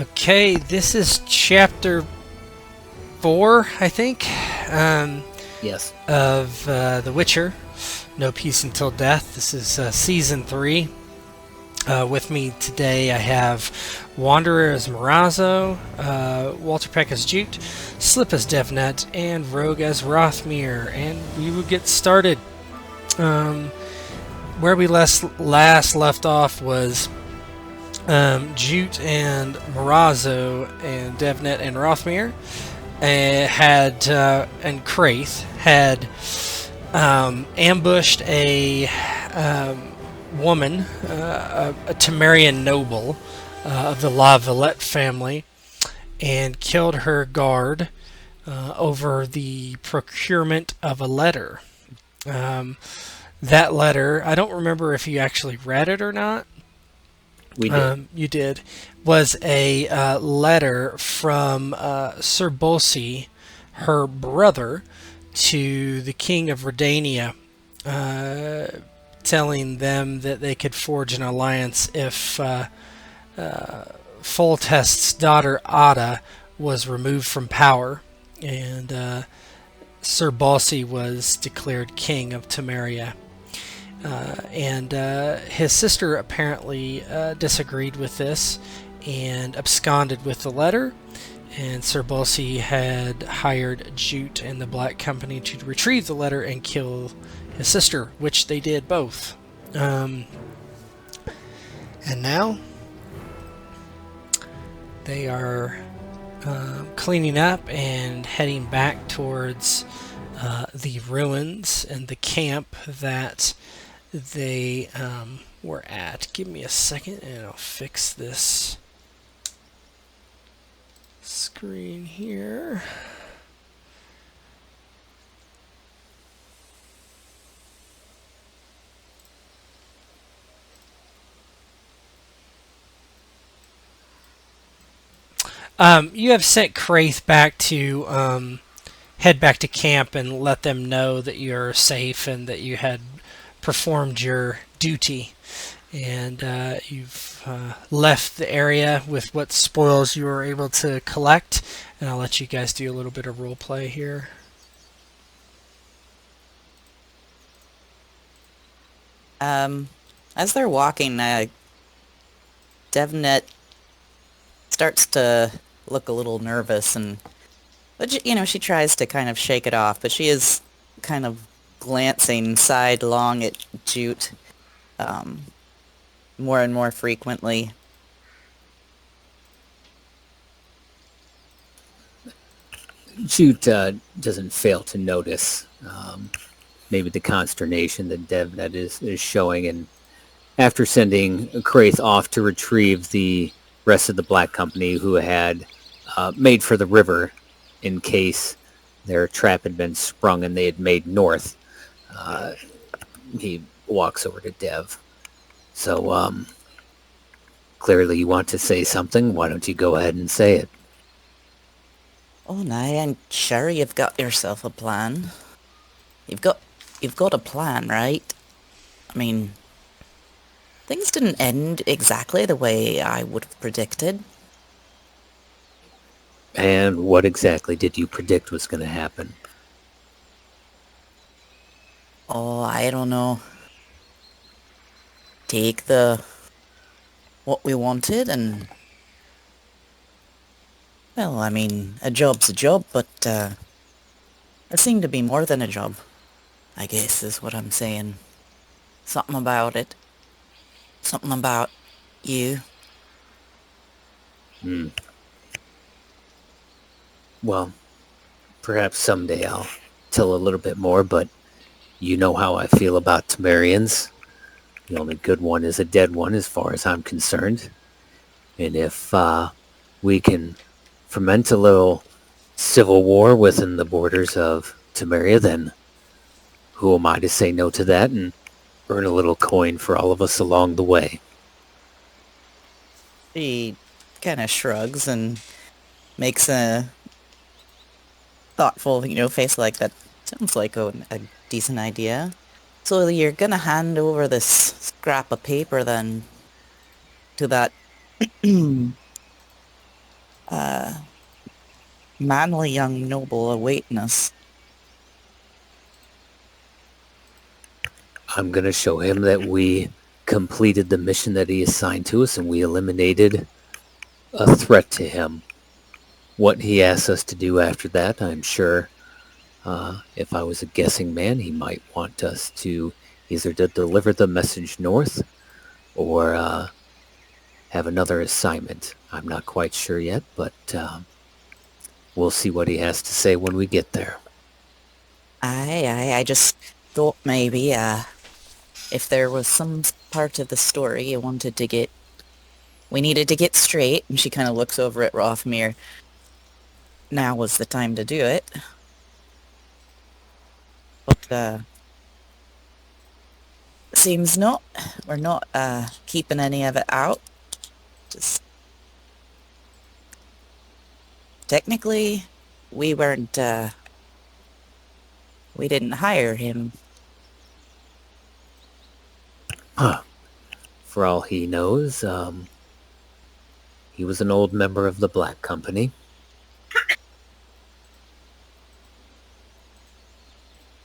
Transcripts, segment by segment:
Okay, this is chapter 4, I think, Yes. of The Witcher. No Peace Until Death. This is season 3. With me today, I have Wanderer as Morazzo, Walter Peck as Jute, Slip as Devnet, and Rogue as Rothmere. And we will get started. Um, where we last left off was Jute and Morazzo and Devnet and Rothmere and Kraith had ambushed a woman, a Temerian noble of the La Valette family, and killed her guard over the procurement of a letter. Um, that letter, I don't remember if you actually read it or not. We did. You did. Was a letter from Sir Bolsi, her brother, to the king of Redania, uh, telling them that they could forge an alliance if Foltest's daughter Ada was removed from power, and Sir Bolsi was declared king of Temeria. And his sister apparently disagreed with this and absconded with the letter. And Sir Bolsi had hired Jute and the Black Company to retrieve the letter and kill his sister, which they did both. And now they are cleaning up and heading back towards the ruins and the camp that they were at. Give me a second and I'll fix this screen here. You have sent Kraith back to head back to camp and let them know that you're safe and that you had performed your duty, and you've left the area with what spoils you were able to collect. And I'll let you guys do a little bit of role play here. Um, as they're walking, Devnet starts to look a little nervous, but she tries to kind of shake it off, but she is kind of glancing sidelong at Jute more and more frequently. Jute doesn't fail to notice maybe the consternation that Devnet is showing, and after sending Kraith off to retrieve the rest of the Black Company who had made for the river in case their trap had been sprung and they had made north, he walks over to Dev. So, clearly you want to say something. Why don't you go ahead and say it? Oh, now I'm sure you've got yourself a plan. You've got a plan, right? I mean, things didn't end exactly the way I would have predicted. And what exactly did you predict was going to happen? Oh, I don't know. Take what we wanted and, well, I mean, a job's a job, but it seemed to be more than a job, I guess is what I'm saying. Something about it. Something about you. Well, perhaps someday I'll tell a little bit more, but you know how I feel about Temerians. The only good one is a dead one as far as I'm concerned. And if we can foment a little civil war within the borders of Temeria, then who am I to say no to that and earn a little coin for all of us along the way? She kind of shrugs and makes a thoughtful, face like that. Sounds like a decent idea. So you're gonna hand over this scrap of paper then to that manly young noble awaiting us. I'm going to show him that we completed the mission that he assigned to us and we eliminated a threat to him. What he asks us to do after that, I'm sure if I was a guessing man, he might want us to either to deliver the message north or have another assignment. I'm not quite sure yet, but we'll see what he has to say when we get there. I just thought maybe, if there was some part of the story you wanted to get, we needed to get straight, and she kind of looks over at Rothmere. Now was the time to do it. But, seems not. We're not, keeping any of it out. Just, technically, we weren't, we didn't hire him. Huh. For all he knows, he was an old member of the Black Company.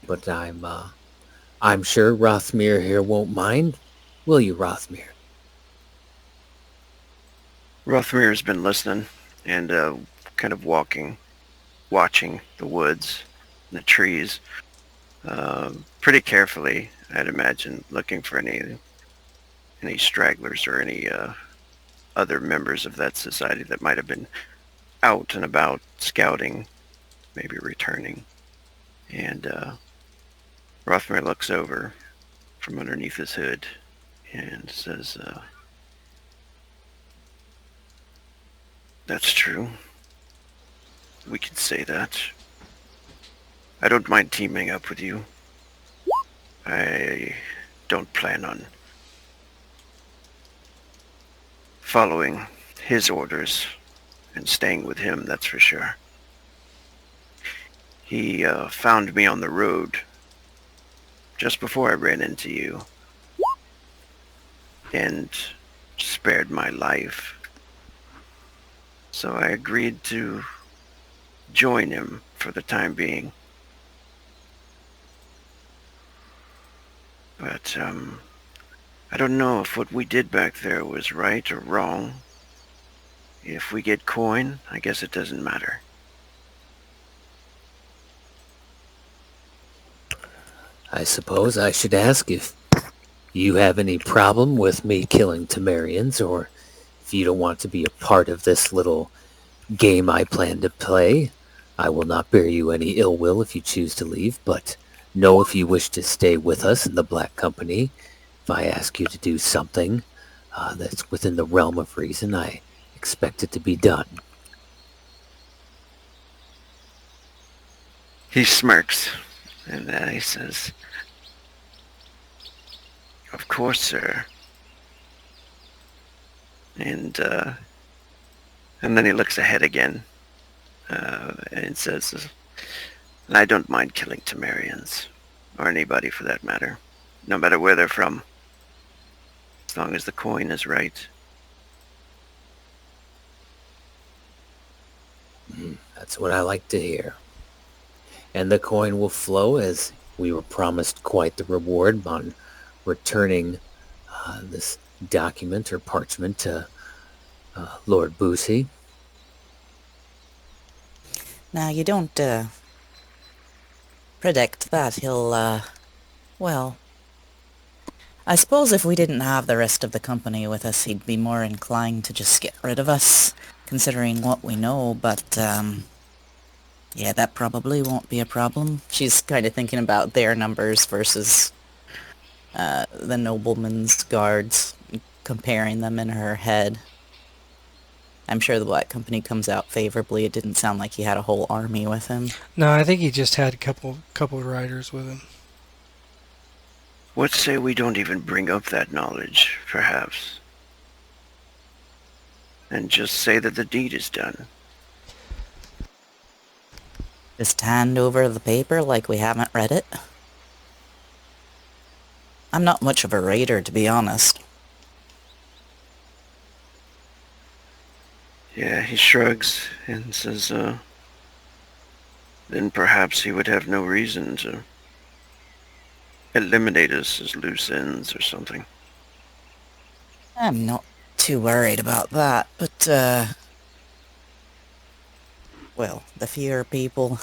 But I'm sure Rothmere here won't mind. Will you, Rothmere? Rothmir's been listening and kind of watching the woods and the trees pretty carefully, I'd imagine, looking for any stragglers or any other members of that society that might have been out and about scouting, maybe returning. And Rothmir looks over from underneath his hood and says, that's true. We can say that. I don't mind teaming up with you. I don't plan on following his orders and staying with him, that's for sure. He found me on the road just before I ran into you and spared my life. So I agreed to join him for the time being. But I don't know if what we did back there was right or wrong. If we get coin, I guess it doesn't matter. I suppose I should ask if you have any problem with me killing Temerians, or if you don't want to be a part of this little game I plan to play. I will not bear you any ill will if you choose to leave, but know if you wish to stay with us in the Black Company, if I ask you to do something that's within the realm of reason, I expect it to be done. He smirks and he says, "Of course, sir." And then he looks ahead again and says, "I don't mind killing Temerians, or anybody for that matter, no matter where they're from, as long as the coin is right." That's what I like to hear. And the coin will flow as we were promised quite the reward on returning this document or parchment to Lord Boosie. Now, you don't, predict that he'll, well, I suppose if we didn't have the rest of the company with us, he'd be more inclined to just get rid of us, considering what we know, but, yeah, that probably won't be a problem. She's kind of thinking about their numbers versus, the nobleman's guards, comparing them in her head. I'm sure the Black Company comes out favorably. It didn't sound like he had a whole army with him. No, I think he just had a couple riders with him. What say we don't even bring up that knowledge, perhaps, and just say that the deed is done? Just hand over the paper like we haven't read it? I'm not much of a raider, to be honest. Yeah, he shrugs and says, then perhaps he would have no reason to eliminate us as loose ends or something. I'm not too worried about that, but, well, the fewer people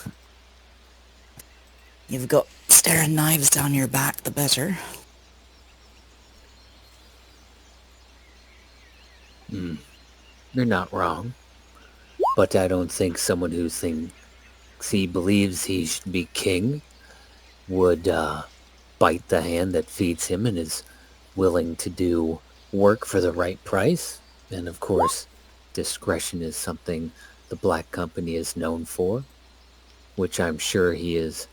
you've got staring knives down your back, the better. You're not wrong. But I don't think someone who thinks he believes he should be king would bite the hand that feeds him and is willing to do work for the right price. And of course, discretion is something the Black Company is known for, which I'm sure he is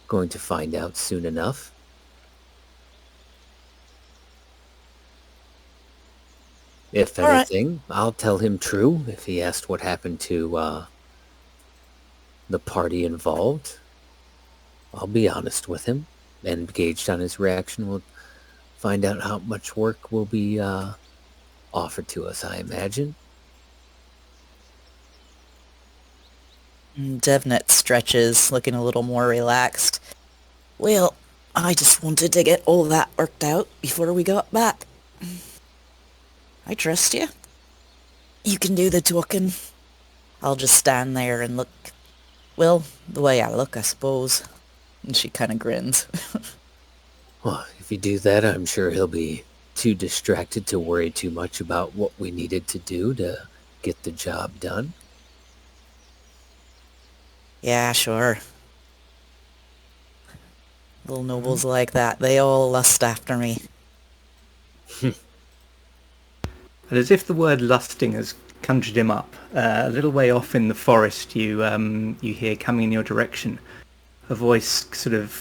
going to find out soon enough. If All right. anything, I'll tell him true if he asked what happened to the party involved. I'll be honest with him, and gauged on his reaction, we'll find out how much work will be offered to us, I imagine. Devnet stretches, looking a little more relaxed. Well, I just wanted to get all that worked out before we got back. I trust you. You can do the talking. I'll just stand there and look, well, the way I look, I suppose. And she kind of grins. Well, if you do that, I'm sure he'll be too distracted to worry too much about what we needed to do to get the job done. Yeah, sure. Little nobles like that, they all lust after me. And as if the word lusting has conjured him up, a little way off in the forest, you hear coming in your direction a voice sort of...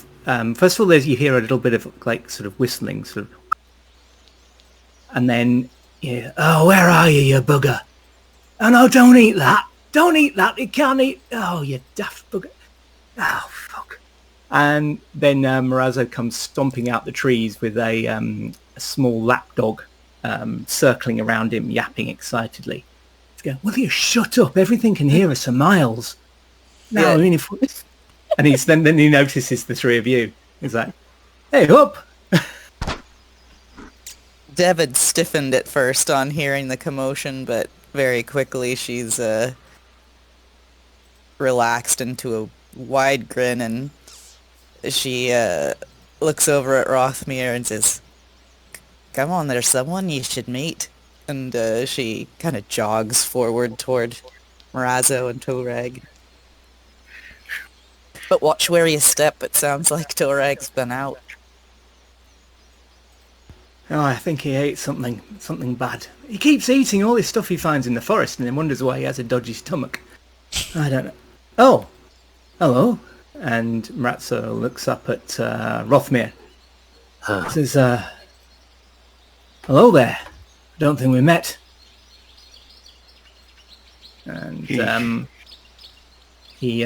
first of all, you hear a little bit of like sort of whistling, sort of, and then oh, where are you, you bugger? Oh no, don't eat that! Don't eat that! You can't eat... Oh, you daft bugger! Oh, fuck! And then Marazzo comes stomping out the trees with a small lapdog circling around him, yapping excitedly. He's going, will you shut up? Everything can hear us for miles. No, Yeah. I mean, if... And then he notices the three of you. He's like, hey, up! Dev stiffened at first on hearing the commotion, but very quickly she's relaxed into a wide grin, and she looks over at Rothmere and says, come on, there's someone you should meet. And she kind of jogs forward toward Marazzo and Torag. But watch where you step, it sounds like Torag's been out. Oh, I think he ate something bad. He keeps eating all this stuff he finds in the forest and then wonders why he has a dodgy stomach. I don't know. Oh, hello. And Marazzo looks up at Rothmere. Says, hello there. I don't think we met. And he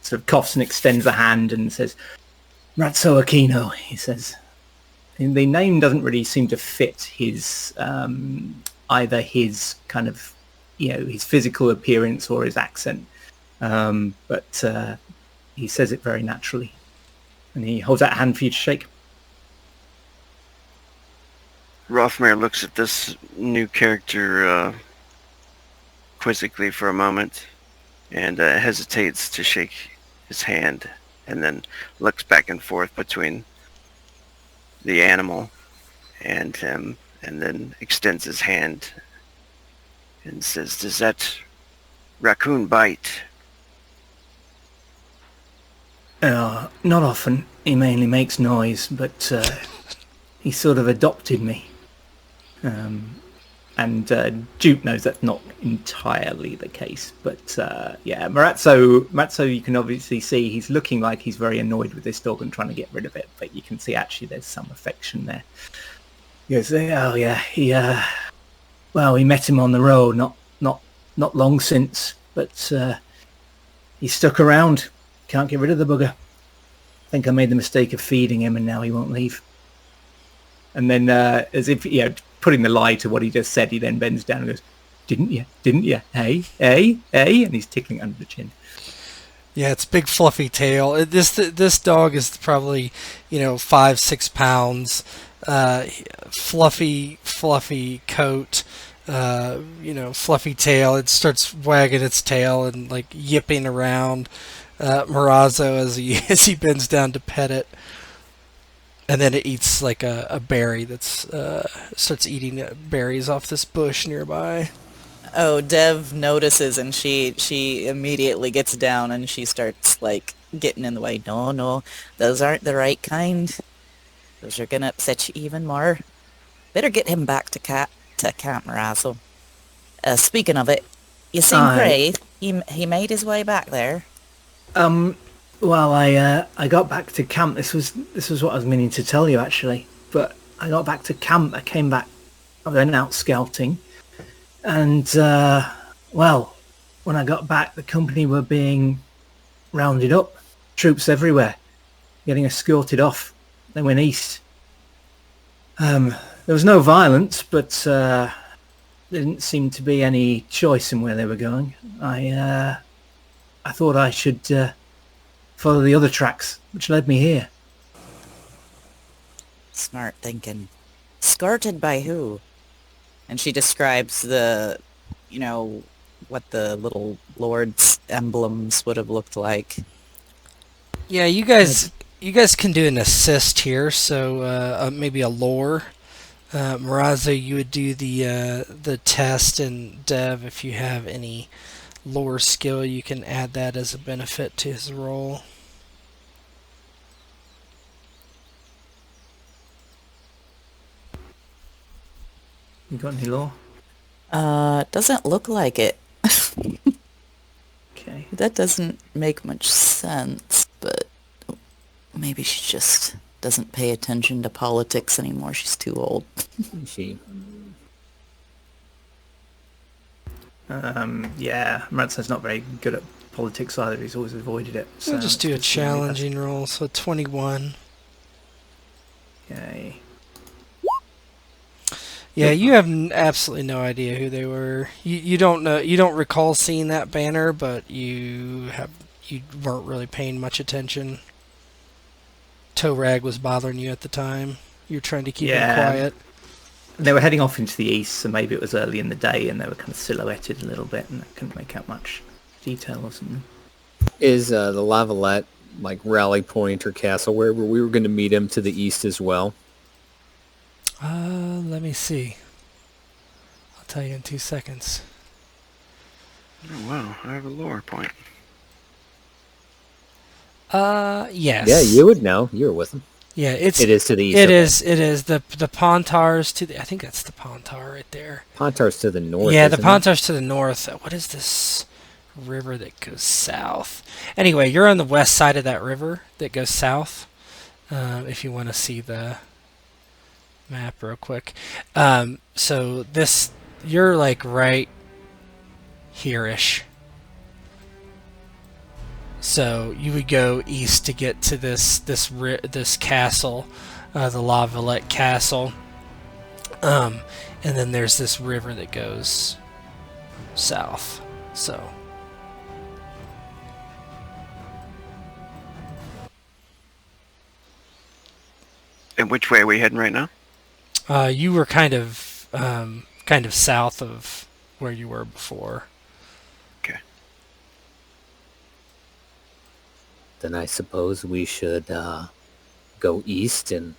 sort of coughs and extends a hand and says, Marazzo Aquino, he says. The name doesn't really seem to fit his either his kind of, his physical appearance or his accent. But he says it very naturally. And he holds out a hand for you to shake. Rothmere looks at this new character quizzically for a moment and hesitates to shake his hand, and then looks back and forth between the animal and him, and then extends his hand and says, does that raccoon bite? Not often. He mainly makes noise, but he sort of adopted me. And Jute knows that's not entirely the case, but yeah, Marazzo, you can obviously see he's looking like he's very annoyed with this dog and trying to get rid of it, but you can see actually there's some affection there. He goes, oh yeah, we met him on the road not long since, but he stuck around. Can't get rid of the bugger. I think I made the mistake of feeding him and now he won't leave. And then as if, putting the lie to what he just said, he then bends down and goes, "Didn't you? Didn't you? Hey, hey, hey!" And he's tickling under the chin. Yeah, it's big fluffy tail. This dog is probably 5-6 pounds. Fluffy coat. Fluffy tail. It starts wagging its tail and like yipping around Morazzo as he bends down to pet it. And then it eats like a berry that's starts eating berries off this bush nearby. Oh, Dev notices and she immediately gets down and she starts like getting in the way. No, those aren't the right kind. Those are gonna upset you even more. Better get him back to Camp Morazzo. Speaking of it, you seen Craig? He made his way back there. Well, I got back to camp. This was what I was meaning to tell you actually. But I got back to camp. I came back. I went out scouting, and well, when I got back, the company were being rounded up. Troops everywhere, getting escorted off. They went east. There was no violence, but there didn't seem to be any choice in where they were going. I thought I should follow the other tracks, which led me here. Smart thinking. Escorted by who? And she describes what the little lord's emblems would have looked like. Yeah, you guys can do an assist here, so maybe a lore. Morazzo, you would do the test, and Dev, if you have any lore skill, you can add that as a benefit to his roll. You got any lore? Doesn't look like it. Okay. That doesn't make much sense, but maybe she just doesn't pay attention to politics anymore. She's too old. Yeah, Maratsa's not very good at politics either. He's always avoided it. So We'll just do a challenging roll, so 21. Okay. Yeah, you have absolutely no idea who they were. You don't know. You don't recall seeing that banner, but you weren't really paying much attention. Toe Rag was bothering you at the time. You were trying to keep him quiet. They were heading off into the east, so maybe it was early in the day, and they were kind of silhouetted a little bit, and I couldn't make out much detail or something. Is the Lavalette like rally point or castle where we were going to meet him to the east as well? Let me see. I'll tell you in 2 seconds. Oh, wow, I have a lower point. Yes. Yeah, you would know. You were with him. Yeah, it is to the east. It is the Pontars to the. I think that's the Pontar right there. Pontar's to the north. Yeah, the isn't Pontar's to the north. What is this river that goes south? Anyway, you're on the west side of that river that goes south. If you want to see the map real quick. So you're like right here-ish. So you would go east to get to this castle, the La Villette Castle, and then there's this river that goes south. So And which way are we heading right now? you were kind of south of where you were before. Okay. Then I suppose we should go east and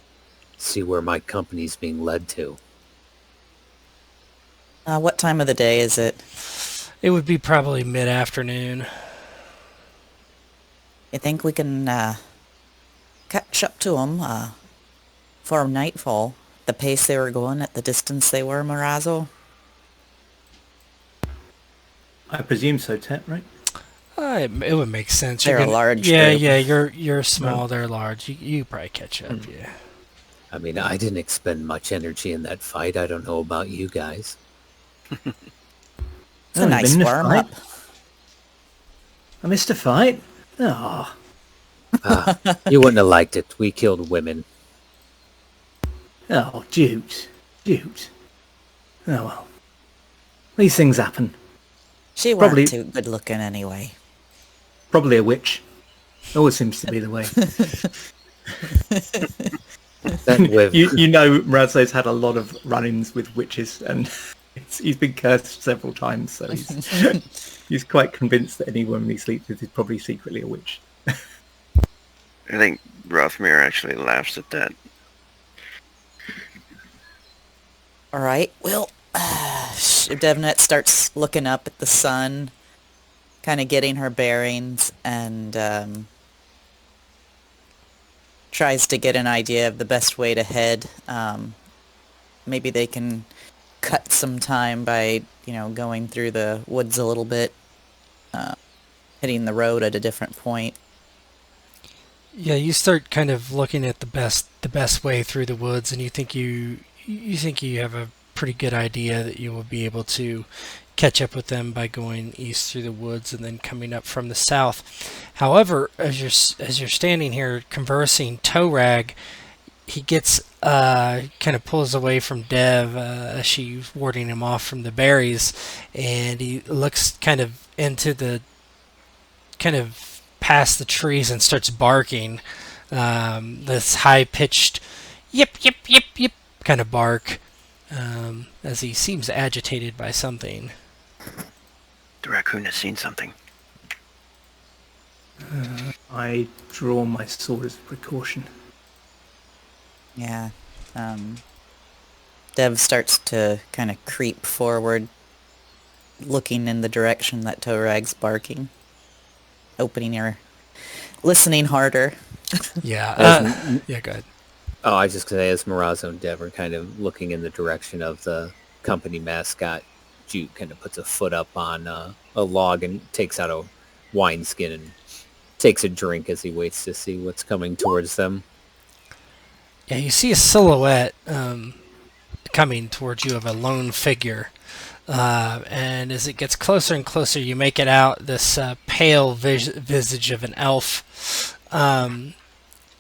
see where my company's being led to. What time of the day is it? It would be probably mid-afternoon. You think we can catch up to them for nightfall? The pace they were going, at the distance they were, Morazzo? I presume so, Tet, right? It would make sense. They're a large Yeah, group. yeah. You're small. They're large. You probably catch up. Yeah. I mean, I didn't expend much energy in that fight. I don't know about you guys. It's a nice warm-up. I missed a fight? Oh. You wouldn't have liked it. We killed women. Oh, Jute. Oh well. These things happen. She Probably- weren't too good looking anyway. Probably a witch. Always seems to be the way. That with You know, Razzo's had a lot of run-ins with witches, and he's been cursed several times, so he's quite convinced that any woman he sleeps with is probably secretly a witch. I think Rothmere actually laughs at that. All right, well, Devnet starts looking up at the sun, kind of getting her bearings, and tries to get an idea of the best way to head. Maybe they can cut some time by, going through the woods a little bit, hitting the road at a different point. Yeah, you start kind of looking at the best way through the woods, and you think you have a pretty good idea that you will be able to catch up with them by going east through the woods and then coming up from the south. However, as you're standing here conversing, Torag, he gets kind of pulls away from Dev as she's warding him off from the berries, and he looks kind of into the kind of past the trees and starts barking this high-pitched yip yip yip yip kind of bark as he seems agitated by something. The raccoon has seen something. I draw my sword as a precaution. Yeah. Dev starts to kind of creep forward, looking in the direction that Torag's barking. Listening harder. Yeah. Yeah, go ahead. Oh, I was just going to say, as Marazzo and Dev are kind of looking in the direction of the company mascot, Jute kind of puts a foot up on a log and takes out a wineskin and takes a drink as he waits to see what's coming towards them. Yeah, you see a silhouette coming towards you of a lone figure. And as it gets closer and closer, you make it out this pale visage of an elf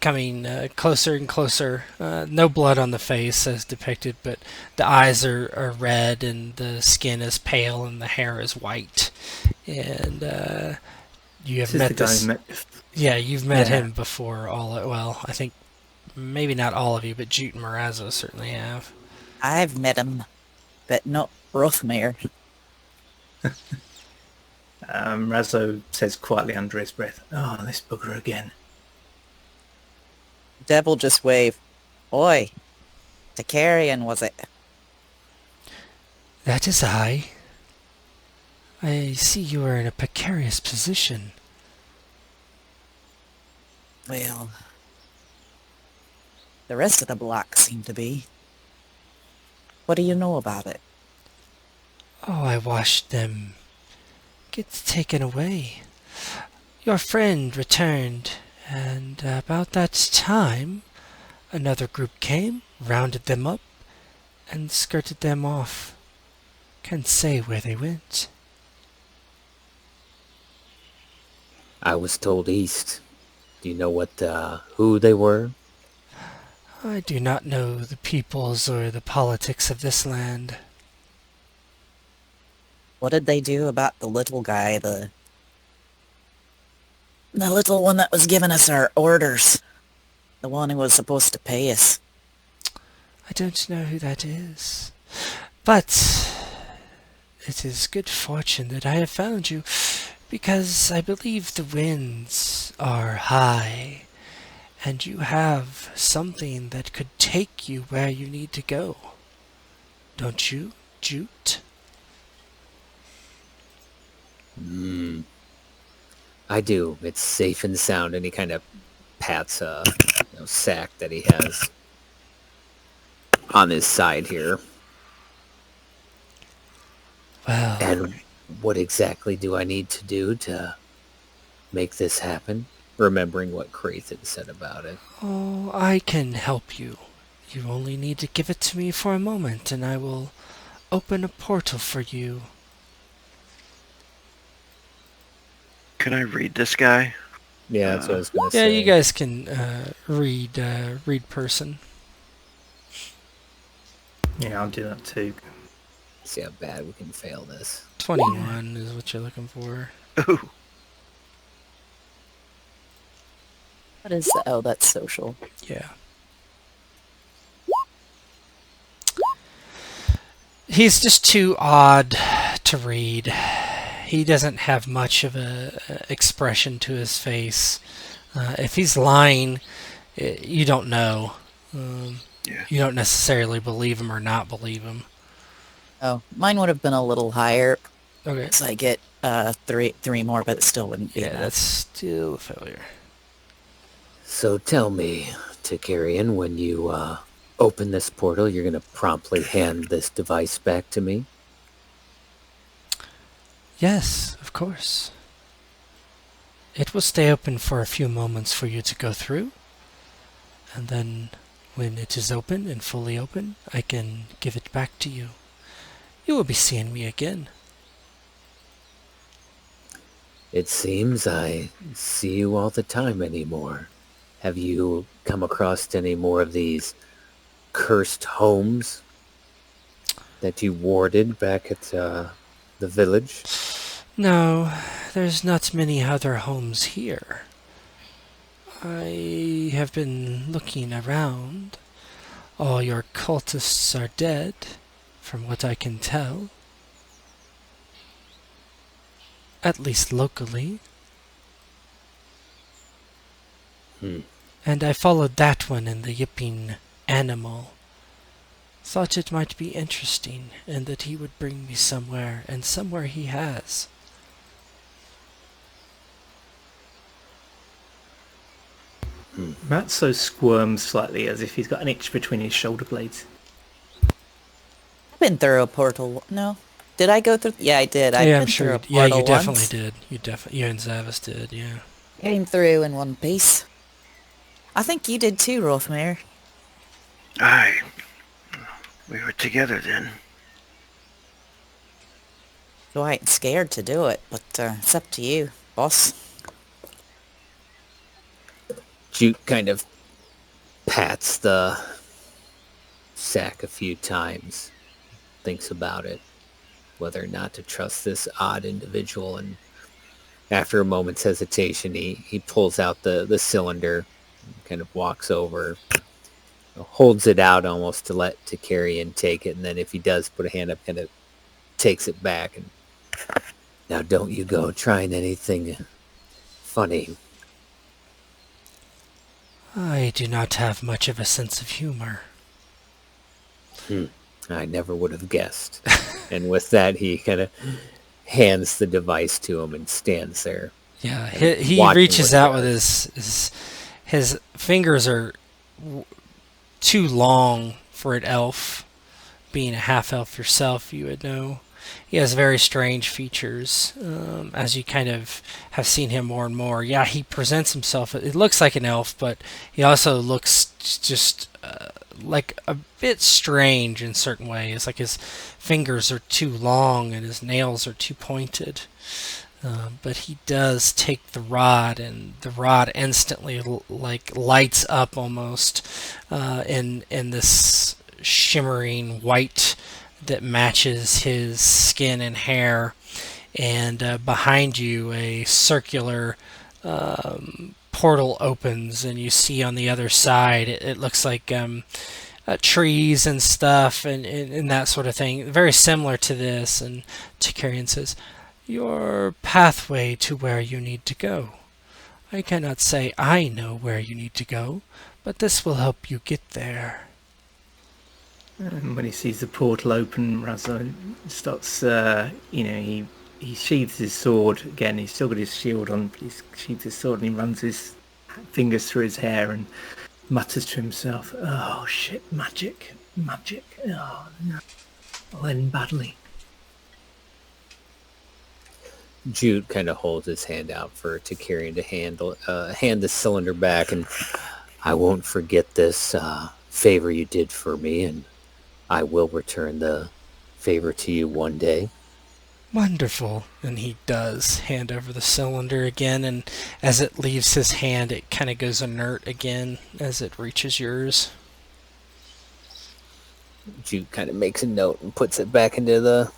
coming closer and closer. No blood on the face as depicted, but the eyes are red and the skin is pale and the hair is white. And you have met this. Yeah, you've met him before. I think maybe not all of you, but Jute and Marazzo certainly have. I've met him, but not Rothmere. Razzo says quietly under his breath, "Oh, this bugger again." Devil just wave. Oi, Temerian was it? That is I. I see you are in a precarious position. Well, the rest of the block seem to be. What do you know about it? Oh, I watched them get taken away. Your friend returned, and about that time, another group came, rounded them up, and skirted them off. Can't say where they went. I was told east. Do you know who they were? I do not know the peoples or the politics of this land. What did they do about the little guy, the little one that was giving us our orders? The one who was supposed to pay us? I don't know who that is, but it is good fortune that I have found you, because I believe the winds are high, and you have something that could take you where you need to go. Don't you, Jute? I do. It's safe and sound, and he kind of pats a sack that he has on his side here. Well, And what exactly do I need to do to make this happen? Remembering what Kraith had said about it. oh, I can help you. You only need to give it to me for a moment, and I will open a portal for you. Can I read this guy? Yeah, that's what I was going to Yeah, say. you guys can read person. Yeah, I'll do that too. See how bad we can fail this. 21 is what you're looking for. Ooh. What is that? Oh, that's social. Yeah. He's just too odd to read. He doesn't have much of a expression to his face. If he's lying, you don't know. Yeah. You don't necessarily believe him or not believe him. Oh, mine would have been a little higher, Okay. so I get three more, but it still wouldn't be Yeah, enough. that's still a failure. So tell me, Temerian, when you open this portal, you're going to promptly hand this device back to me? Yes, of course. It will stay open for a few moments for you to go through, and then when it is open and fully open, I can give it back to you. You will be seeing me again. It seems I see you all the time anymore. Have you come across any more of these cursed homes that you warded back at the village? No, there's not many other homes here. I have been looking around. All your cultists are dead, from what I can tell. At least locally. And I followed that one in the yipping animal. Thought it might be interesting, and that he would bring me somewhere, and somewhere he has. Matzo squirms slightly as if he's got an itch between his shoulder blades. I've been through a portal. No, did I go through? Yeah, I did. I've Yeah, been I'm sure. through a portal You definitely once. did. You and Zavis did. Yeah. Came through in one piece. I think you did too, Rothmere. Aye. We were together then. So I ain't scared to do it, but it's up to you, boss. Jute kind of pats the sack a few times, thinks about it, whether or not to trust this odd individual, and after a moment's hesitation, he pulls out the cylinder, kind of walks over, holds it out almost to let Temerian take it, and then if he does put a hand up, kind of takes it back. And now don't you go trying anything funny. I do not have much of a sense of humor. I never would have guessed. And with that, he kind of hands the device to him and stands there. Yeah, he watching reaches what he out with his fingers are too long for an elf. Being a half elf yourself, you would know. He has very strange features, as you kind of have seen him more and more. Yeah, he presents himself. It looks like an elf, but he also looks just like a bit strange in certain ways. Like his fingers are too long and his nails are too pointed. But he does take the rod, and the rod instantly like lights up almost in this shimmering white that matches his skin and hair. And behind you, a circular portal opens, and you see on the other side, it looks like trees and stuff and that sort of thing. Very similar to this. And Temerian says, "Your pathway to where you need to go. I cannot say I know where you need to go, but this will help you get there." And when he sees the portal open, Razzo starts, he sheathes his sword again. He's still got his shield on, but he sheathes his sword and he runs his fingers through his hair and mutters to himself, "Oh shit, magic. Oh no, I'll end badly." Jute kind of holds his hand out for Temerian to hand the cylinder back, and I won't forget this favor you did for me, and I will return the favor to you one day. Wonderful. And he does hand over the cylinder again, and as it leaves his hand, it kind of goes inert again as it reaches yours. Jute kind of makes a note and puts it back into the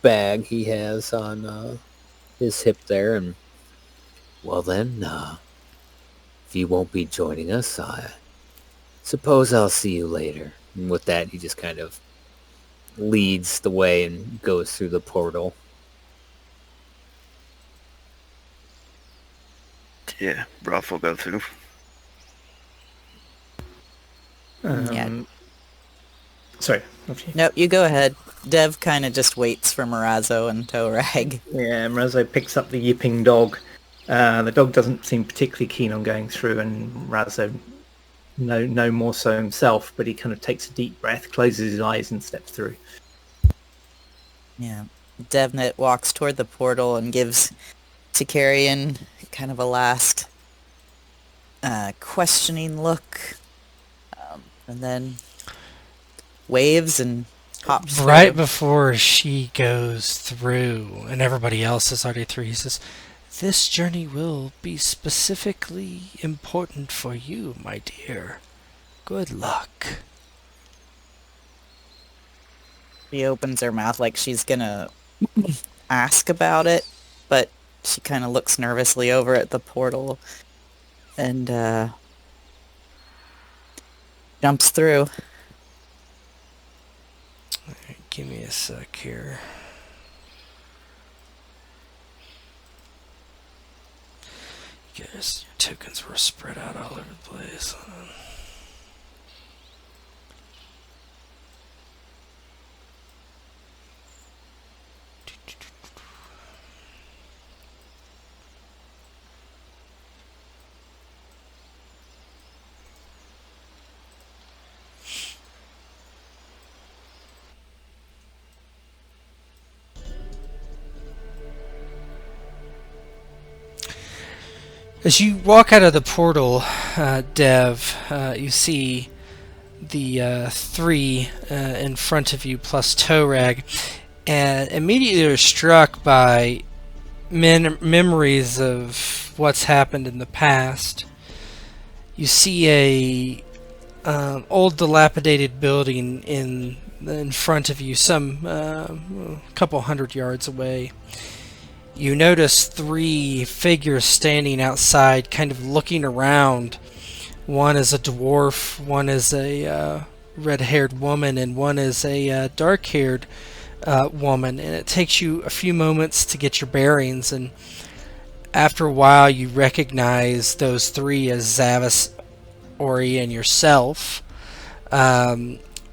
bag he has on his hip there. And well, then, if you won't be joining us, I suppose I'll see you later. And with that, he just kind of leads the way and goes through the portal. Yeah, Rolf will go through. Yeah. Sorry, after you. No, you go ahead. Dev kind of just waits for Morazzo and Torag. Yeah, Mrazzo picks up the yipping dog. The dog doesn't seem particularly keen on going through, and Mrazzo no more so himself, but he kind of takes a deep breath, closes his eyes, and steps through. Yeah. Devnet walks toward the portal and gives Temerian kind of a last questioning look. And then waves and hops Right through. before she goes through, and everybody else is already through, he says, "This journey will be specifically important for you, my dear. Good luck." She opens her mouth like she's gonna ask about it, but she kind of looks nervously over at the portal and jumps through. Give me a sec here. Guess your tokens were spread out all over the place. As you walk out of the portal, Dev, you see the three in front of you plus Torag, and immediately you're struck by memories of what's happened in the past. You see a old dilapidated building in front of you, some couple hundred yards away. You notice three figures standing outside, kind of looking around. One is a dwarf, one is a red-haired woman, and one is a dark-haired woman. And it takes you a few moments to get your bearings, and after a while you recognize those three as Zavis, Ori, and yourself.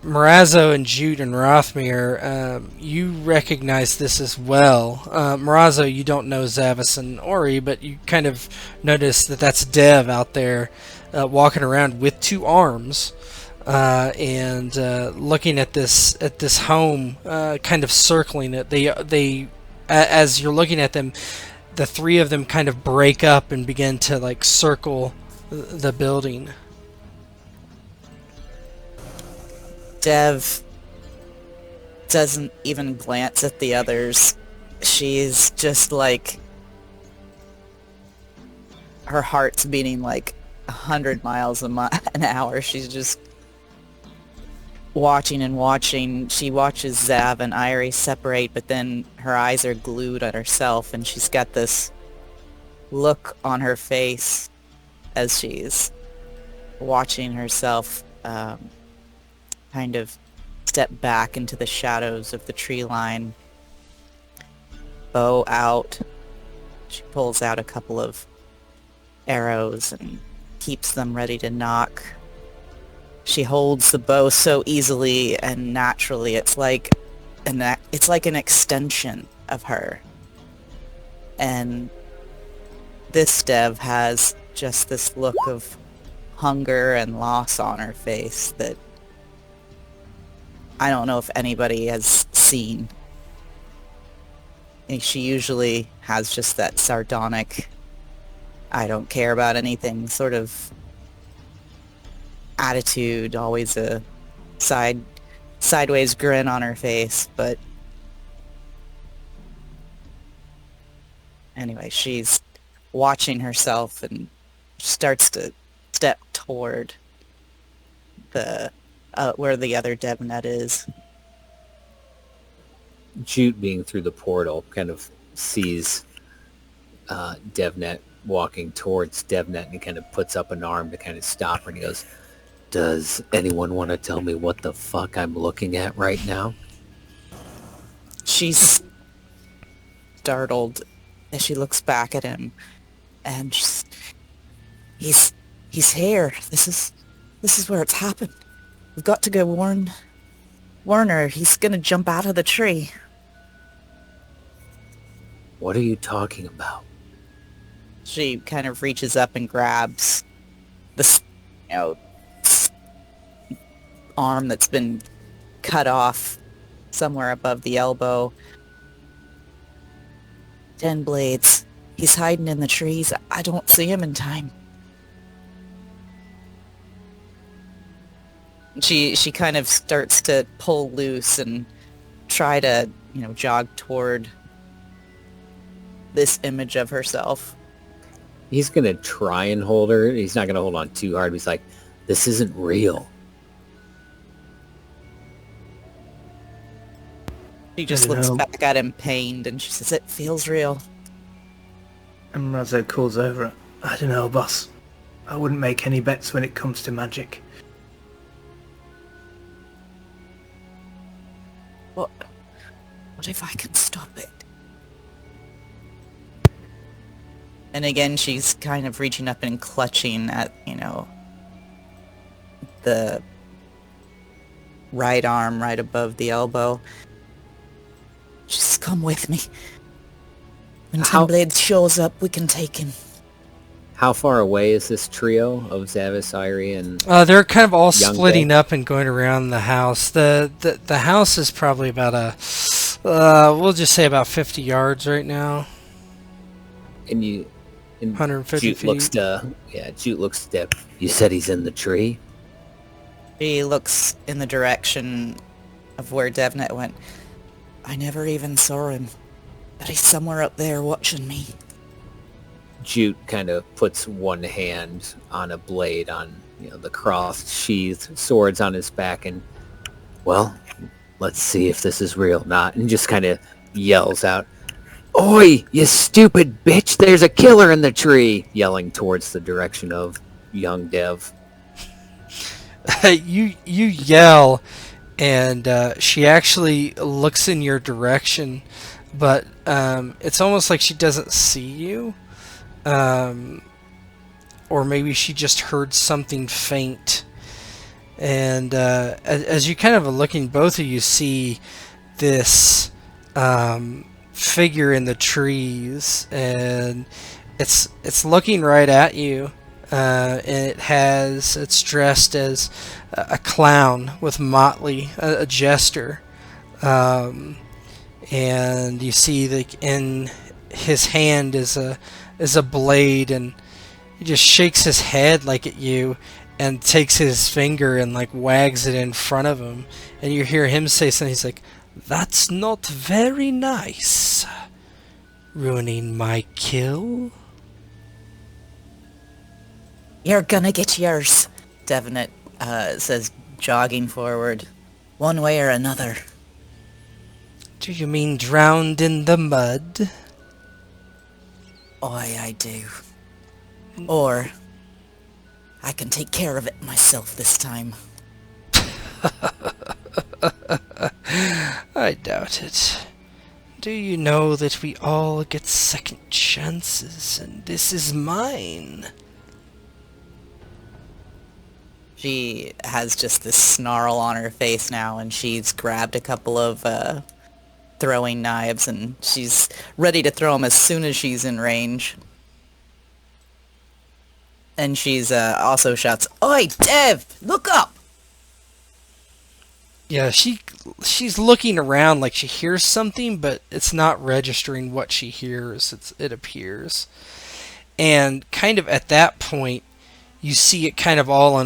Morazzo and Jute and Rothmere, you recognize this as well. Morazzo, you don't know Zavis and Ori, but you kind of notice that that's Dev out there walking around with two arms and looking at this home, kind of circling it. They as you're looking at them, the three of them kind of break up and begin to like circle the building. Dev doesn't even glance at the others. She's just like... her heart's beating like 100 miles an hour. She's just watching and watching. She watches Zav and Irie separate, but then her eyes are glued on herself, and she's got this look on her face as she's watching herself kind of step back into the shadows of the tree line. Bow out. She pulls out a couple of arrows and keeps them ready to knock. She holds the bow so easily and naturally. It's like an extension of her. And this Dev has just this look of hunger and loss on her face that I don't know if anybody has seen. And she usually has just that sardonic, I don't care about anything sort of attitude, always a sideways grin on her face, but anyway, she's watching herself and starts to step toward the where the other Devnet is. Jute, being through the portal, kind of sees Devnet walking towards Devnet, and he kind of puts up an arm to kind of stop her, and he goes, "Does anyone want to tell me what the fuck I'm looking at right now?" She's startled as she looks back at him, and he's here. This is where it's happened. We've got to go warn her. He's gonna jump out of the tree. What are you talking about? She kind of reaches up and grabs the arm that's been cut off somewhere above the elbow. 10 blades. He's hiding in the trees. I don't see him in time. She kind of starts to pull loose and try to, jog toward this image of herself. He's gonna try and hold her. He's not gonna hold on too hard. He's like, "This isn't real." She just looks back at him pained, and she says, "It feels real." And Razzo calls over, "I don't know, boss. I wouldn't make any bets when it comes to magic." What if I can stop it? And again, she's kind of reaching up and clutching at, the right arm right above the elbow. Just come with me. When Tinblade shows up, we can take him. How far away is this trio of Zavis, Irie, and they're kind of all Young splitting Dev? up and going around the house. The house is probably about we'll just say about 50 yards right now. And 150 Jute looks to Jute looks to Deb. "You said he's in the tree?" She looks in the direction of where Devnet went. I never even saw him, but he's somewhere up there watching me. Jute kind of puts one hand on a blade on the crossed sheathed swords on his back, and, "Well, let's see if this is real or not," and just kind of yells out, "Oi, you stupid bitch, there's a killer in the tree," yelling towards the direction of young Dev. you yell, and she actually looks in your direction, but it's almost like she doesn't see you, or maybe she just heard something faint. And as you kind of are looking, both of you see this figure in the trees, and it's looking right at you. And it's dressed as a clown with motley, a jester, and you see that in his hand is a blade, and he just shakes his head like at you, and takes his finger and like wags it in front of him, and you hear him say something. He's like, "That's not very nice. Ruining my kill." You're gonna get yours, Devnet says, jogging forward. One way or another. Do you mean drowned in the mud? I do. Or I can take care of it myself this time. I doubt it. Do you know that we all get second chances, and this is mine? She has just this snarl on her face now, and she's grabbed a couple of throwing knives, and she's ready to throw them as soon as she's in range. And she's also shouts, "Oi, Dev! Look up!" Yeah, she's looking around like she hears something, but it's not registering what she hears, it appears. And kind of at that point, you see it kind of all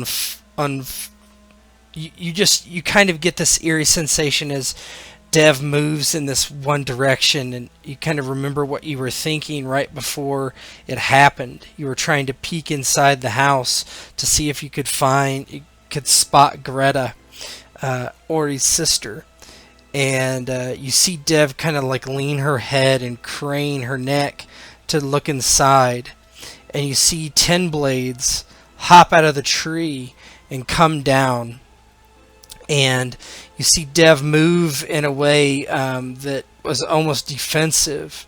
you kind of get this eerie sensation as Dev moves in this one direction, and you kind of remember what you were thinking right before it happened. You were trying to peek inside the house to see if you could spot Greta, Ori's sister. And you see Dev kind of like lean her head and crane her neck to look inside. And you see 10 blades hop out of the tree and come down. And you see Dev move in a way that was almost defensive,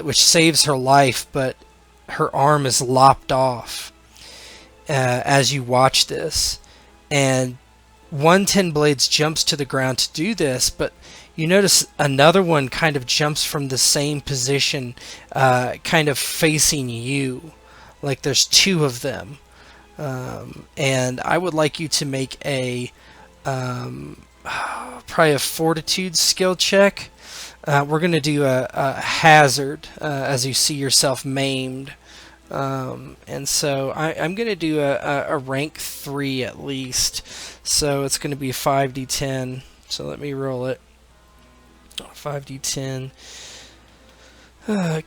which saves her life, but her arm is lopped off as you watch this. And 10 blades jumps to the ground to do this, but you notice another one kind of jumps from the same position, kind of facing you, like there's 2 of them. And I would like you to make a probably a fortitude skill check. We're going to do a hazard as you see yourself maimed. And so I'm going to do a rank 3 at least. So it's going to be 5d10. So let me roll it. 5d10.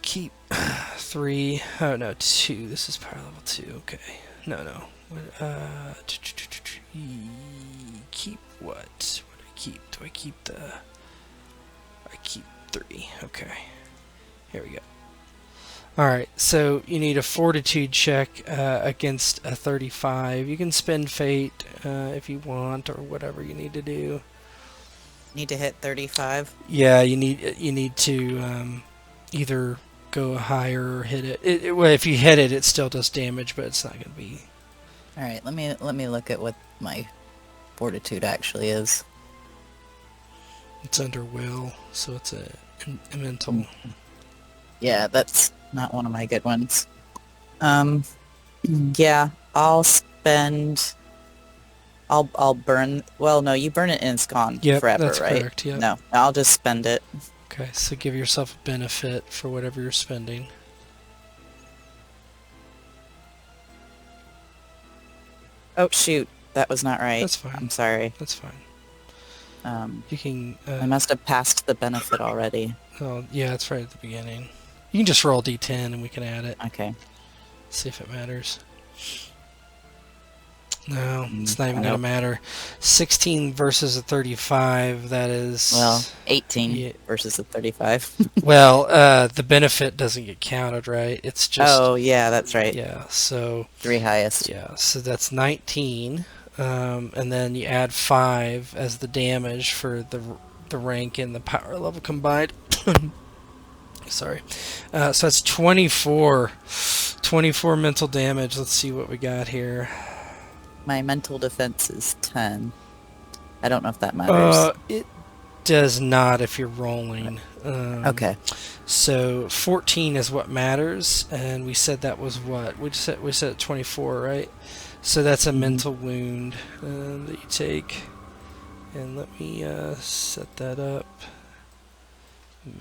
Keep 3. Oh no, 2. This is power level 2. Okay. No. Keep what? What do I keep? Do I keep the... I keep 3. Okay. Here we go. Alright, so you need a fortitude check against a 35. You can spend fate if you want, or whatever you need to do. Need to hit 35? Yeah, you need to either go higher or hit it. Well, if you hit it, it still does damage, but it's not going to be... Alright, let me look at what my fortitude actually is. It's under will, so it's a mental. Yeah, that's not one of my good ones. Yeah, I'll burn... Well, no, you burn it and it's gone forever, that's right? correct, yep. No, I'll just spend it. Okay, so give yourself a benefit for whatever you're spending. Oh, shoot. That was not right. That's fine. I'm sorry. That's fine. You can... I must have passed the benefit already. Oh, yeah, it's right at the beginning. You can just roll d10 and we can add it. Okay. See if it matters. No, it's not even going to matter. 16 versus a 35, that is... Well, 18 versus a 35. Well, the benefit doesn't get counted, right? It's just... Oh, yeah, that's right. Yeah, so... 3 highest. Yeah, so that's 19. And then you add 5 as the damage for the rank and the power level combined. Sorry. So that's 24. 24 mental damage. Let's see what we got here. My mental defense is 10. I don't know if that matters. It does not if you're rolling. Okay. So 14 is what matters, and we said that was what? We said 24, right? So that's a mental wound that you take. And let me set that up.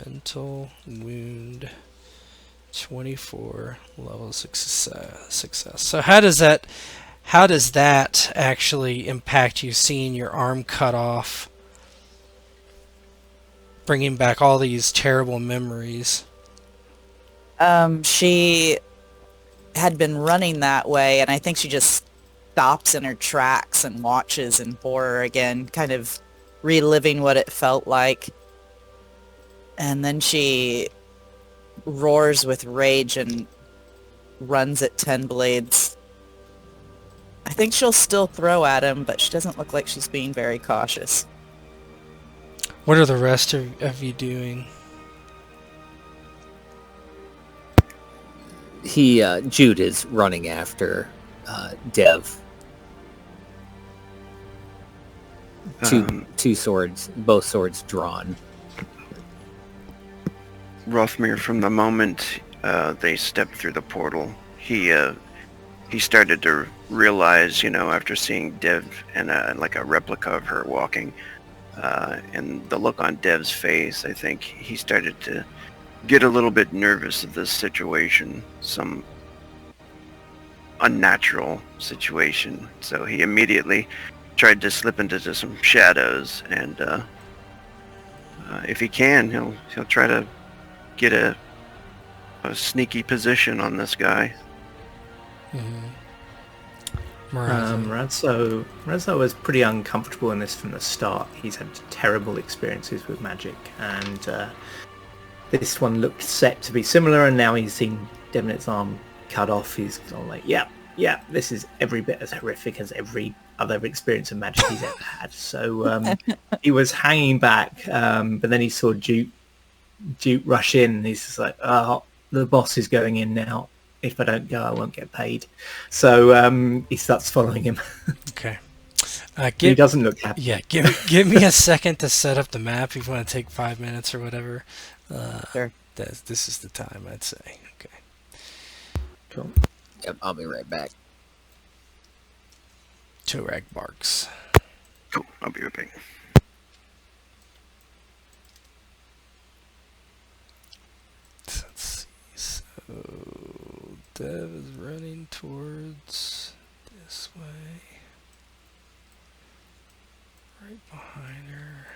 Mental wound 24 level success. So how does that actually impact you seeing your arm cut off, bringing back all these terrible memories? She had been running that way, and I think she just stops in her tracks and watches in horror again, kind of reliving what it felt like. And then she roars with rage and runs at 10 blades. I think she'll still throw at him, but she doesn't look like she's being very cautious. What are the rest of you doing? Jute is running after Dev. Two swords, both swords drawn. Rothmere, from the moment they stepped through the portal, he started to realize, after seeing Dev and like a replica of her walking, and the look on Dev's face, I think he started to get a little bit nervous of this situation, some unnatural situation. So he immediately tried to slip into some shadows, and if he can, he'll try to get a sneaky position on this guy. Mm-hmm. Razzo was pretty uncomfortable in this from the start. He's had terrible experiences with magic, and this one looked set to be similar, and now he's seen Devnet's arm cut off. He's gone like, yeah, this is every bit as horrific as every other experience of magic he's ever had. So he was hanging back, but then he saw Jute rush in, and he's just like, oh, the boss is going in now. If I don't go, I won't get paid. So he starts following him. Okay. He doesn't look happy. Yeah, give me a second to set up the map. If you want to take 5 minutes or whatever, Sure. this is the time, I'd say. Okay. Cool. Yep, I'll be right back. Torag barks. Cool. I'll be right back. Let's see. So Dev is running towards this way. Right behind her.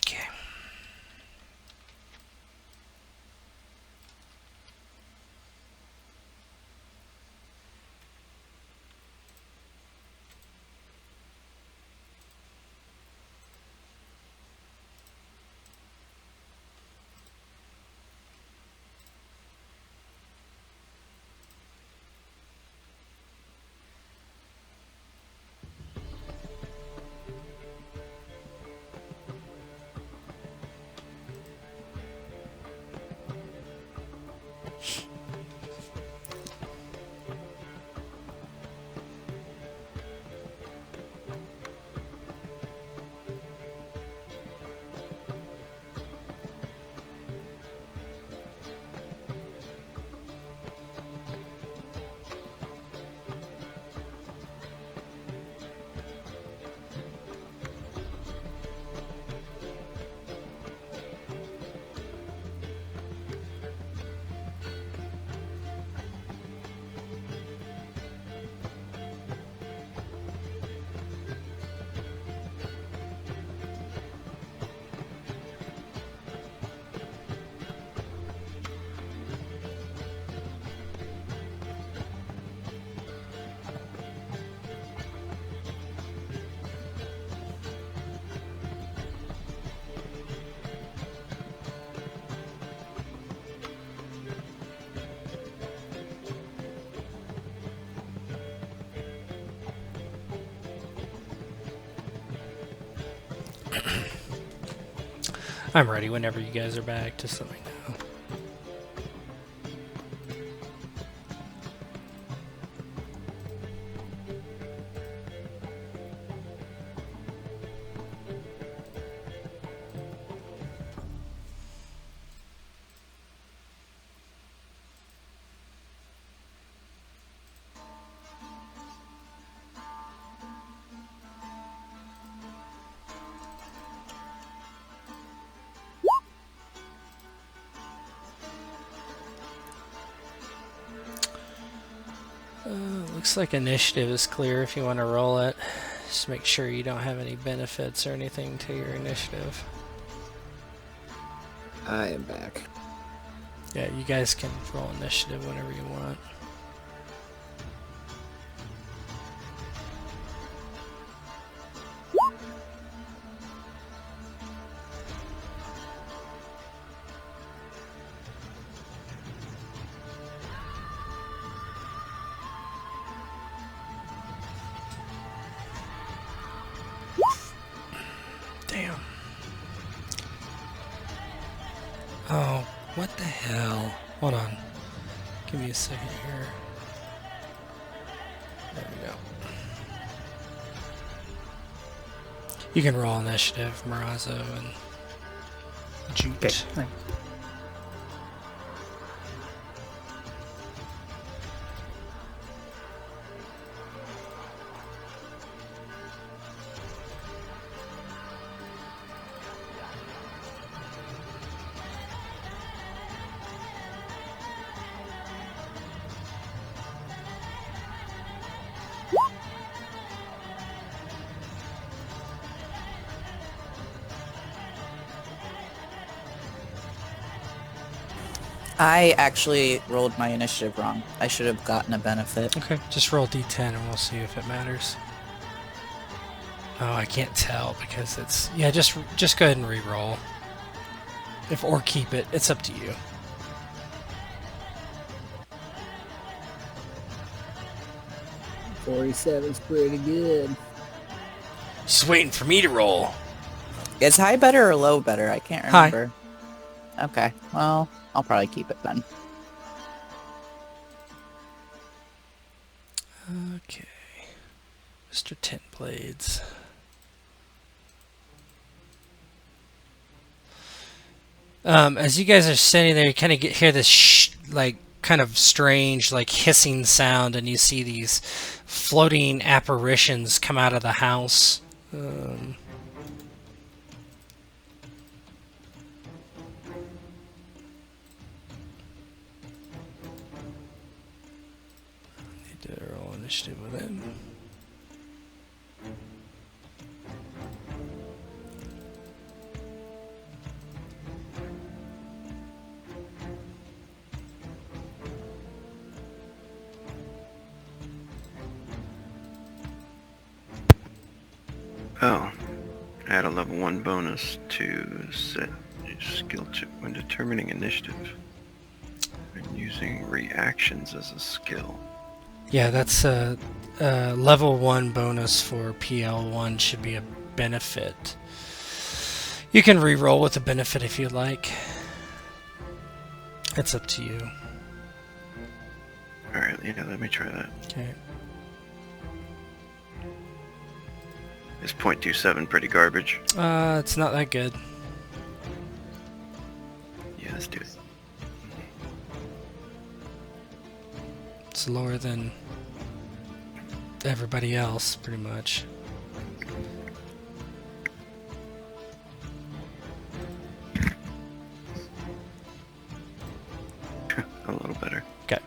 Okay. I'm ready whenever you guys are back, just let me know. Looks like initiative is clear if you want to roll it. Just make sure you don't have any benefits or anything to your initiative. I am back. Yeah, you guys can roll initiative whenever you want. Damn. Oh, what the hell? Hold on. Give me a second here. There we go. You can roll initiative, Marazzo and Jute. Okay, thanks. I actually rolled my initiative wrong. I should have gotten a benefit. Okay, just roll d10 and we'll see if it matters. Oh, I can't tell because it's... Yeah, just go ahead and re-roll. Or keep it. It's up to you. $47's pretty good. Just waiting for me to roll. Is high better or low better? I can't High. remember. Okay, well, I'll probably keep it then. Okay. Mr. Ten Blades. As you guys are standing there, you kind of hear this kind of strange, hissing sound, and you see these floating apparitions come out of the house. Need to roll initiative with it. Oh, add a level 1 bonus to set a skill chip when determining initiative and using reactions as a skill. Yeah, that's a level 1 bonus for PL1 should be a benefit. You can re-roll with a benefit if you like. It's up to you. Alright, yeah, let me try that. Okay. Is .27 pretty garbage? It's not that good. Yeah, let's do it. It's lower than everybody else, pretty much. A little better. Okay.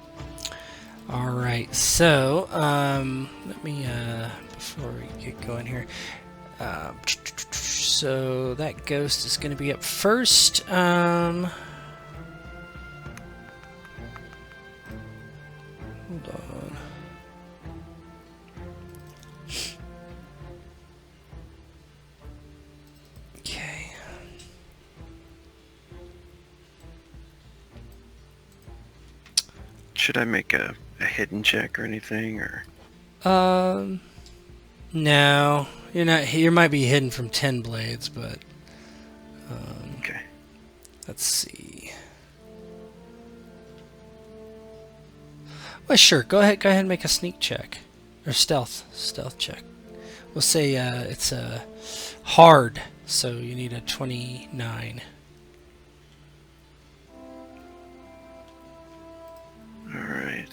All right. So, let me before we get going here. So that ghost is going to be up first. Hold on. Okay. Should I make a hidden check or anything, or? No, you're not. You might be hidden from 10 blades, but Okay. let's see. Well, sure. Go ahead and make a sneak check or stealth check. We'll say it's a hard, so you need a 29. Alright.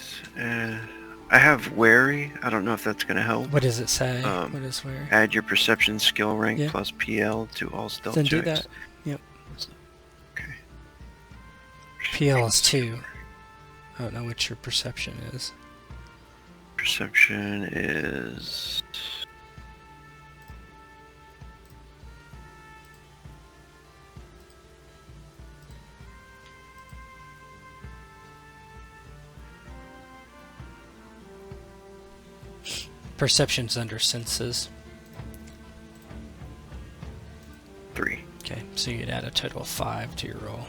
I have wary. I don't know if that's going to help. What does it say? Um, What is where? Add your perception skill rank Yeah. plus PL to all stealth Then checks. do that. Yep. Okay. PL is 2. I don't know what your perception is. Perception is... Perception's under senses. 3. Okay, so you'd add a total of 5 to your roll.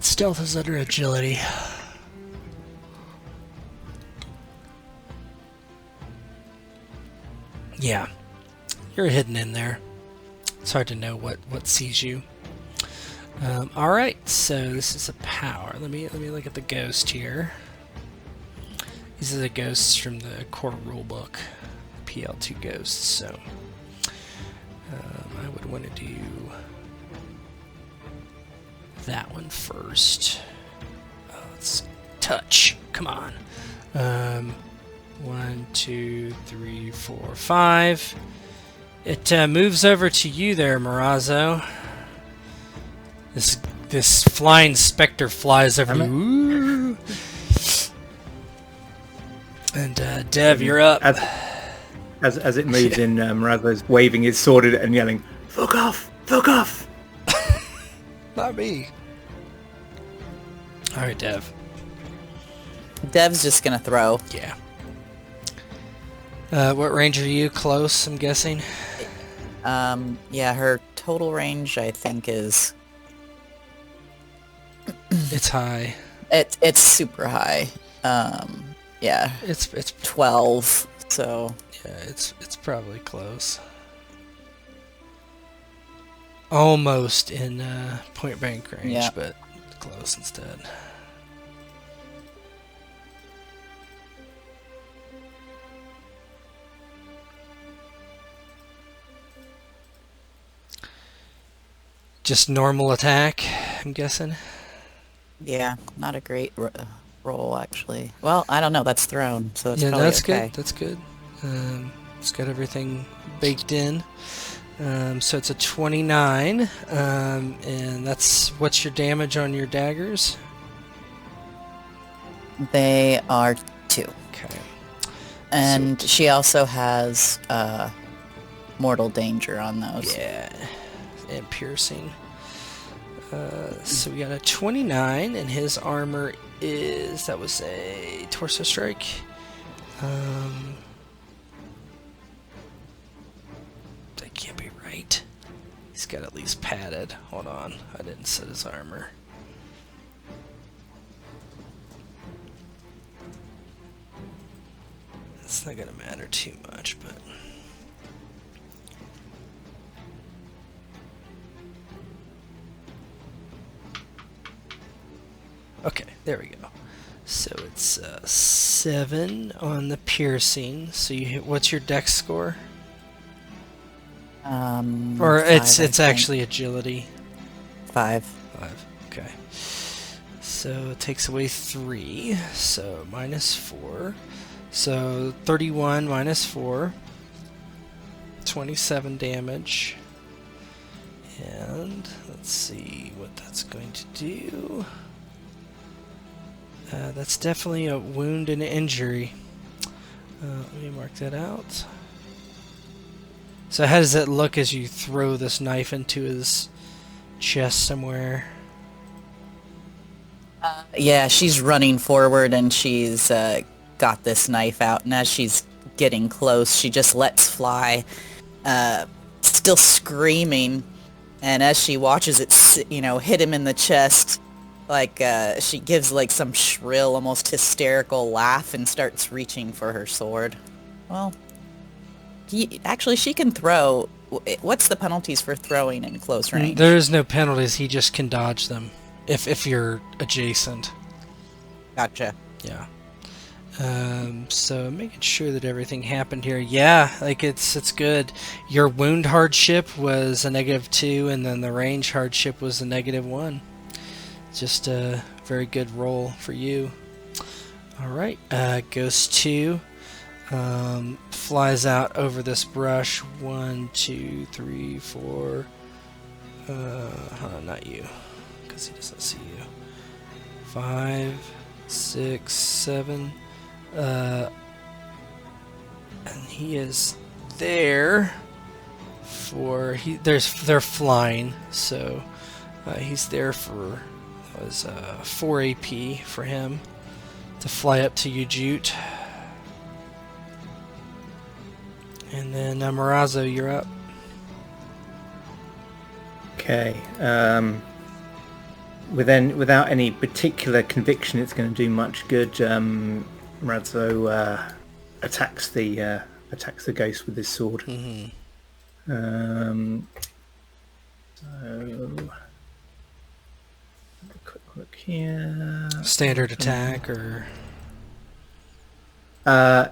Stealth is under agility. Yeah, you're hidden in there. It's hard to know what sees you. All right, so this is a power. Let me look at the ghost here. These are the ghosts from the core rulebook, PL2 ghosts. So I would want to do that one first. Oh, let's touch. Come on. 1, 2, 3, 4, 5. It moves over to you there, Morazzo. This flying specter flies over you. Ooh. And Dev, you're up. As it moves in, Morazzo's waving his sword at it and yelling, "Fuck off! Fuck off!" Not me. All right, Dev. Dev's just gonna throw. Yeah. What range are you? Close, I'm guessing. Yeah, her total range I think is It's high. it's super high. Yeah, It's 12. So yeah, it's probably close. Almost in point blank range, Yeah. but close instead. Just normal attack, I'm guessing. yeah, not a great roll actually. Well, I don't know. That's thrown, so it's Yeah, probably that's okay. good. That's good. It's got everything baked in. So it's a 29, and what's your damage on your daggers? They are 2, Okay. and she also has mortal danger on those. Yeah, and piercing. So we got a 29, and his armor that was a torso strike. That can't be right. He's got at least padded. Hold on, I didn't set his armor. It's not gonna matter too much, but okay, there we go. So it's 7 on the piercing. So you hit. What's your dex score? Or 5, it's I think. actually agility. 5. 5. Okay. So it takes away 3. So minus 4. So 31 minus 4. 27 damage. And let's see what that's going to do. That's definitely a wound and injury. Let me mark that out. So how does it look as you throw this knife into his chest somewhere? Yeah, she's running forward and she's got this knife out, and as she's getting close, she just lets fly, still screaming, and as she watches it, hit him in the chest, like she gives like some shrill, almost hysterical laugh and starts reaching for her sword. Well, she can throw. What's the penalties for throwing in close range? There is no penalties. He just can dodge them if you're adjacent. Gotcha. Yeah. So making sure that everything happened here. Yeah, like it's good. Your wound hardship was a -2, and then the range hardship was a -1. Just a very good roll for you. All right, Ghost 2. flies out over this brush. 1, 2, 3, 4. Not you, because he doesn't see you. 5, 6, 7. And he is there for they're flying, so he's there for that was 4 AP for him to fly up to you, Jute. And then Marazzo, you're up. Okay. Without any particular conviction it's going to do much good, Razzo attacks the ghost with his sword. Mm-hmm. So have a quick look here. Standard attack, or I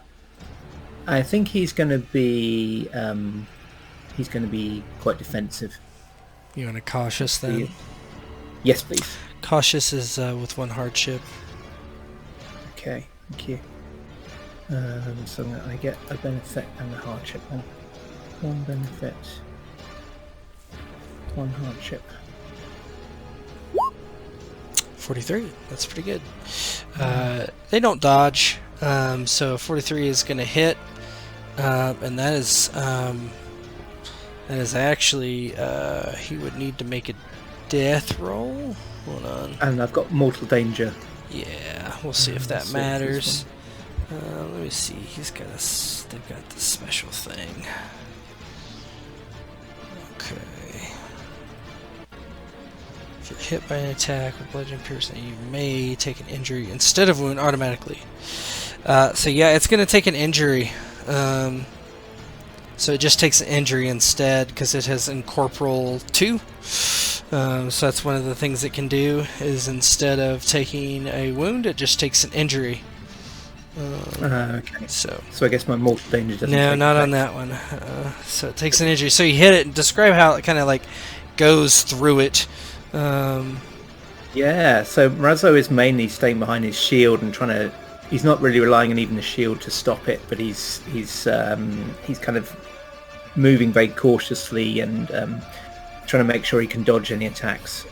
think he's going to be quite defensive. you want a cautious then? Yes, please. Cautious is with 1 hardship. Okay, thank you. So I get a benefit and a hardship then. 1 benefit, 1 hardship. 43. That's pretty good. They don't dodge, so 43 is going to hit, and that is actually he would need to make a death roll. Hold on. And I've got mortal danger. Yeah, we'll see if that matters. Let me see. They've got this special thing. Okay. If you're hit by an attack with bludgeon piercing, you may take an injury instead of wound automatically. So yeah, it's going to take an injury. So it just takes an injury instead because it has Incorporeal 2. So that's one of the things it can do, is instead of taking a wound, it just takes an injury. Okay. So I guess my mortal danger doesn't. no, take not effect. on that one. So it takes an injury. So you hit it. Describe how it kind of like goes through it. Yeah. So Razzo is mainly staying behind his shield and trying to. He's not really relying on even the shield to stop it, but he's kind of moving very cautiously and trying to make sure he can dodge any attacks.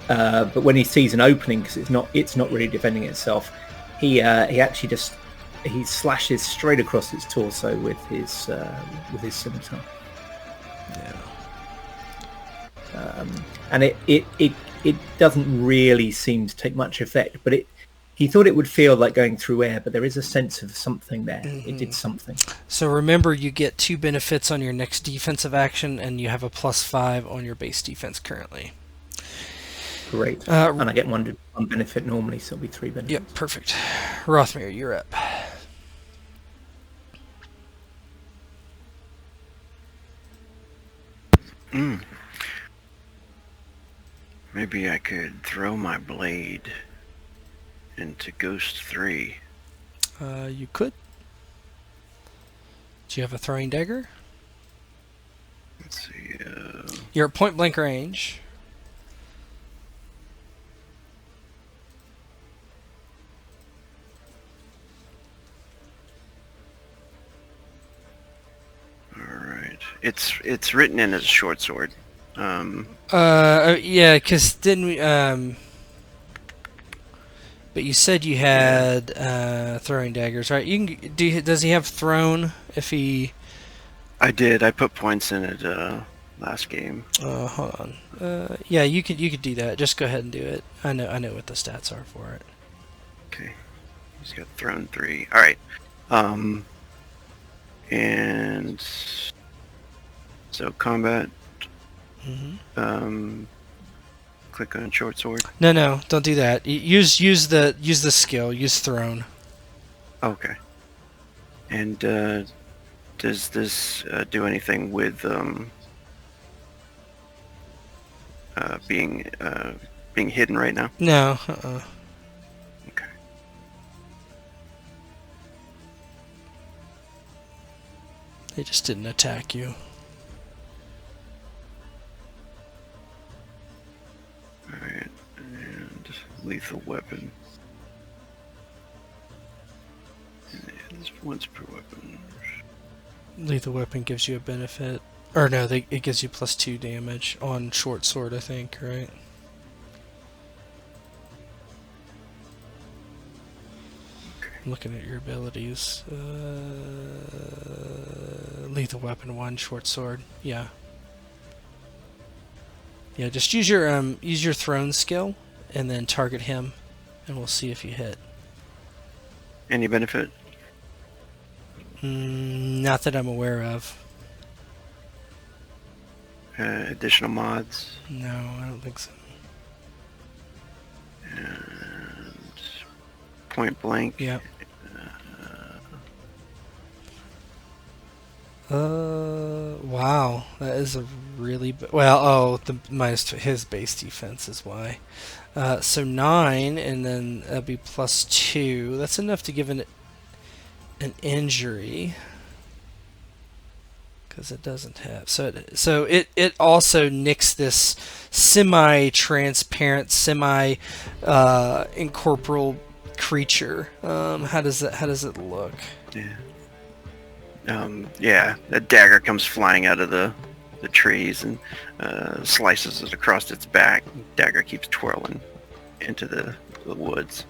But when he sees an opening, because it's not really defending itself, he actually just slashes straight across its torso with his scimitar. Yeah. And it doesn't really seem to take much effect, but he thought it would feel like going through air, but there is a sense of something there. Mm-hmm. It did something. So remember, you get 2 benefits on your next defensive action, and you have a +5 on your base defense currently. Great. And I get one benefit normally, so it'll be 3 benefits. Yep, perfect. Rothmere, you're up. Maybe I could throw my blade into Ghost 3. You could. Do you have a throwing dagger? Let's see. You're at point blank range. All right. It's written in as a short sword. Yeah, because didn't we? But you said you had throwing daggers, right? You can. Does he have thrown? If he. I did. I put points in it last game. Hold on. Yeah, you could do that. Just go ahead and do it. I know what the stats are for it. Okay. He's got thrown 3. All right. And so combat. Mm-hmm. Click on short sword. No, don't do that. Use the skill. Use thrown. Okay. And does this do anything with being hidden right now? No. Okay. They just didn't attack you. Alright, and lethal weapon. And once per weapon. Lethal weapon gives you a benefit. Or no, it gives you +2 damage on short sword, I think, right? I'm looking at your abilities. Lethal weapon 1, short sword. Yeah. Yeah, just use your thrown skill and then target him, and we'll see if you hit. Any benefit? Not that I'm aware of. Additional mods? No, I don't think so. And point blank? Yeah. Wow, that is a really minus his base defense is why. So 9, and then that'd be +2. That's enough to give an injury, because it doesn't have. So it also nicks this semi-transparent, incorporeal creature. How does it look? Yeah. Yeah, that dagger comes flying out of the trees and slices it across its back. Dagger keeps twirling into the woods.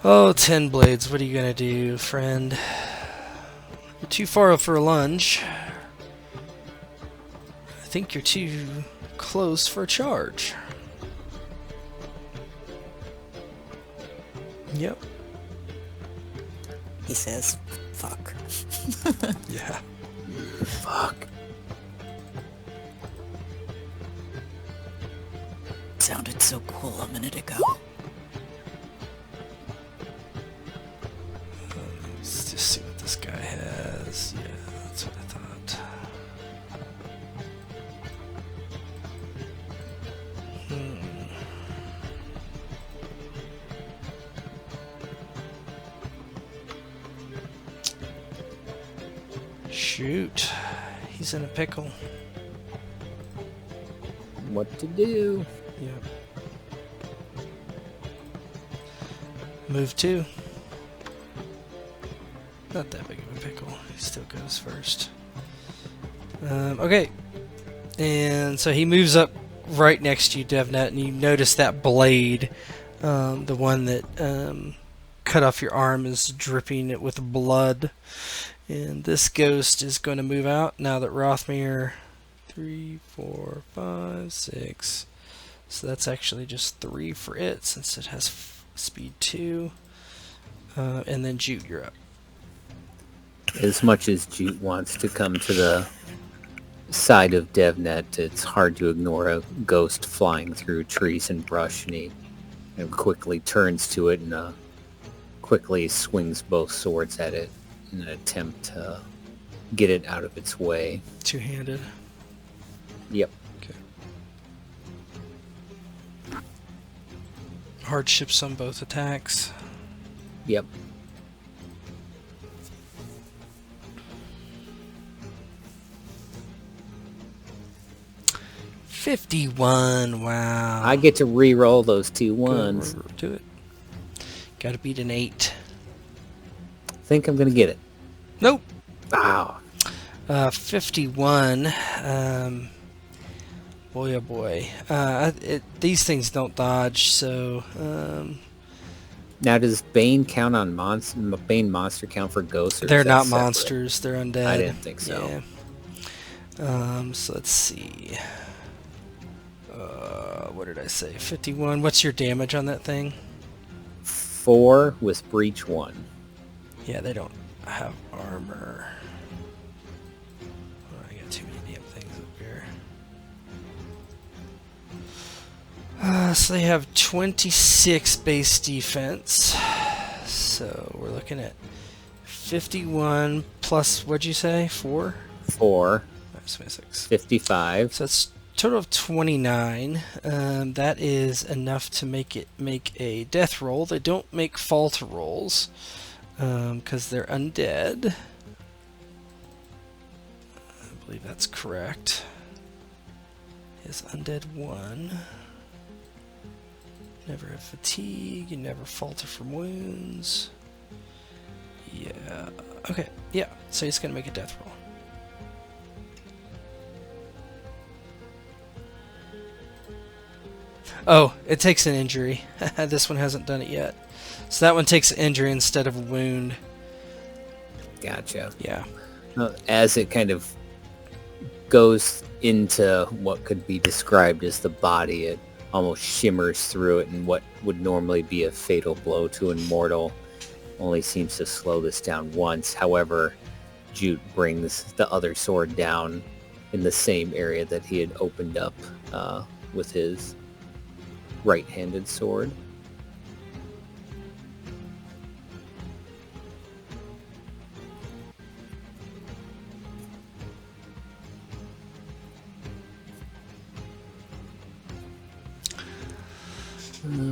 Oh, 10 blades, what are you gonna do, friend? You're too far for a lunge. I think you're too close for a charge. Yep. He says, fuck. Yeah. Fuck. Sounded so cool a minute ago. Let's just see what this guy has. Yeah, that's what I thought. Shoot. He's in a pickle. What to do? Yeah. Move 2. Not that big of a pickle. He still goes first. Okay. And so he moves up right next to you, Devnet, and you notice that blade, the one that cut off your arm, is dripping with blood. And this ghost is going to move out now that Rothmere 3, 4, 5, 6. So that's actually just 3 for it, since it has speed 2. And then Jute, you're up. As much as Jute wants to come to the side of Devnet, it's hard to ignore a ghost flying through trees and brush, and he quickly turns to it and quickly swings both swords at it in an attempt to get it out of its way. Two-handed. Yep. Okay. Hardships on both attacks. Yep. $51. Wow. I get to re-roll those 2 ones. Do it. Got to beat an 8. Think I'm gonna get it. Nope. Wow. 51. Boy, oh boy. These things don't dodge, so. Now, does Bane count on Bane monster count for ghosts? Or They're is that not separate? monsters. They're undead. I didn't think so. Yeah. So let's see. What did I say? 51. What's your damage on that thing? 4 with breach 1. Yeah, they don't have armor. Oh, I got too many damn things up here. So they have 26 base defense. So we're looking at 51 plus, what'd you say? 4? 4. That's 26. 55. So that's total of 29. That is enough to make a death roll. They don't make falter rolls because they're undead. I believe that's correct. Is undead 1. Never have fatigue. You never falter from wounds. Yeah. Okay. Yeah. So he's gonna make a death roll. Oh, it takes an injury. This one hasn't done it yet. So that one takes an injury instead of a wound. Gotcha. Yeah. As it kind of goes into what could be described as the body, it almost shimmers through it, and what would normally be a fatal blow to an mortal only seems to slow this down once. However, Jute brings the other sword down in the same area that he had opened up with his right-handed sword.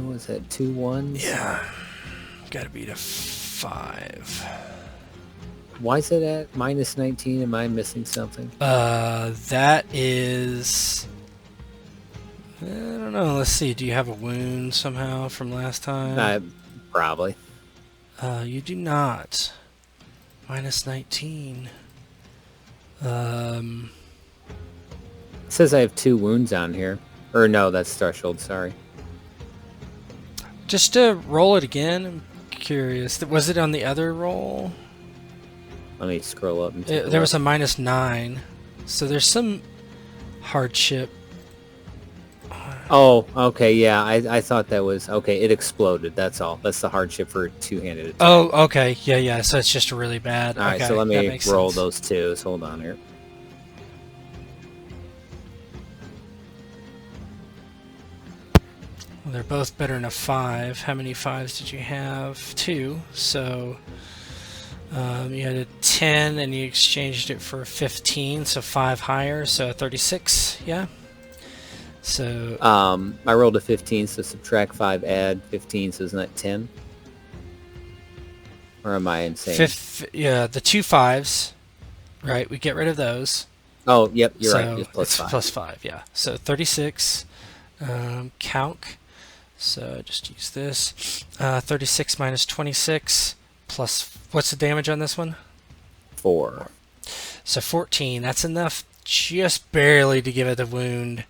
Was that 2 1s? Yeah. Gotta beat a 5. Why is it at minus 19? Am I missing something? That is... I don't know. Let's see. Do you have a wound somehow from last time? Probably. You do not. Minus 19. It says I have 2 wounds on here. Or no, that's threshold, sorry. Just to roll it again. I'm curious. Was it on the other roll? Let me scroll up and take a There was look. a minus 9. So there's some hardship. Oh, okay, yeah, I thought that was... Okay, it exploded, that's all. That's the hardship for a two-handed attack. Oh, okay. Yeah. So it's just really bad. Alright, okay, so let that me makes roll sense. those 2s. Hold on here. Well, they're both better than a 5. How many 5s did you have? 2. So you had a 10 and you exchanged it for a 15, so 5 higher, so 36, yeah? So I rolled a 15, so subtract 5, add 15, so isn't that 10? Or am I insane? yeah, the 2 5s, right? We get rid of those. Oh, yep, you're So right. Just plus it's 5. plus 5, yeah. So 36, calc. So just use this. 36 minus 26 plus, what's the damage on this one? 4. So 14, that's enough just barely to give it a wound.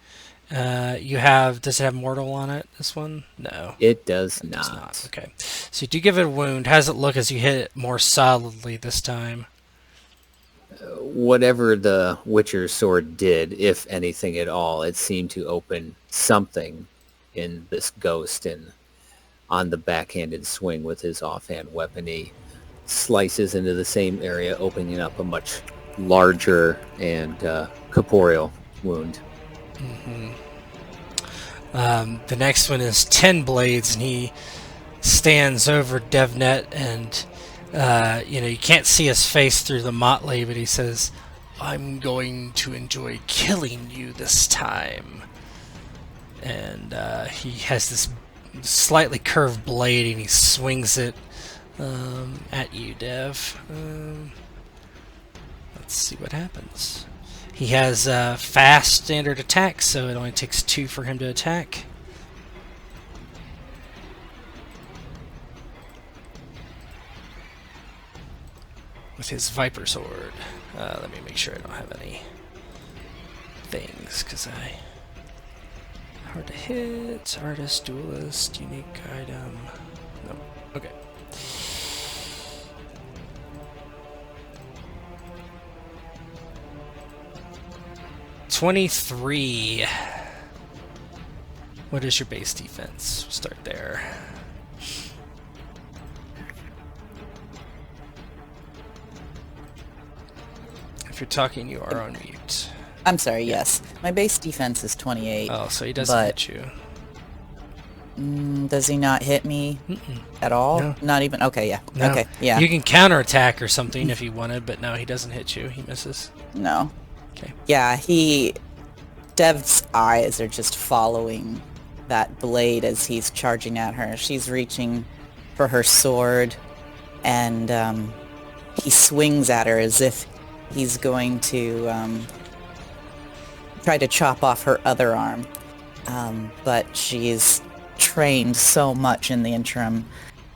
Does it have mortal on it, this one? No. It does It does not. not. Okay. So you do give it a wound. How does it look as you hit it more solidly this time? Whatever the Witcher's sword did, if anything at all, it seemed to open something in this ghost, and on the backhanded swing with his offhand weapon, he slices into the same area, opening up a much larger and corporeal wound. The next one is 10 blades, and he stands over Devnet, and you can't see his face through the motley, but he says, "I'm going to enjoy killing you this time." And he has this slightly curved blade, and he swings it at you, Dev. Let's see what happens. He has fast standard attack, so it only takes 2 for him to attack. With his Viper Sword. Let me make sure I don't have any things, because hard to hit, artist, duelist, unique item. Nope. Okay. $23. What is your base defense? We'll start there. If you're talking, you are on mute. I'm sorry, yes. My base defense is 28. Oh, so he doesn't but- hit you. Does he not hit me at all? No. Not even? Okay, yeah. No. Okay, yeah. You can counterattack or something if he wanted, but no, he doesn't hit you. He misses. No. Okay. Yeah, Dev's eyes are just following that blade as he's charging at her. She's reaching for her sword, and he swings at her as if he's going to try to chop off her other arm. But she's trained so much in the interim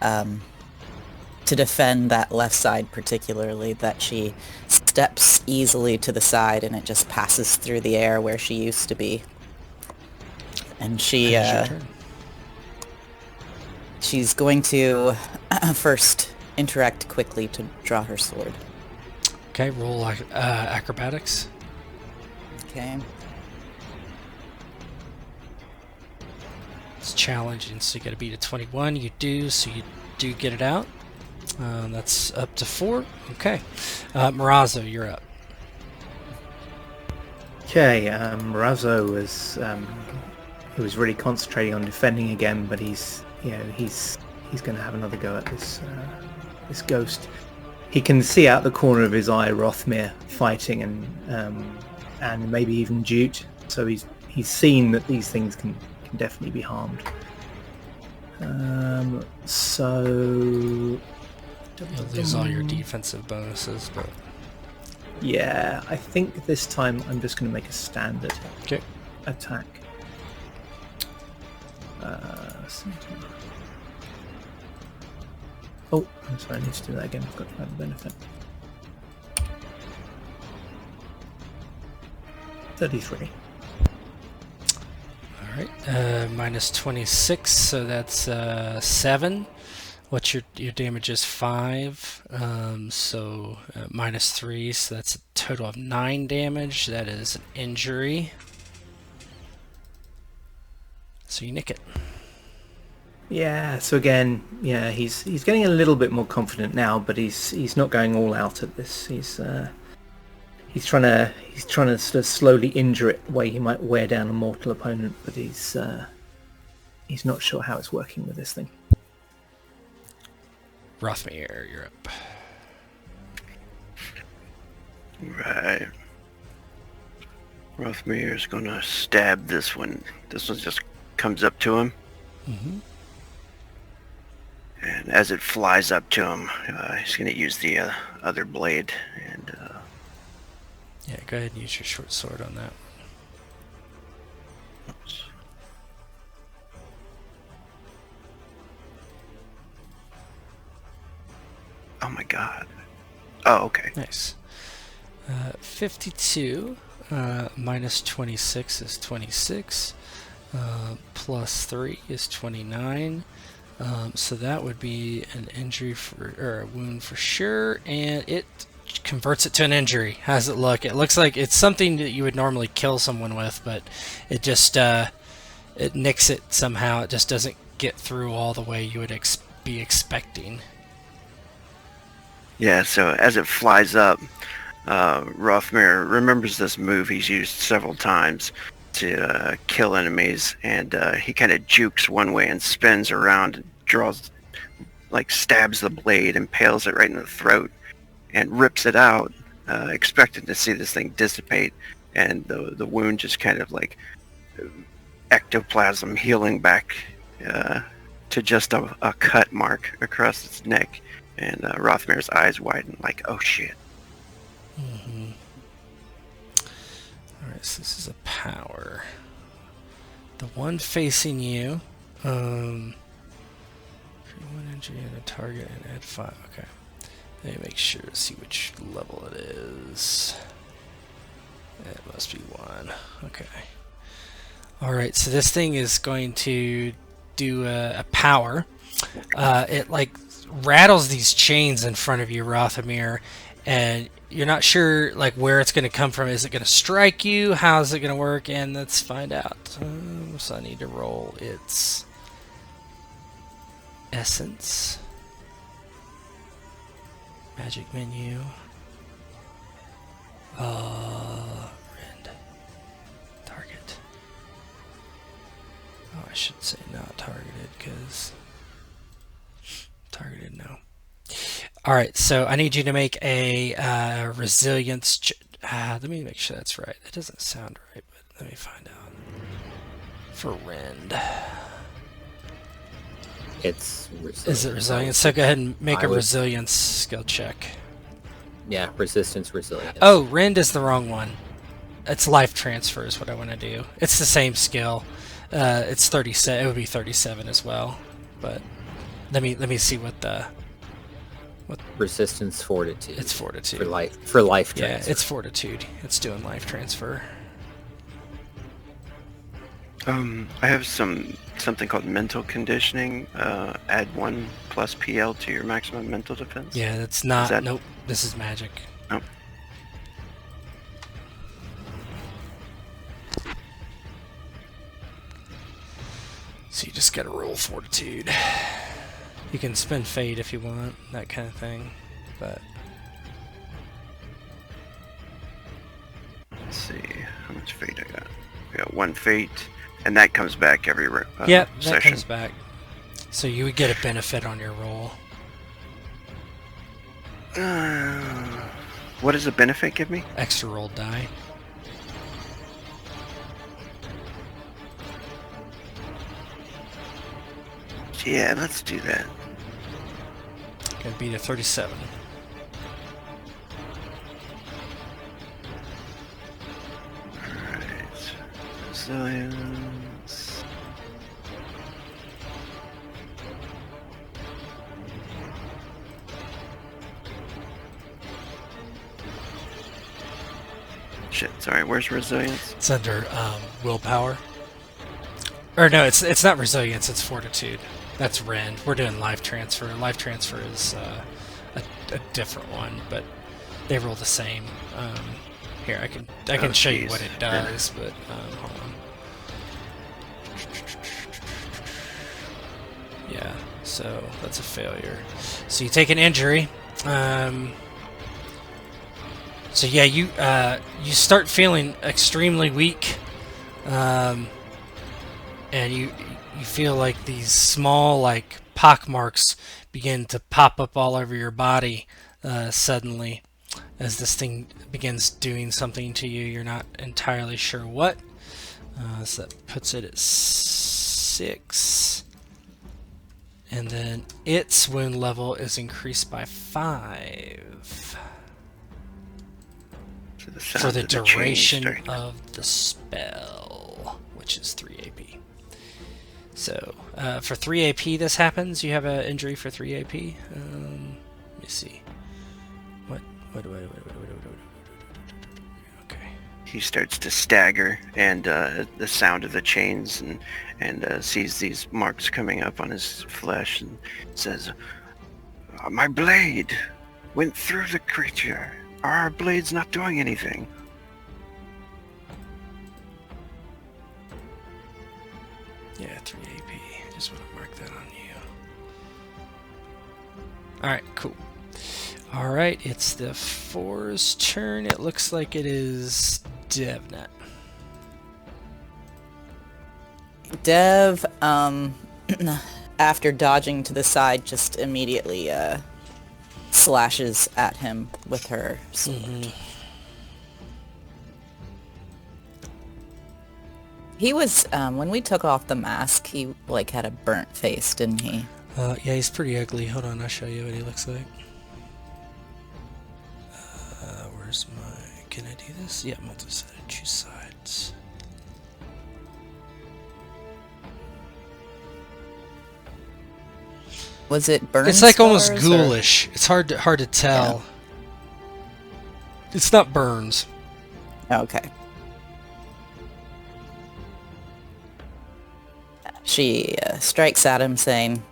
to defend that left side particularly that she steps easily to the side and it just passes through the air where she used to be. And she she's going to first interact quickly to draw her sword. Okay, roll acrobatics. Okay. It's challenging, so you got to beat a 21. You do, so you do get it out. That's up to 4. Okay. Morazzo, you're up. Okay, Morazzo was he was really concentrating on defending again, but he's going to have another go at this ghost. He can see out the corner of his eye Rothmere fighting and maybe even Jute, so he's seen that these things can definitely be harmed. So You'll lose all your defensive bonuses, but yeah, I think this time I'm just going to make a standard attack. Oh, I'm sorry, I need to do that again. I've got to have the benefit. 33. Alright, minus 26, so that's 7. What's your damage is 5, so minus 3, so that's a total of 9 damage. That is an injury. So you nick it. Yeah, so again, yeah, he's getting a little bit more confident now, but he's not going all out at this. He's trying to sort of slowly injure it the way he might wear down a mortal opponent, but he's not sure how it's working with this thing. Rothmere, you're up. Right. Rothmere's gonna stab this one. This one just comes up to him. Mm-hmm. And as it flies up to him, he's gonna use the other blade and... Yeah, go ahead and use your short sword on that. Oops. Oh my god. Oh, okay. Nice. 52 minus 26 is 26. Plus 3 is 29. So that would be an injury or a wound for sure, and it converts it to an injury. How does it look? It looks like it's something that you would normally kill someone with, but it just it nicks it somehow. It just doesn't get through all the way you would be expecting. Yeah, so as it flies up, Rothmere remembers this move he's used several times to kill enemies, and he kind of jukes one way and spins around and draws, like stabs the blade, impales it right in the throat, and rips it out, expecting to see this thing dissipate, and the wound just kind of like ectoplasm healing back to just a cut mark across its neck, and Rothmere's eyes widen like, oh shit. Mm-hmm. Alright, so this is a power. The one facing you, 1 injury on a target and add 5. Okay. Let me make sure to see which level it is. It must be 1. Okay. Alright, so this thing is going to do a power. It like rattles these chains in front of you, Rothamir, and you're not sure like where it's going to come from. Is it going to strike you? How is it going to work? And let's find out. So I need to roll its essence. Magic menu. Rend. Target. Oh, I should say not targeted because targeted, no. Alright, so I need you to make a resilience. Let me make sure that's right. That doesn't sound right, but let me find out. For Rend. It's resilience. Is it resilience? So go ahead and make a resilience skill check. Yeah, resistance, resilience. Oh, Rend is the wrong one. It's life transfer is what I want to do. It's the same skill. It's 37. It would be 37 as well. But let me see what the Resistance, fortitude. it's fortitude. For life Yeah, transfer. it's fortitude. It's doing life transfer. I have something called mental conditioning. Add 1 plus PL to your maximum mental defense. Yeah, that's not. that- Nope. This is magic. Oh. So you just gotta roll fortitude. You can spend fate if you want, that kind of thing. But Let's see how much fate I got. I got 1 fate, and that comes back every yeah, that session. comes back. So you would get a benefit on your roll. What does the benefit give me? Extra roll die. Yeah, let's do that. Gonna be to 37. Alright. Resilience. Shit, sorry, where's resilience? It's under willpower. Or no, it's not resilience. It's fortitude. That's rend. We're doing life transfer. Life transfer is a different one, but they roll the same. Here, I can show you jeez. what it does, but hold on. Yeah, so that's a failure. So you take an injury. So yeah, you start feeling extremely weak, and you feel like these small like pock marks begin to pop up all over your body suddenly as this thing begins doing something to you. You're not entirely sure what. So that puts it at 6. And then its wound level is increased by 5 for the duration of the spell, which is 3 AP. So for 3 AP this happens. You have an injury for 3 AP. Let me see. What? Okay. He starts to stagger, and the sound of the chains, and sees these marks coming up on his flesh, and says, "My blade went through the creature. Our blade's not doing anything." Yeah, 3 AP. Just want to mark that on you. Alright, cool. Alright, it's the 4's turn. It looks like it is Devnet. Dev, after dodging to the side, just immediately slashes at him with her sword. He was, when we took off the mask, he like had a burnt face, didn't he? Yeah, he's pretty ugly. Hold on, I'll show you what he looks like. Where's my... Can I do this? Yeah, multi-sided. Choose sides. Was it burn? It's like almost scars, ghoulish. It's hard to tell. It's not burns. Okay. She strikes at him, saying,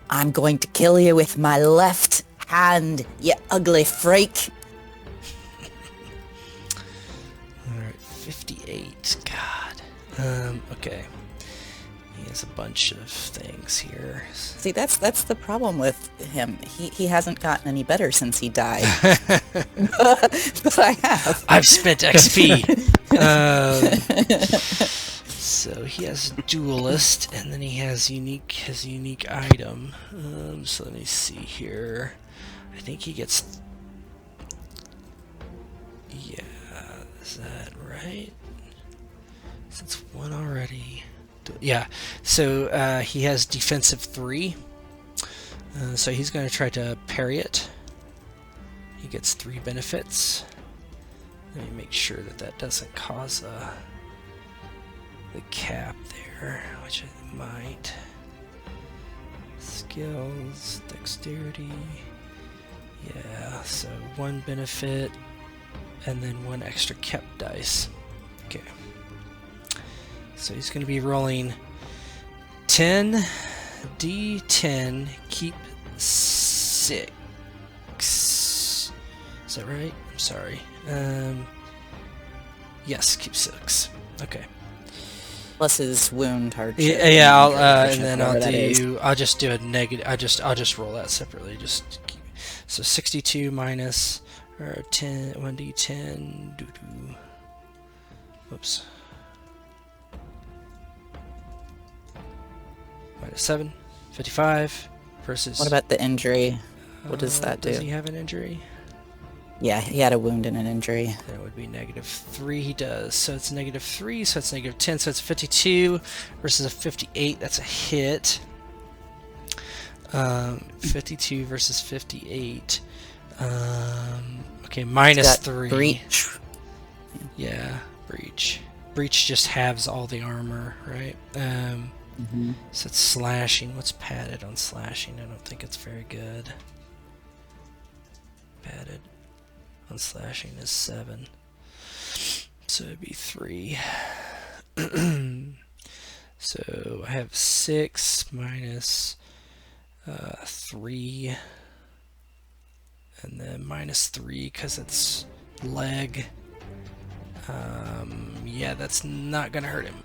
"I'm going to kill you with my left hand, you ugly freak." Alright, 58. God. Okay. He has a bunch of things here. See, that's the problem with him. He hasn't gotten any better since he died. But I have. I've spent XP. So he has duelist, and then he has his unique item. So let me see here. I think he gets. Yeah, is that right? Since one already. Yeah. So he has defensive 3. So he's going to try to parry it. He gets 3 benefits. Let me make sure that doesn't cause a the cap there, which I might. Skills, dexterity. Yeah, so 1 benefit and then 1 extra kept dice. Okay. So he's going to be rolling 10 D10, keep 6. Is that right? I'm sorry. Yes, keep 6. Okay. Plus his wound hardship. Yeah, I'll and then whatever that is. I'll just do a negative. I'll just roll that separately. Just keep, so 62 minus or 10 1d10. Doo-doo. Whoops. Minus 7, 55 versus. What about the injury? What does that do? Does he have an injury? Yeah, he had a wound and an injury. Then it would be -3. He does. So it's -3. So it's -10. So it's 52 versus a 58. That's a hit. 52 versus 58. Okay, -3. Breach. Yeah, breach. Breach just halves all the armor, right? So it's slashing. What's padded on slashing? I don't think it's very good. Padded on slashing is 7. So it'd be 3. So I have 6 minus 3. And then -3 because it's leg. Yeah, that's not going to hurt him.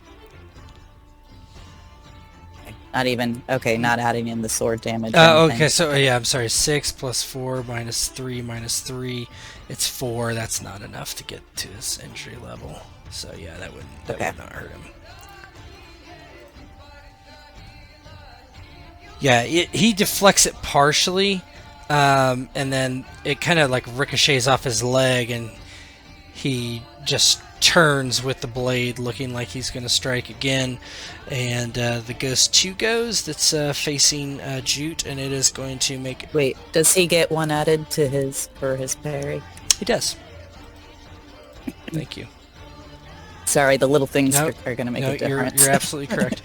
Not even, okay, not adding in the sword damage. Oh, okay, so yeah, I'm sorry, 6 plus 4 minus 3 minus 3, it's 4. That's not enough to get to his injury level. So yeah, that would not hurt him. Yeah, he deflects it partially, and then it kind of like ricochets off his leg, and he just turns with the blade, looking like he's going to strike again. And the Ghost 2 goes. That's facing Jute, and it is going to make. Wait, does he get 1 added to his parry? He does. Thank you. Sorry, the little things are going to make a difference. You're absolutely correct.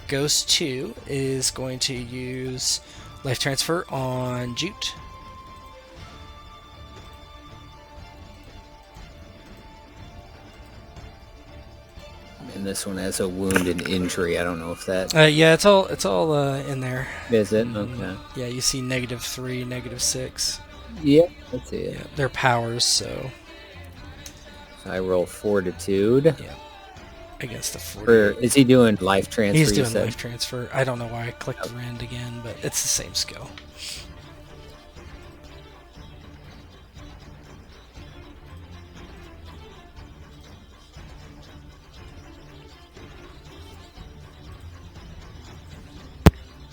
Ghost 2 is going to use life transfer on Jute. And this one has a wound and injury. I don't know if that. Yeah, it's all in there. Is it? Okay. Yeah, you see -3, -6. Yeah, let's see it. Yeah, they're powers, so. I roll Fortitude. Yeah. Against the 40. Or is he doing life transfer? He's doing life transfer. I don't know why I clicked rend again, but it's the same skill.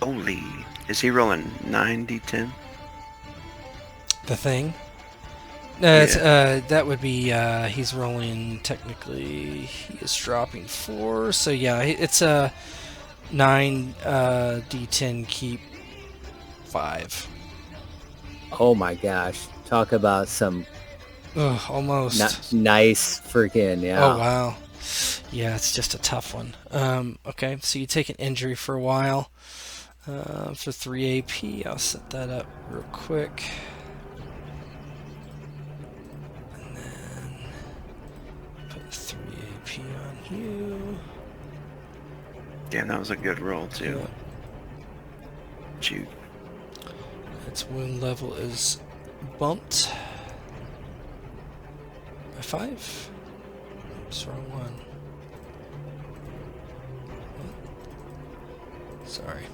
Holy. Is he rolling 9d10? The thing? That would be, he's rolling, technically, he is dropping 4, so yeah, it's a 9 D10 keep 5. Oh my gosh. Talk about some Almost. nice freaking, yeah. Oh, wow. Yeah, it's just a tough one. Okay, so you take an injury for a while. For 3 AP, I'll set that up real quick. And then put 3 AP on you. Damn, that was a good roll, too. Yeah. Shoot. Its wound level is bumped by 5. Oops, wrong one. Sorry.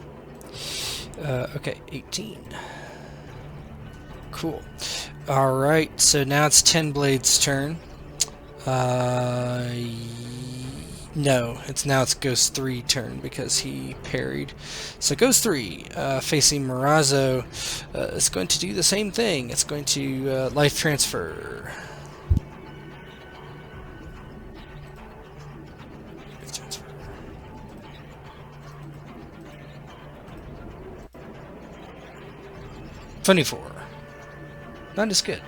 Okay, 18. Cool. Alright, so now it's 10 Blade's turn. No, it's Ghost 3 turn because he parried. So Ghost 3, facing Morazzo, is going to do the same thing. It's going to life transfer. 24. Not as good.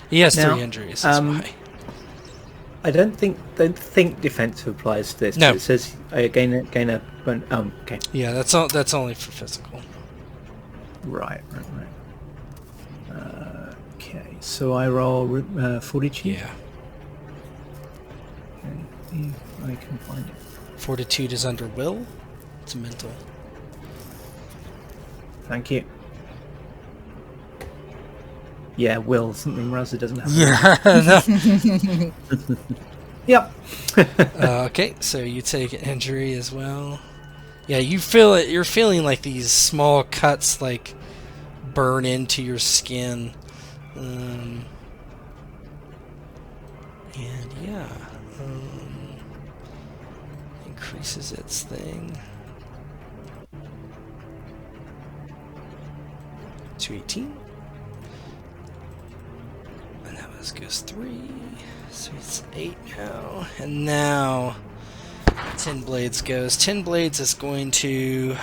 He has Now, 3 injuries, that's why. I don't think defensive applies to this. No. It says gain a. Oh, okay. Yeah, that's only for physical. Right. Okay, so I roll fortitude. Yeah. Okay, if I can find it. Fortitude is under will. It's mental. Thank you. Yeah, will, something Raza doesn't have. Yeah. Yep. Okay, so you take an injury as well. Yeah, you feel it. You're feeling like these small cuts, like burn into your skin, and yeah, increases its thing. 218. And that was goes 3. So it's 8 now. And now 10 Blades goes. 10 Blades is going to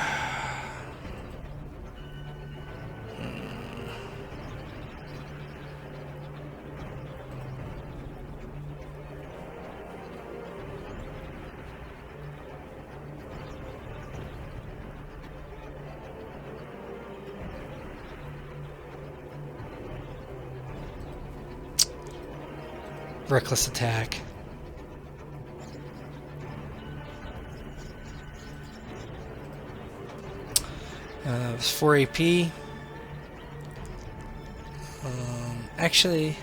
reckless attack. It's 4 AP. Actually,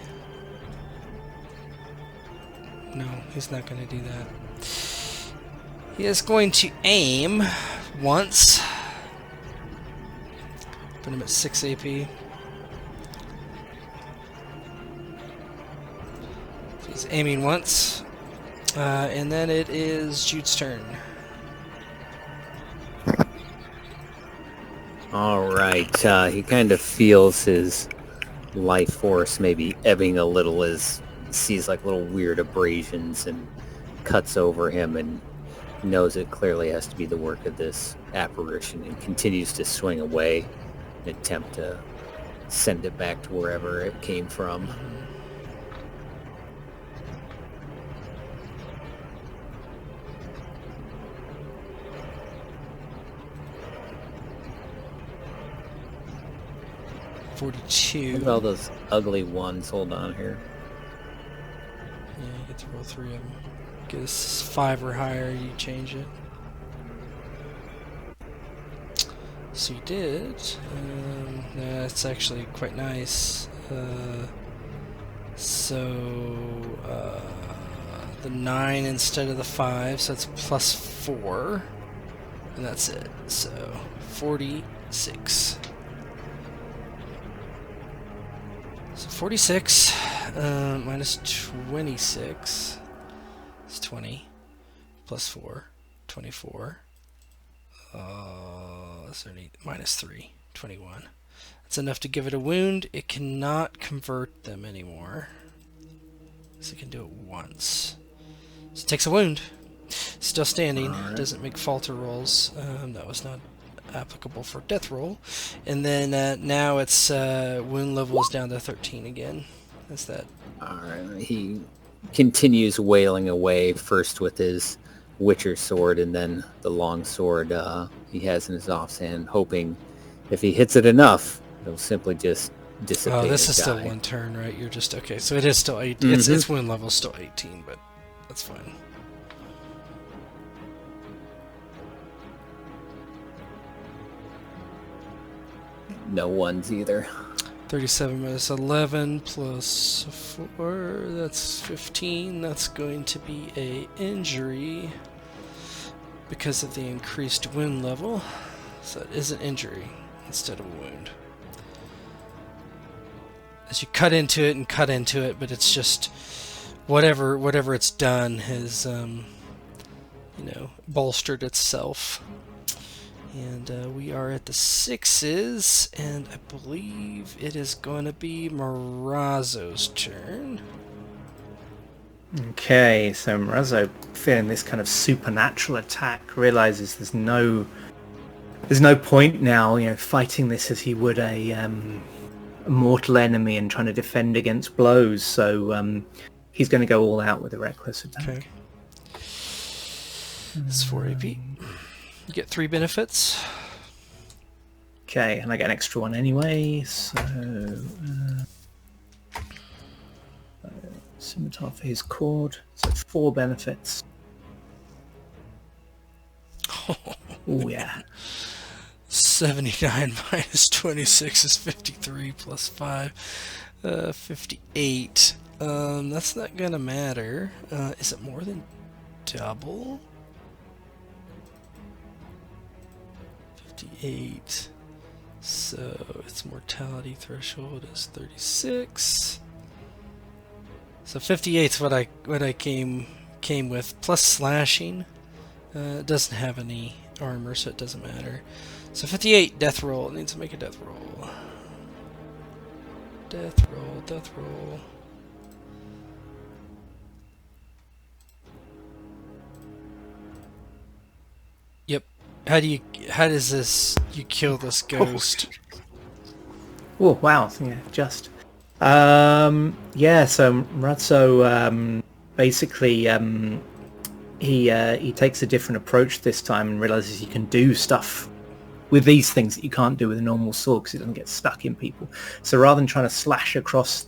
no, he's not going to do that. He is going to aim once. Put him at 6 AP. So he's aiming once. And then it is Jute's turn. All right. He kind of feels his life force maybe ebbing a little as he sees like little weird abrasions and cuts over him, and knows it clearly has to be the work of this apparition, and continues to swing away in an attempt to send it back to wherever it came from. Look 42. at all those ugly ones. Hold on here. Yeah, you get to roll 3 of them. Get a 5 or higher, you change it. So you did. That's actually quite nice. The 9 instead of the 5, so that's plus 4. And that's it. So 46. So 46 minus 26 is 20 plus 4, 24. Minus 3, 21. That's enough to give it a wound. It cannot convert them anymore. So it can do it once. So it takes a wound. Still standing. All right. Doesn't make falter rolls. That was not applicable for death roll. And then now its wound level is down to 13 again. That's that. Alright, he continues wailing away, first with his Witcher sword and then the long sword he has in his offhand, hoping if he hits it enough, it'll simply just dissipate. Oh, this and is still die. one turn, right? You're just okay. So it is still 8. Its wound level is still 18, but that's fine. No ones either. 37 minus 11 plus 4, that's 15. That's going to be a injury because of the increased wound level. So it is an injury instead of a wound. As you cut into it, but it's just whatever it's done has bolstered itself. And we are at the 6s, and I believe it is going to be Morazzo's turn. Okay, so Morazzo, feeling this kind of supernatural attack, realizes there's no point now, fighting this as he would a mortal enemy and trying to defend against blows. So he's going to go all out with a reckless attack. Okay. It's 4 AP. You get 3 benefits. Okay, and I get an extra one anyway, so... scimitar for his cord, so 4 benefits. Oh yeah. 79 minus 26 is 53 plus 5. 58. That's not gonna matter. Is it more than double? 58. So its mortality threshold is 36. So 58 is what I came with, plus slashing. It doesn't have any armor, so it doesn't matter. So 58, death roll. It needs to make a death roll. Death roll, death roll. Yep. How does you kill this ghost? Oh wow, yeah, just. Yeah, so Murazzo basically he takes a different approach this time and realizes he can do stuff with these things that you can't do with a normal sword because it doesn't get stuck in people. So rather than trying to slash across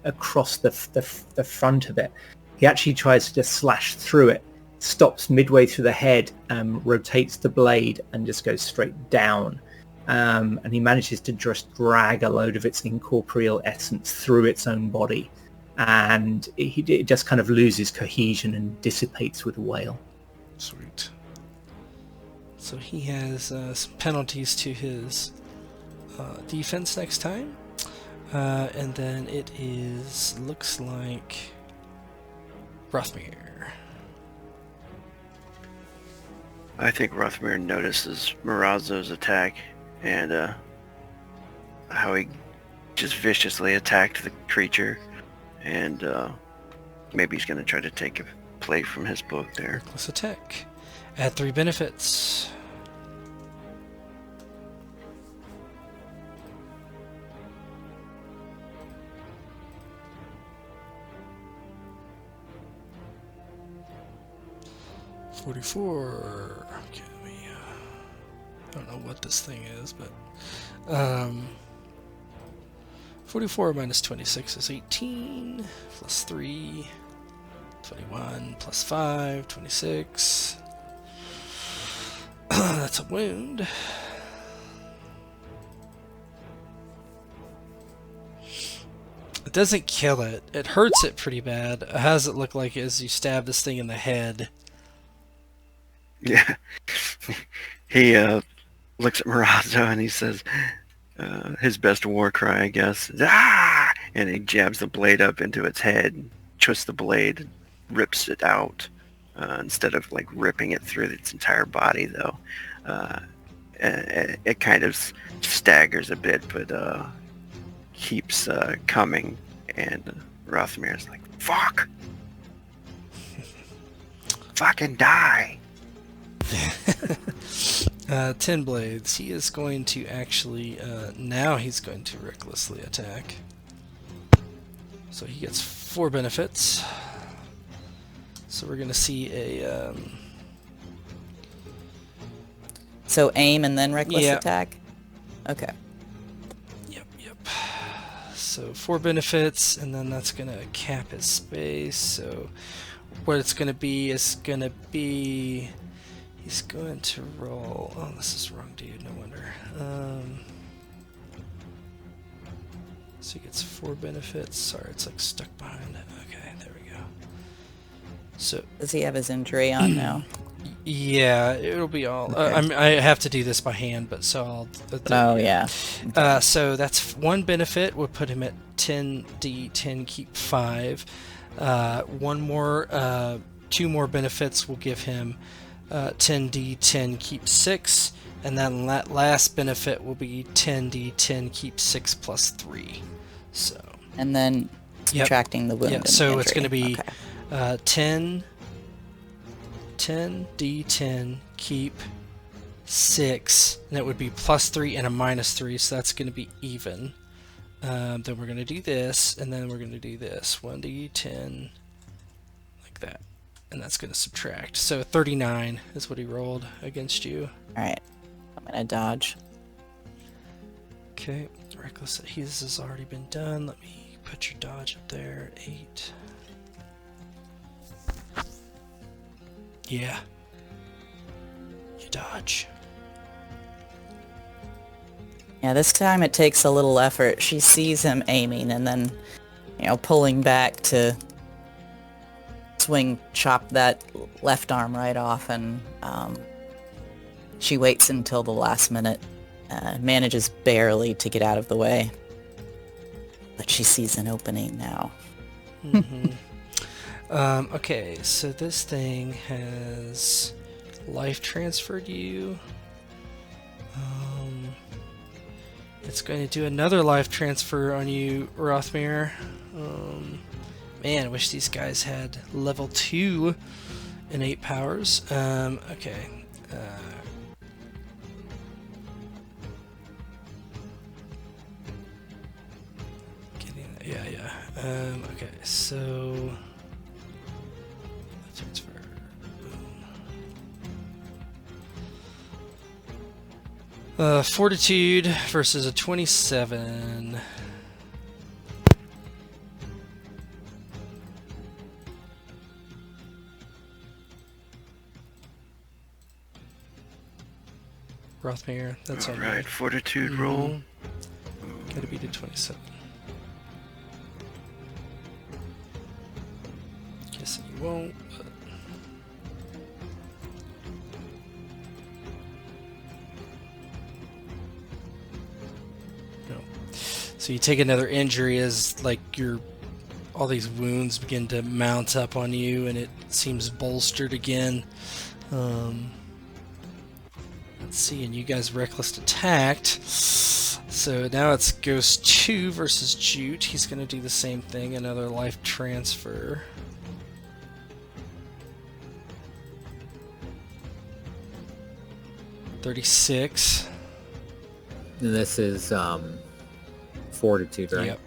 across the front of it, he actually tries to just slash through it, stops midway through the head, rotates the blade and just goes straight down. And he manages to just drag a load of its incorporeal essence through its own body, and it just kind of loses cohesion and dissipates with a wail. Sweet. So he has some penalties to his defense next time, and then it looks like Rothmere. I think Rothmere notices Murazzo's attack and how he just viciously attacked the creature, and maybe he's going to try to take a play from his book there. Reckless attack. Add 3 benefits. $44. Okay, I don't know what this thing is, but 44 minus 26 is 18, plus 3, 21, plus 5, 26. That's a wound. It doesn't kill it. It hurts it pretty bad. How does it look like as you stab this thing in the head? Yeah. He looks at Murazzo and he says, his best war cry, I guess, ah! And he jabs the blade up into its head, twists the blade, rips it out, instead of like ripping it through its entire body, though. It kind of staggers a bit, but keeps coming, and Rothmere's like, fuck! Fucking die! 10 blades. He is going to actually, now he's going to recklessly attack. So he gets 4 benefits. So we're going to see a... So aim and then reckless Yeah. attack? Okay. Yep. So 4 benefits, and then that's going to cap his space. So what it's going to be is going to be... He's going to roll... Oh, this is the wrong dude, no wonder. So he gets 4 benefits. Sorry, it's like stuck behind it. Okay, there we go. So... Does he have his injury on now? Yeah, it'll be all... Okay. I have to do this by hand, but so I'll... Oh, yeah. So that's 1 benefit. We'll put him at 10d10, keep 5. 1 more... 2 more benefits will give him... 10d10, keep 6, and then that last benefit will be 10d10, keep 6 plus 3. So. And then subtracting the wound. Yeah. And So the it's going to be okay. 10d10, keep 6, and that would be plus 3 and a minus 3, so that's going to be even. then we're going to do this, and then we're going to do this. 1d10, like that. And that's going to subtract. So 39 is what he rolled against you. Alright. I'm gonna dodge. Okay, reckless. His has already been done. Let me put your dodge up there. 8. Yeah. You dodge. Yeah, this time it takes a little effort. She sees him aiming and then, pulling back to chop that left arm right off, and she waits until the last minute, manages barely to get out of the way. But she sees an opening now. Okay, so this thing has life transferred you. It's going to do another life transfer on you, Rothmere. Man, I wish these guys had level 2 innate powers. Okay. Okay, so transfer. Fortitude versus a 27. Rothmere, that's all right. Fortitude roll. Gotta be the 27. Guessing you won't, but... No. So you take another injury as, like, all these wounds begin to mount up on you, and it seems bolstered again. Let's see, and you guys reckless attacked. So now it's Ghost 2 versus Jute. He's going to do the same thing, another life transfer. $36. And this is Fortitude, right? Yep.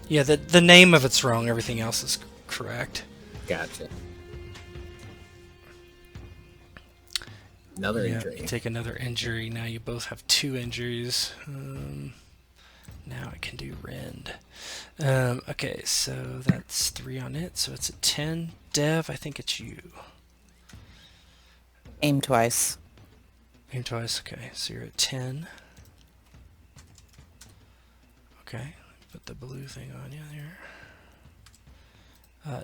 Yeah, the name of it's wrong. Everything else is correct. Gotcha. Another injury. You take another injury. Now you both have 2 injuries. Now I can do rend. Okay, so that's 3 on it. So it's a 10. Dev, I think it's you. Aim twice. Aim twice. Okay, so you're at 10. Okay, put the blue thing on you there.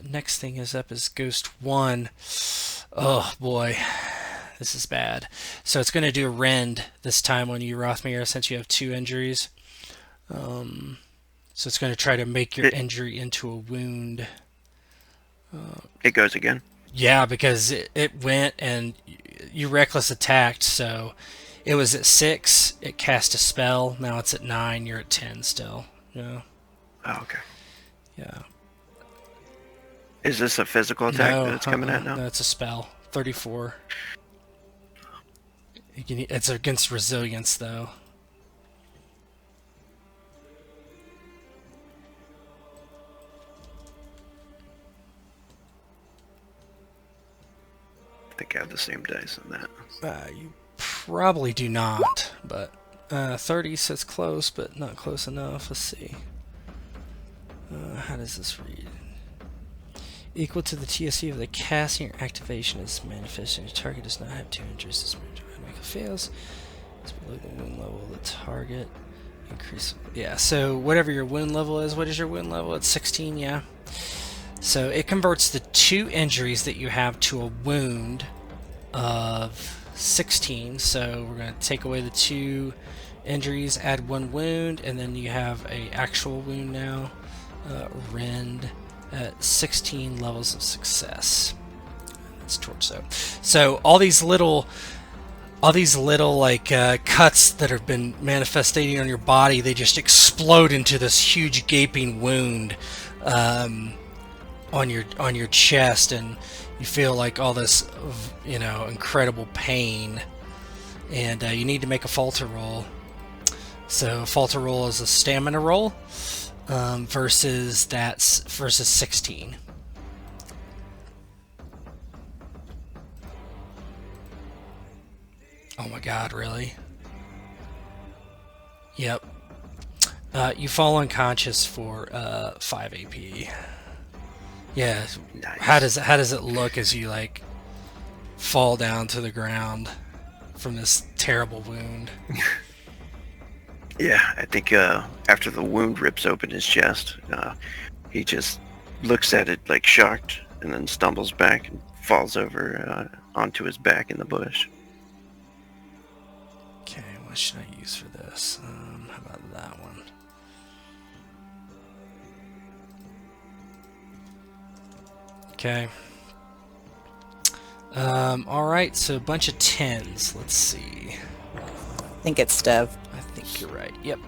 Next thing is up is Ghost 1. Oh boy. This is bad. So it's going to do a rend this time on you, Rothmere, since you have 2 injuries. So it's going to try to make your injury into a wound. It goes again? Yeah, because it went and you reckless attacked, so it was at 6, it cast a spell, now it's at 9, you're at 10 still. Yeah. Oh, okay. Yeah. Is this a physical attack that's coming at now? No, it's a spell. 34. It's against resilience, though. I think I have the same dice on that. You probably do not, but 30 says close, but not close enough. Let's see. How does this read? Equal to the TSC of the casting or activation is manifesting. The target does not have 2 injuries. This automatically fails. It's below the wound level of the target. Increase. Yeah, so whatever your wound level is, what is your wound level? It's 16, yeah. So it converts the 2 injuries that you have to a wound of 16. So we're going to take away the 2 injuries, add 1 wound, and then you have a actual wound now. Rend at 16 levels of success. That's torso. So all these little like cuts that have been manifesting on your body, they just explode into this huge gaping wound on your chest, and you feel like all this incredible pain, and you need to make a falter roll. So falter roll is a stamina roll versus 16. Oh my god, really? Yep. You fall unconscious for 5 AP. Yeah. Nice. How does it look as you like fall down to the ground from this terrible wound? Yeah, I think after the wound rips open his chest, he just looks at it like shocked, and then stumbles back and falls over onto his back in the bush. Okay, what should I use for this? How about that one? Okay. Alright, so a bunch of 10s. Let's see. I think it's Dev. I think you're right. Yep.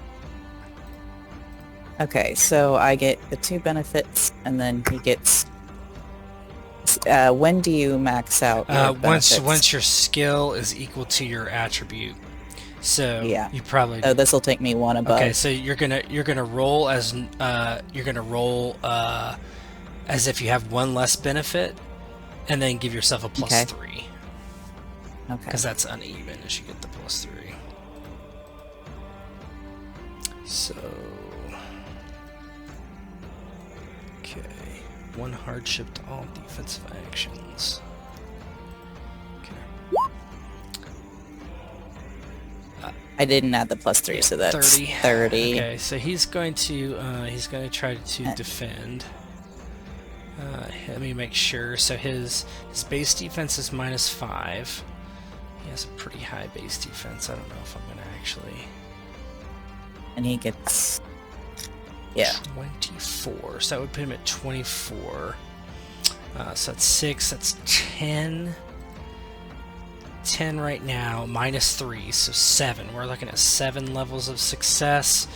Okay, so I get the 2 benefits, and then he gets... when do you max out your benefits? Once your skill is equal to your attribute. So Yeah. you probably Oh, this will take me 1 above. Okay, so you're gonna roll as as if you have 1 less benefit, and then give yourself a plus Okay. 3, Okay. because that's uneven as you get the plus 3. So okay, 1 hardship to all defensive actions. I didn't add the plus 3, so that's 30. 30. Okay, so he's going to try to defend. Let me make sure. So his base defense is -5. He has a pretty high base defense. I don't know if I'm gonna actually. And he gets... Yeah. 24. So that would put him at 24. So that's 6. That's 10. 10 right now, -3, so 7. We're looking at 7 levels of success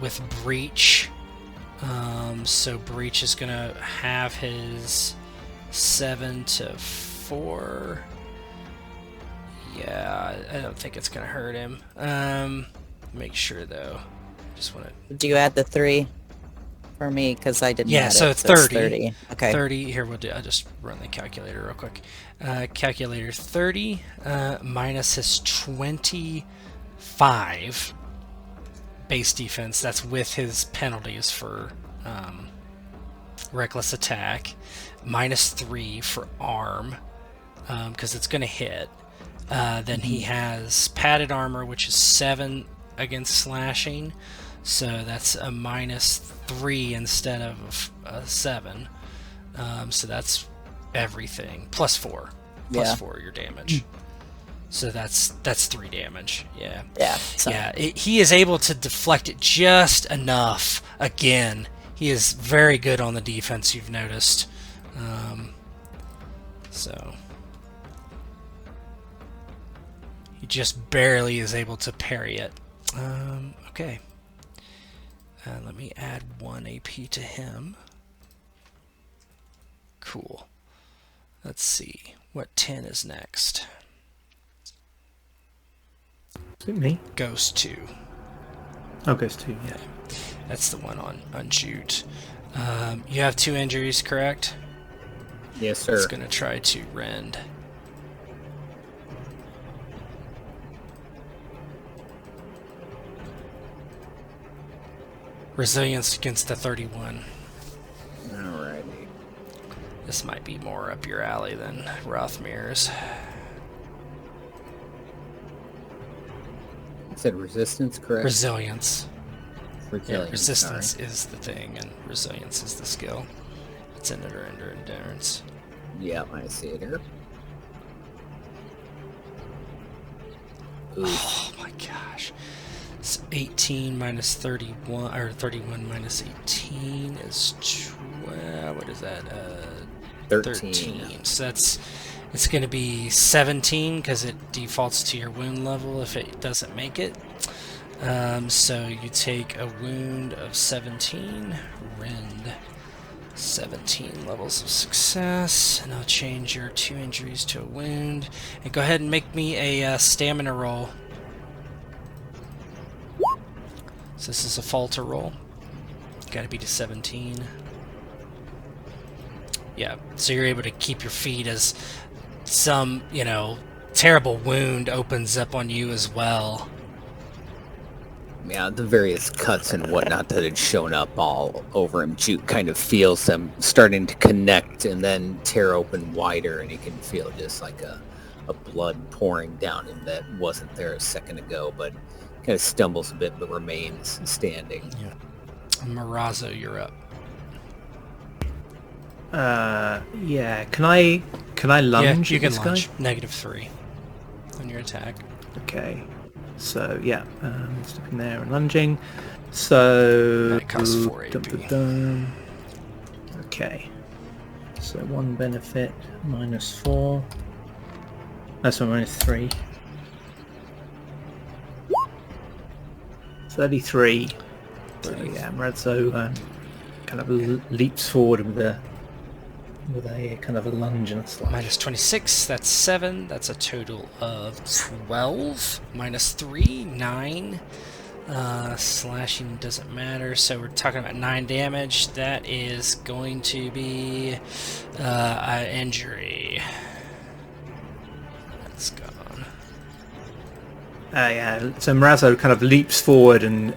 with Breach. So Breach is going to have his 7 to 4. Yeah, I don't think it's going to hurt him. Make sure, though. Just want to... Do you add the 3 for me? Because I didn't Yeah, add so it. 30. 30. Okay. 30. Here, I'll just run the calculator real quick. Calculator 30 minus his 25 base defense. That's with his penalties for reckless attack. -3 for arm, because it's going to hit. Then he has padded armor, which is 7 against slashing. So that's a -3 instead of a 7. So that's everything. +4. Yeah. +4 your damage. So that's 3 damage. Yeah. Yeah. So. Yeah. He is able to deflect it just enough. Again, he is very good on the defense, you've noticed. So he just barely is able to parry it. Okay. Let me add 1 AP to him. Cool. Let's see. What 10 is next? Is it me? Ghost 2. Oh, Ghost 2, yeah. That's the one on Jute. You have 2 injuries, correct? Yes, sir. It's going to try to rend. Resilience against the 31. Alrighty. This might be more up your alley than Rothmir's. You said resistance, correct? Resilience. Resilience, Yeah, resistance sorry. is the thing, and resilience is the skill. It's under endurance. Yeah, I see it here. Ooh. Oh my gosh. So 18 minus 31, or 31 minus 18 is 12. What is that? 13. So it's going to be 17 because it defaults to your wound level if it doesn't make it. So you take a wound of 17, rend 17 levels of success, and I'll change your 2 injuries to a wound. And go ahead and make me a stamina roll. So this is a falter roll. Got to be to 17. Yeah, so you're able to keep your feet as some, terrible wound opens up on you as well. Yeah, the various cuts and whatnot that had shown up all over him. Jute kind of feels them starting to connect and then tear open wider, and he can feel just like a blood pouring down him that wasn't there a second ago, but kind of stumbles a bit but remains standing. Yeah. Marazo, you're up. Yeah. Can I lunge? Yeah, you at can this lunge. guy? -3 on your attack. Okay. So yeah, stepping there and lunging. So That costs 4 AP. Okay. So 1 benefit, -4. That's -3. 33. So yeah, Mrazzo kind of leaps forward with a kind of a lunge and a slash. -26, that's 7. That's a total of 12. -3, 9. Slashing doesn't matter, so we're talking about 9 damage. That is going to be an injury. That's gone. Yeah, so Mrazzo kind of leaps forward and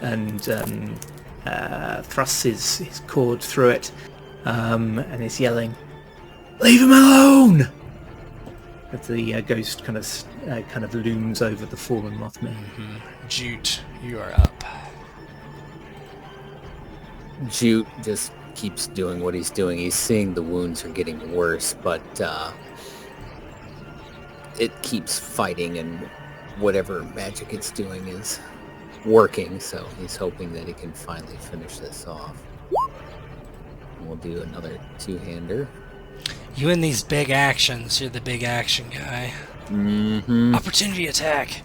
thrusts his cord through it, and is yelling, "Leave him alone!" As the ghost kind of looms over the fallen Mothman. Jute, you are up. Jute just keeps doing what he's doing. He's seeing the wounds are getting worse, but it keeps fighting, and whatever magic it's doing is working, so he's hoping that he can finally finish this off. We'll do another two-hander. You in these big actions, you're the big action guy. Mm-hmm. Opportunity attack.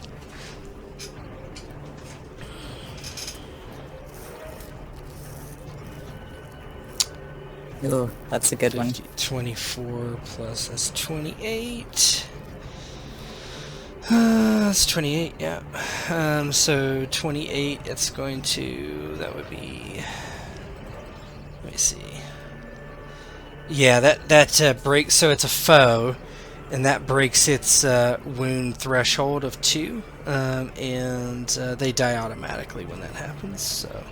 Oh, that's a good one. 24 plus that's 28. That's 28, yeah. So 28, it's going to, that would be, let me see. Yeah, that breaks, so it's a foe, and that breaks its wound threshold of 2, and they die automatically when that happens, so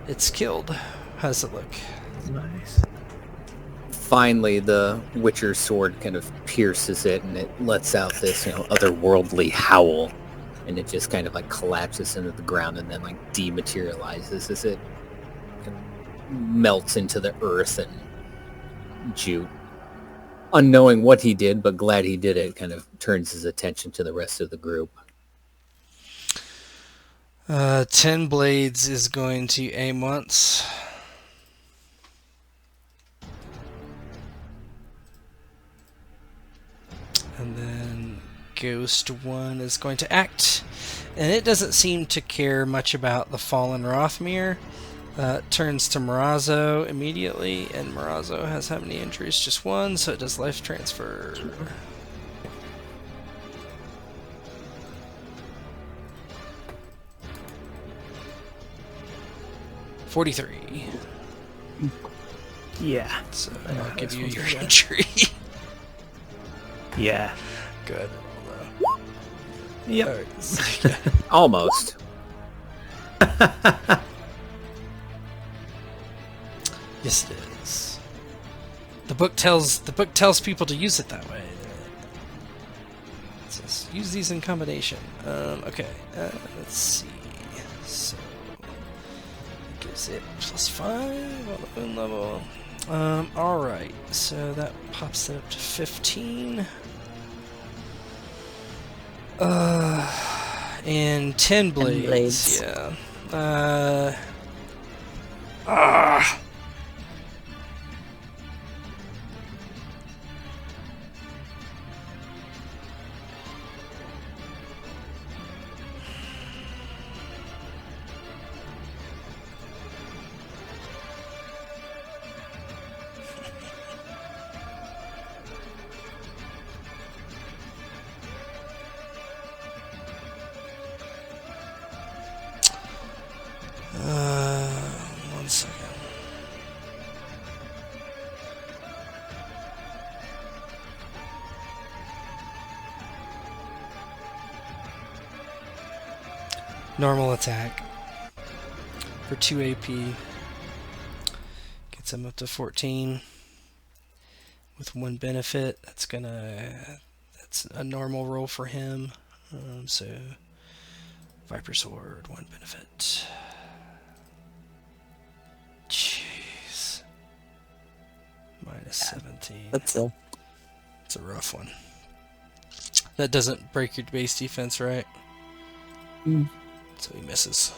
it's killed. How does it look? Nice. Finally, the Witcher's sword kind of pierces it, and it lets out this, otherworldly howl, and it just kind of like collapses into the ground and then like dematerializes as it kind of melts into the earth. And Jute, unknowing what he did but glad he did it, kind of turns his attention to the rest of the group. 10 Blades is going to aim once. And then Ghost 1 is going to act. And it doesn't seem to care much about the fallen Rothmere. Turns to Marazo immediately, and Marazo has how many injuries? Just 1, so it does life transfer. $43. Yeah. So Yeah, I'll give that's you what's your in there. injury. Yeah. Good. Yep. Alright. Almost. Yes, it is. The book tells people to use it that way. It says use these in combination. Okay. Let's see. So it gives it +5 on the wound level. All right. So that pops it up to 15. And 10 blades. blades. Yeah. 1 second. Normal attack for 2 AP. Gets him up to 14 with 1 benefit. That's a normal roll for him. So Viper Sword, 1 benefit. Jeez. Minus 17. It's It's a rough one. That doesn't break your base defense, right? So he misses.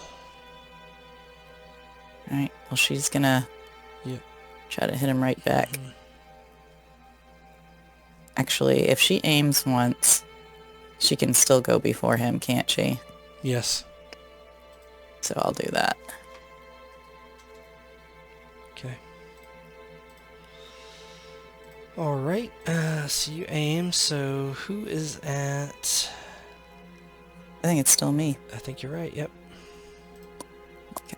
Alright, well she's gonna Yep. try to hit him right back. Actually, if she aims once, she can still go before him, can't she? Yes. So I'll do that. Okay. Alright, so you aim, so who is at... I think it's still me. I think you're right, yep. Okay.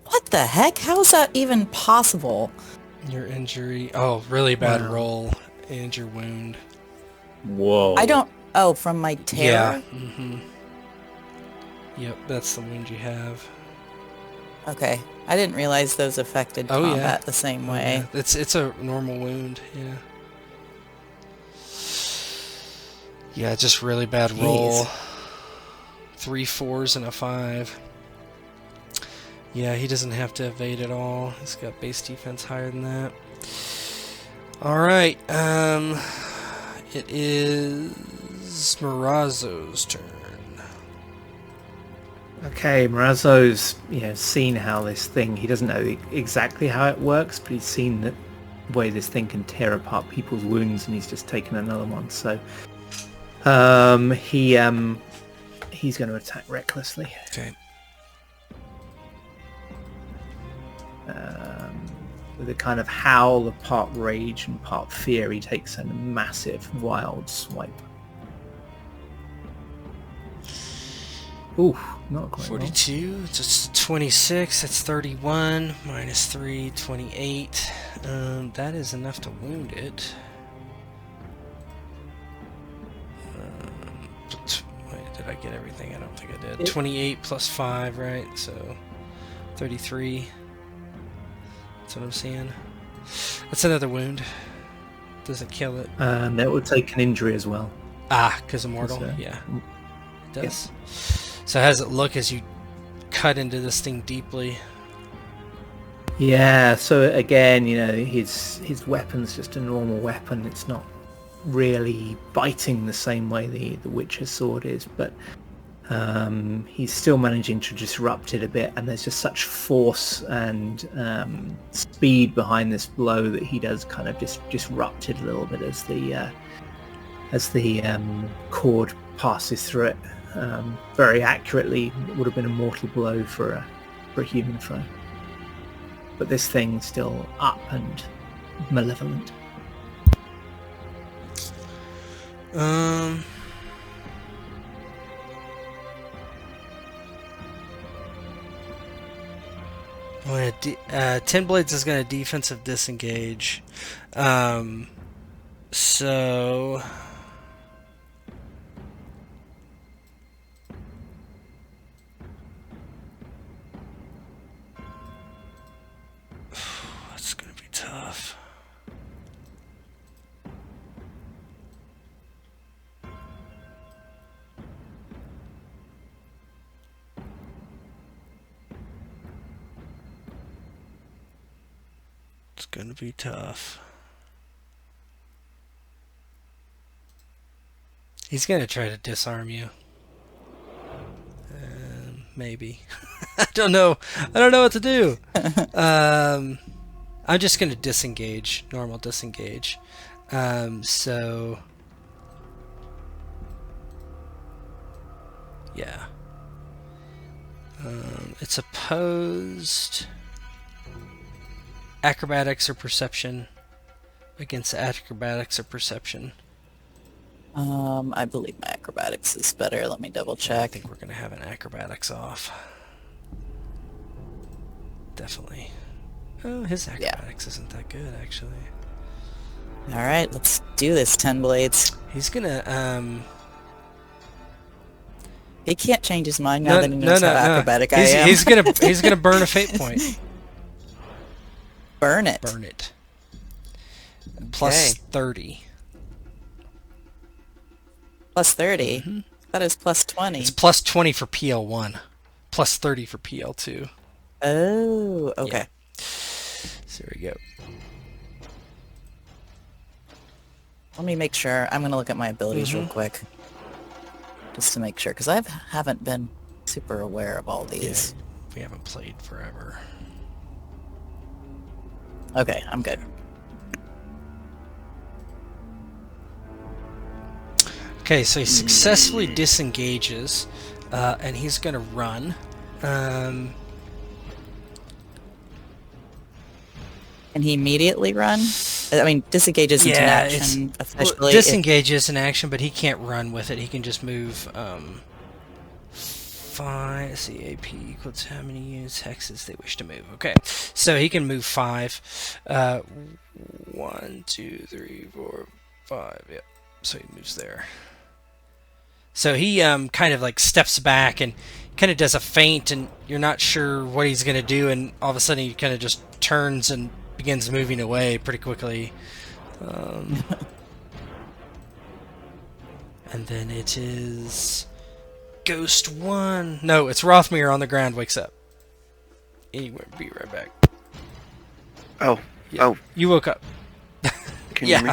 What the heck? How is that even possible? Your injury... Oh, really bad Wow. roll. And your wound. Whoa. I don't... Oh, from my terror? Yeah. Yep, that's the wound you have. Okay. I didn't realize those affected Oh, yeah. combat the same way. Yeah. It's a normal wound, yeah. Yeah, just really bad roll. 3 4s and a 5. Yeah, he doesn't have to evade at all. He's got base defense higher than that. Alright, it is Morazzo's turn. Okay, Morazzo's seen how this thing, he doesn't know exactly how it works, but he's seen the way this thing can tear apart people's wounds, and he's just taken another one. So he's going to attack recklessly. Okay. With a kind of howl of part rage and part fear, he takes a massive wild swipe. Ooh, not quite. 42, it's just 26, that's 31, minus 3, 28. That is enough to wound it. Wait, did I get everything? I don't think I did. 28 plus 5, right? So 33. That's what I'm seeing. That's another wound. Doesn't kill it. That would take an injury as well. Ah, because immortal? Yeah. It does. So how does it look as you cut into this thing deeply? Yeah, so again, his weapon's just a normal weapon. It's not really biting the same way the Witcher's sword is, but he's still managing to disrupt it a bit, and there's just such force and speed behind this blow that he does kind of just disrupt it a little bit as the cord passes through it. Very accurately, it would have been a mortal blow for a human foe. But this thing's still up and malevolent. Ten Blades is going to defensive disengage. So... That's going to be tough. It's going to be tough. He's going to try to disarm you. Maybe. I don't know. I don't know what to do. I'm just going to disengage. Normal disengage. So... Yeah. It's opposed... acrobatics or perception against acrobatics or perception? I believe my acrobatics is better. Let me double I check. think we're going to have an acrobatics off. Definitely. Oh, his acrobatics isn't that good, actually. All right, let's do this, 10 blades. He's going to... He can't change his mind now that he knows how acrobatic I am. He's gonna burn a fate point. Burn it. Burn it. Plus 30. Plus 30? Mm-hmm. That is plus 20. It's plus 20 for PL1. Plus 30 for PL2. Oh, okay. Yeah. So there we go. Let me make sure. I'm going to look at my abilities real quick. Just to make sure, because I haven't been super aware of all these. Yeah, we haven't played forever. Okay, I'm good. Okay, so he successfully disengages, and he's going to run. Can he immediately run? I mean, disengages into action officially. Well, disengages in action, but he can't run with it. He can just move 5. Let's see, AP equals how many units hexes they wish to move. Okay, so he can move 5. 1, 2, 3, 4, 5. Yep. So he moves there. So he kind of like steps back and kind of does a feint, and you're not sure what he's going to do, and all of a sudden he kind of just turns and begins moving away pretty quickly. And then it is Ghost 1. No, it's Rothmere on the ground wakes up. Anyway, be right back. Oh. Yeah. Oh. You woke up. Can you hear me?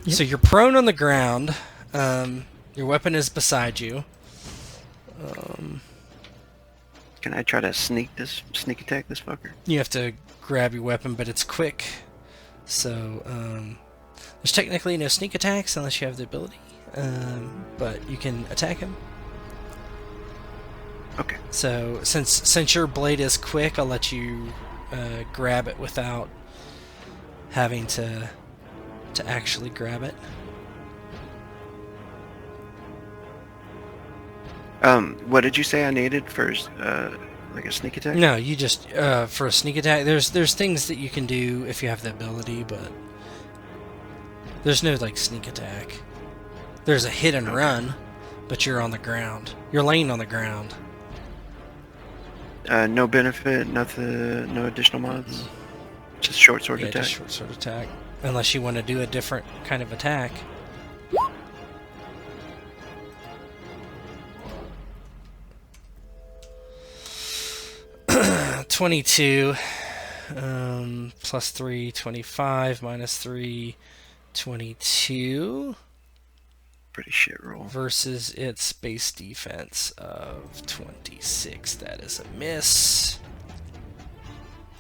Yep. So you're prone on the ground. Your weapon is beside you. Can I try to sneak attack this fucker? You have to grab your weapon, but it's quick. So, there's technically no sneak attacks unless you have the ability. But you can attack him. Okay. So, since your blade is quick, I'll let you grab it without having to actually grab it. What did you say I needed first? Like a sneak attack? No, you just for a sneak attack. There's things that you can do if you have the ability, but there's no like sneak attack. There's a hit and run, but you're on the ground. You're laying on the ground. No benefit, nothing, no additional mods. Just short sword attack. Just short sword attack. Unless you want to do a different kind of attack. 22 plus 3, 25 minus 3, 22 Pretty shit roll. versus its base defense of 26. That is a miss.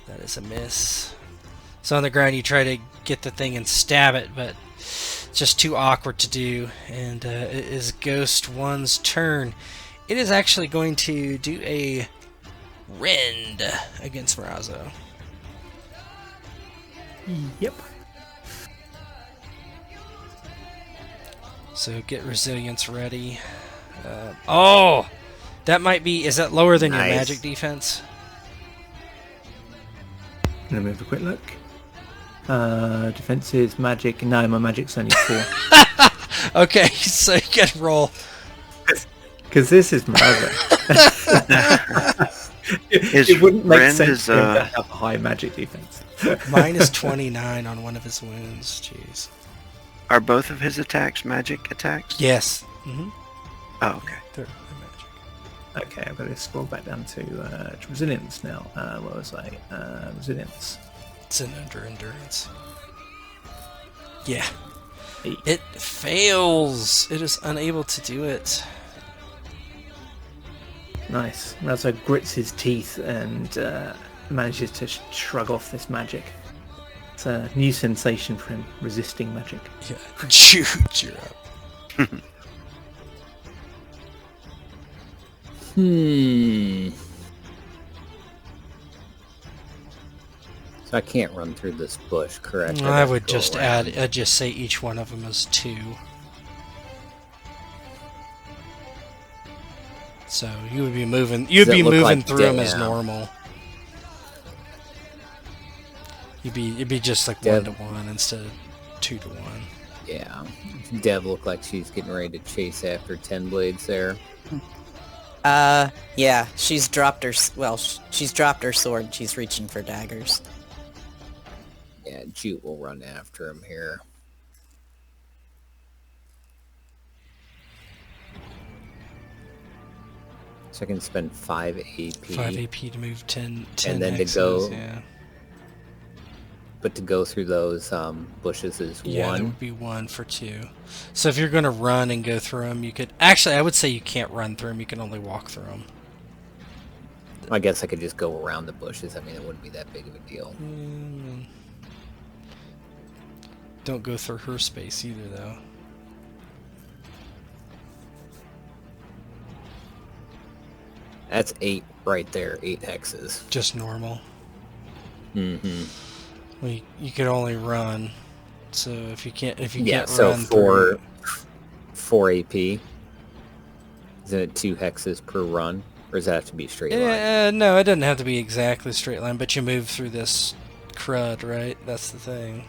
That is a miss. So on the ground you try to get the thing and stab it, but it's just too awkward to do. And it is Ghost 1's turn. It is actually going to do a rend against Marazzo. Yep. So get resilience ready. Oh! That might be... Is that lower than your magic defense? I'm going to move a quick look. Defense is magic. No, my magic's only 4. Okay, so you can roll. Because this is Marazzo. It wouldn't make sense for him to have a high magic defense. Mine is 29 on one of his wounds. Jeez. Are both of his attacks magic attacks? Yes. Mm-hmm. Oh, okay. They're magic. Okay, I've got to scroll back down to resilience now. What was I? Resilience. It's an under endurance. Yeah. 8. It fails. It is unable to do it. Nice. Marazzo grits his teeth and manages to shrug off this magic. It's a new sensation for him, resisting magic. Yeah. Jute, you're up. So I can't run through this bush, correct? I have to would go just around. add. I'd just say each one of them is 2. So you would be moving. You'd Does it be look moving like through them as damn? normal. It'd be just like Dev- 1 to 1 instead of 2 to 1. Yeah. Dev looked like she's getting ready to chase after 10 blades there. Yeah, she's dropped her, she's dropped her sword. She's reaching for daggers. Yeah, Jute will run after him here. So I can spend 5 AP. 5 AP to move 10 And then to hexes, go- yeah. But to go through those bushes is Yeah, that 1. would be 1 for 2. So if you're going to run and go through them, you could... Actually, I would say you can't run through them. You can only walk through them. I guess I could just go around the bushes. I mean, it wouldn't be that big of a deal. Don't go through her space either, though. That's 8 right there. 8 hexes. Just normal. Mm-hmm. Well, you could only run. So if you can't Yeah, so run through... 4 AP. Isn't it 2 hexes per run? Or does that have to be straight line? No, it doesn't have to be exactly straight line, but you move through this crud, right? That's the thing.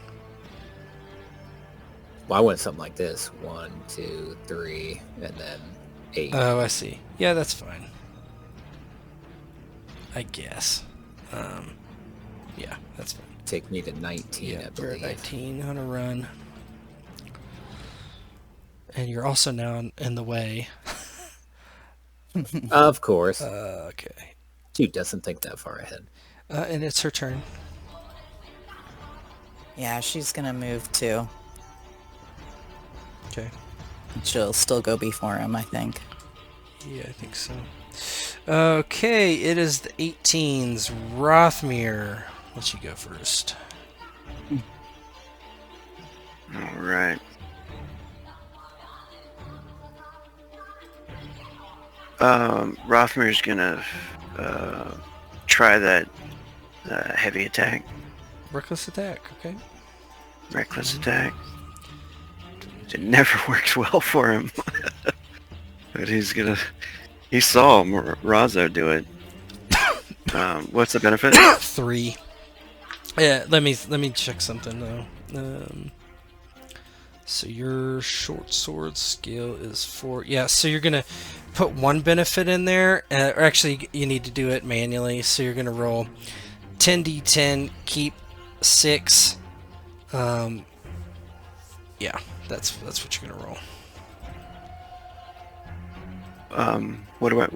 Well, I went something like this. 1, 2, 3, and then 8. Oh, I see. Yeah, that's fine. I guess. Yeah, that's fine. Take me to 19, Yeah, I you're at believe. 19 on a run. And you're also now in the way. Of course. Okay. Jute doesn't think that far ahead. And it's her turn. Yeah, she's gonna move too. Okay. She'll still go before him, I think. Yeah, I think so. Okay, it is the 18s. Rothmere. Let you go first. All right. Rothmer's gonna try that heavy attack, Reckless attack, okay. reckless attack. It never works well for him, but he saw Razo do it. What's the benefit? 3. Yeah, let me check something though. So your short sword skill is 4. Yeah, so you're gonna put 1 benefit in there, or actually you need to do it manually. So you're gonna roll 10d10, keep 6. Yeah, that's what you're gonna roll. What do I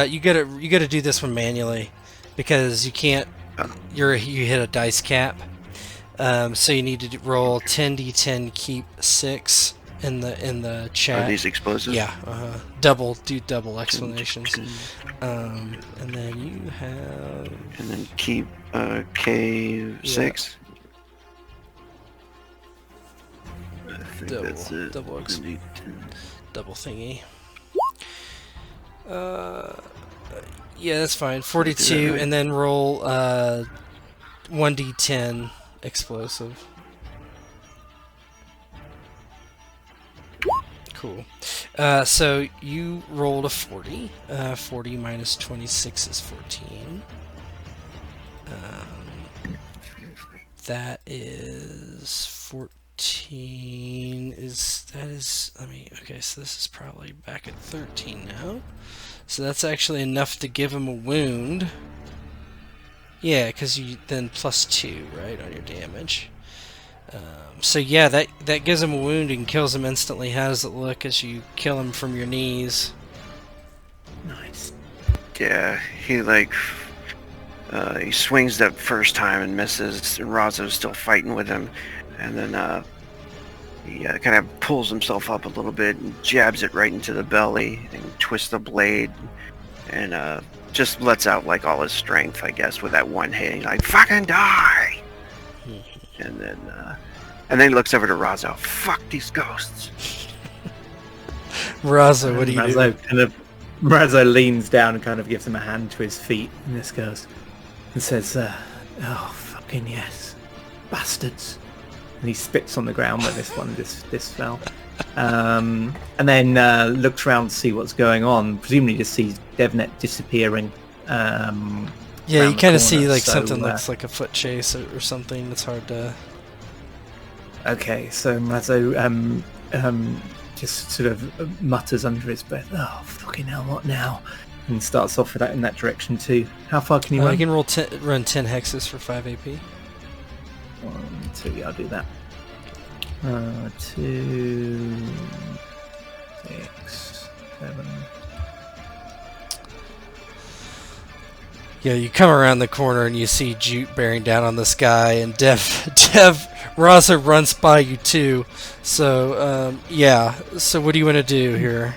do? You gotta do this one manually because you can't. You hit a dice cap. So you need to roll 10d10, keep 6 in the chat. Are these explosives? Yeah, do double explanations. And then you have. And then keep K6. I think that's it. Double thingy. Yeah, that's fine. 42, right. and then roll 1d10 explosive. Cool. So you rolled a 40. 40 minus 26 is 14. That is 14. Okay, so this is probably back at 13 now. So that's actually enough to give him a wound. Yeah, because you then plus 2, right, on your damage. So yeah, that gives him a wound and kills him instantly. How does it look as you kill him from your knees? Nice. Yeah, he he swings that first time and misses, and Razo's still fighting with him, and then he kind of pulls himself up a little bit and jabs it right into the belly and twists the blade, and just lets out like all his strength, I guess, with that one hit. He's like, "Fucking die!" And then he looks over to Razo. Fuck these ghosts. Razo, what do you do? Razo leans down and kind of gives him a hand to his feet, and this goes and says, "Oh, fuck. Fucking yes. Bastards. And he spits on the ground where this fell. And then looks around to see what's going on. Presumably just sees Devnet disappearing. Yeah, around you the kind of see corner, like so, something looks like a foot chase or something. It's hard to... Okay, so Mazzo just sort of mutters under his breath, "Oh, fucking hell, what now?" And starts off in that direction too. How far can you run? I can run 10 hexes for 5 AP. 1, 2, yeah, I'll do that. 2, 6, 7. Yeah, you come around the corner and you see Jute bearing down on this guy, and Dev Raza runs by you too. So, yeah. So what do you want to do here?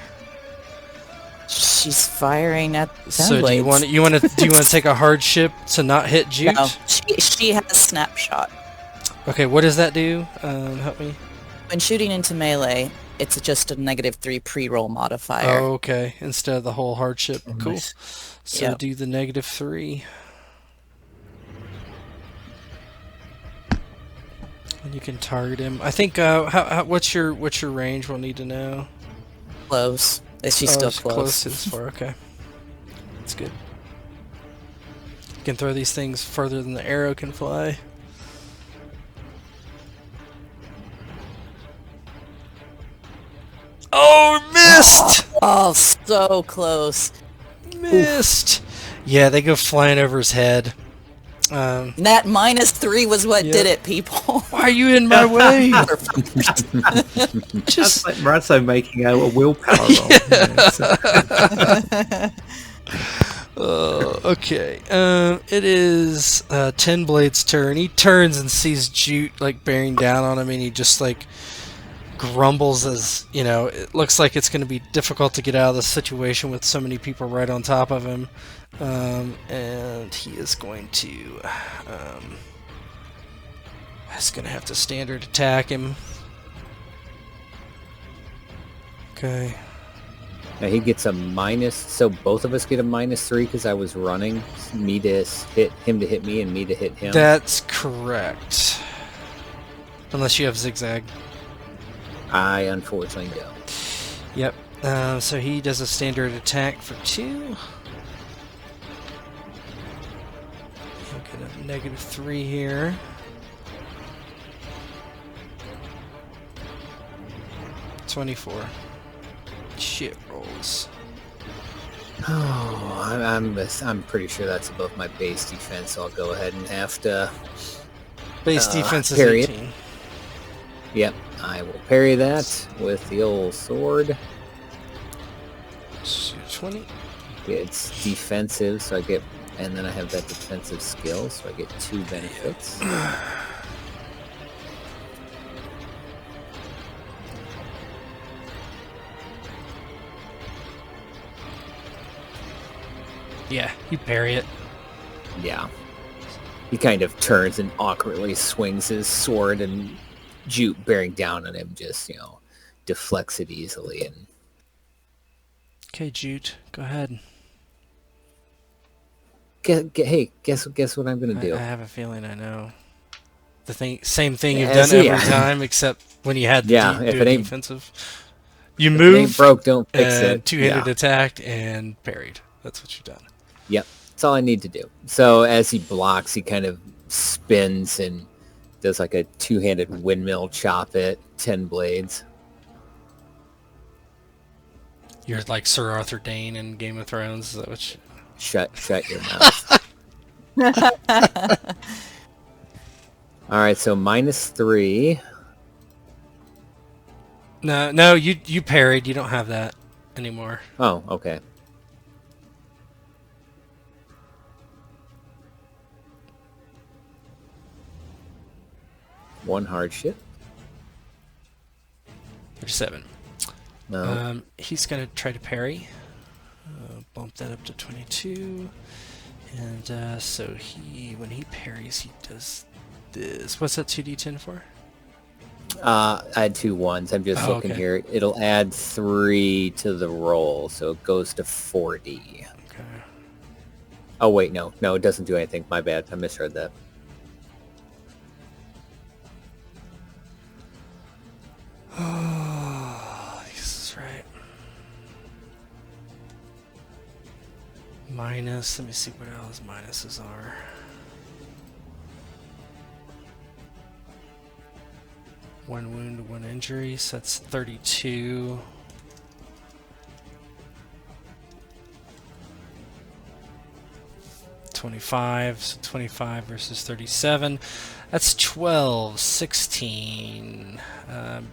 She's firing at So do you want to take a hardship to not hit Jute? No, she has snapshot. Okay, what does that do? Help me. When shooting into melee, it's just a -3 pre-roll modifier. Oh, okay. Instead of the whole hardship. Cool. Nice. So Yep. do the -3. And you can target him. I think. What's your range? We'll need to know. Close. She's still it's close. It's far. Okay. That's good. You can throw these things further than the arrow can fly. Oh, missed! Oh, so close. Missed. Yeah, they go flying over his head. That -3 was what did it, people. Why are you in my way? Just like Mazzo making a willpower roll. You know, Okay. It is 10 Blade's turn. He turns and sees Jute like bearing down on him, and he just like grumbles as, you know, it looks like it's going to be difficult to get out of this situation with so many people right on top of him. And he is going to he's going to have to standard attack him. Okay. Now he gets a minus, so both of us get a -3 because I was running. Me to hit him to hit me, and me to hit him. That's correct. Unless you have zigzag. I unfortunately don't. Yep. So he does a standard attack for 2. He'll get a -3 here. $24. Shit rolls. Oh, I'm pretty sure that's above my base defense, so I'll go ahead and have to. Base defense is parry it. 18. Yep, I will parry that with the old sword. 20. It's defensive, so I get, and then I have that defensive skill, so I get 2 benefits. Yeah, you parry it. Yeah. He kind of turns and awkwardly swings his sword, and Jute bearing down on him just, deflects it easily. And Okay, Jute, go ahead. hey, guess what I'm gonna do? I have a feeling I know. Same thing you've Yeah, done so every yeah. time, except when you had to Yeah, do if a it ain't- defensive. You If it ain't moved, broke, don't fix and it. two-handed Yeah. attacked, and parried. That's what you've done. Yep, that's all I need to do. So as he blocks, he kind of spins and does like a 2-handed windmill chop at 10 blades. You're like Sir Arthur Dane in Game of Thrones. Is that what you... Shut your mouth. All right, so -3. No, you parried. You don't have that anymore. Oh, okay. One hardship. 37. No. He's gonna try to parry. Bump that up to 22. And so when he parries, he does this. What's that 2d10 for? I had 2 ones. I'm just looking okay. here. It'll add 3 to the roll, so it goes to 40. Okay. Oh wait, no, it doesn't do anything. My bad. I misread that. Oh, this is right. Minus, let me see what else minuses are. One wound, one injury, so that's 32. So 25 versus 37. That's 12, 16.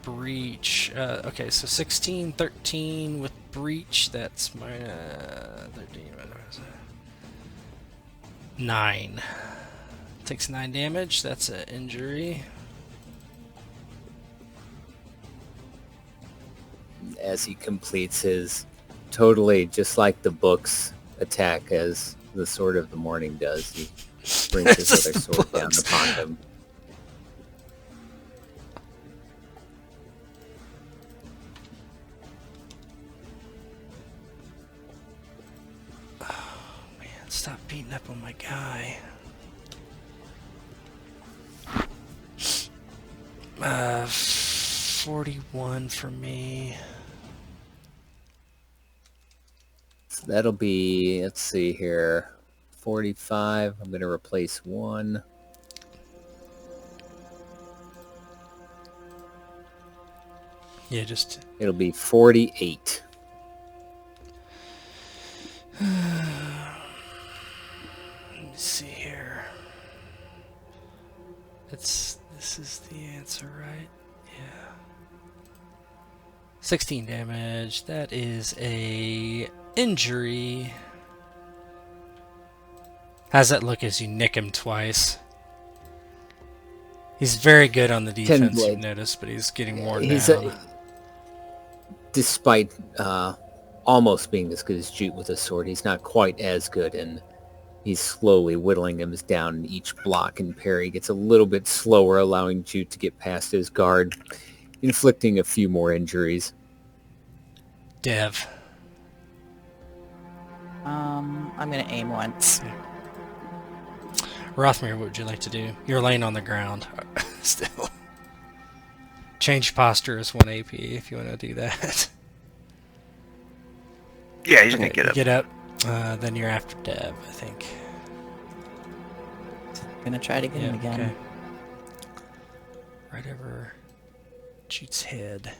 Breach. Okay, so 16, 13 with breach. That's my 13. 9. Takes 9 damage. That's an injury. As he completes his totally just like the book's attack as the Sword of the Morning does, he brings his other sword down upon him. Oh man, stop beating up on my guy. 41 for me. So that'll be, let's see here, 45. I'm going to replace 1. Yeah, just... It'll be 48. Let me see here. This is the answer, right? Yeah. 16 damage. That is a injury. How's that look as you nick him twice? He's very good on the defense, you've noticed, but he's getting worn down. Despite almost being as good as Jute with a sword, he's not quite as good, and he's slowly whittling him down. Each block and parry gets a little bit slower, allowing Jute to get past his guard, inflicting a few more injuries. Dev. I'm gonna aim once. Rothmere, what would you like to do? You're laying on the ground still. Change posture is 1 AP if you want to do that. Yeah, he's gonna get up. Get up. Then you're after Dev, I think. I'm gonna try to get him again. Okay. Right over Jute's head.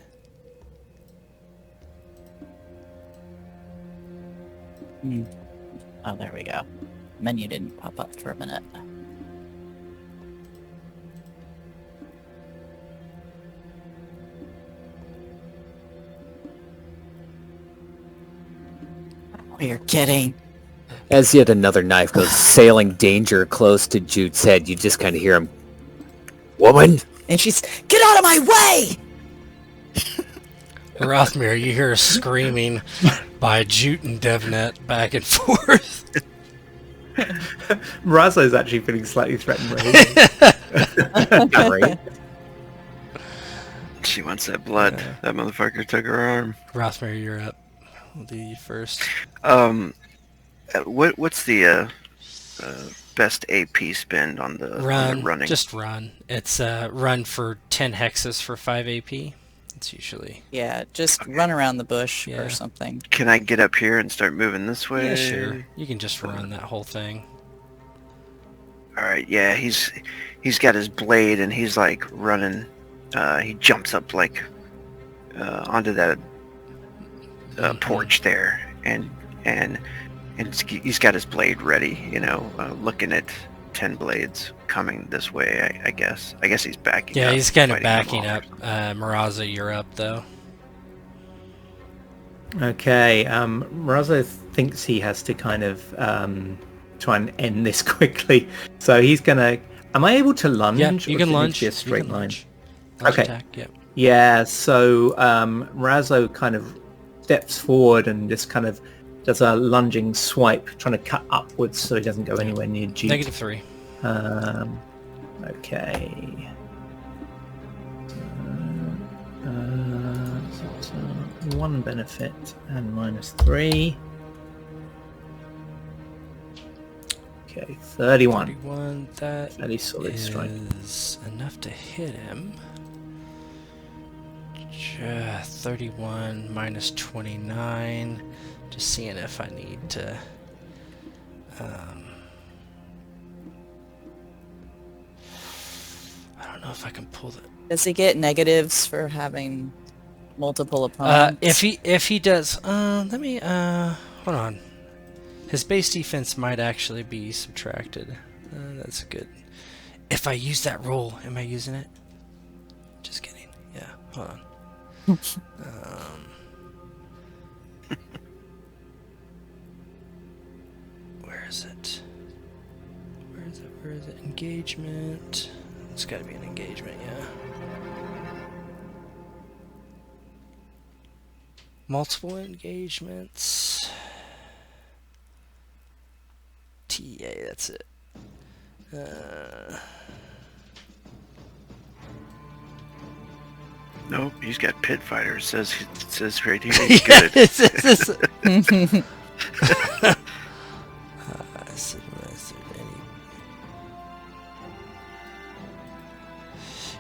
Oh, there we go. Menu didn't pop up for a minute. Oh, you're kidding. As yet another knife goes sailing danger close to Jute's head, you just kind of hear him, "Woman!" And she's, get out of my way! Rothmere, you hear screaming by Jute and Devnet back and forth. Marazo's actually feeling slightly threatened by him. Right? She wants that blood. That motherfucker took her arm. Rothmere, you're up. We'll do you first. What's the best AP spend on the running? Just run. It's run for 10 hexes for 5 AP. It's usually... Yeah, just run around the bush or something. Can I get up here and start moving this way? Yeah, sure. You can just run that whole thing. Alright, yeah, he's got his blade and he's like running. He jumps up like onto that porch there, and he's got his blade ready, looking at 10 blades coming this way, I guess. I guess he's backing up. Yeah, he's kind of backing up. Maraza, you're up, though. Okay, Marazo thinks he has to kind of try and end this quickly. So he's going to... Am I able to lunge? Yeah, you can lunge. A straight line? Lunge Okay. attack, yep. Yeah, so Marazo kind of steps forward and just kind of does a lunging swipe, trying to cut upwards so he doesn't go anywhere near Jute. -3. Okay. So 1 benefit and -3. Okay, 31. 31, that Fairly solid strike. is enough to hit him. 31 minus 29. Just seeing if I need to. I don't know if I can pull the. Does he get negatives for having multiple opponents? If he does, let me hold on. His base defense might actually be subtracted. That's good. If I use that roll, am I using it? Just kidding. Yeah, hold on. Where is it? Where is it? Where is it? Engagement. It's got to be an engagement, yeah. Multiple engagements. TA, that's it. Nope, he's got pit fighters. It says right here he's good.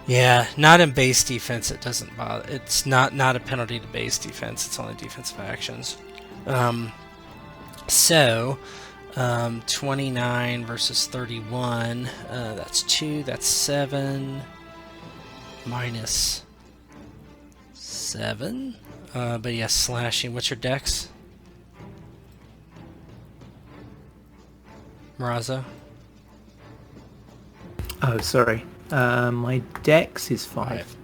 Yeah, not in base defense. It doesn't bother. It's not a penalty to base defense. It's only defensive actions. 29 versus 31. That's 2. That's 7. Minus 7. But yes, slashing. What's your dex? Marazo? Oh, sorry. My dex is 5.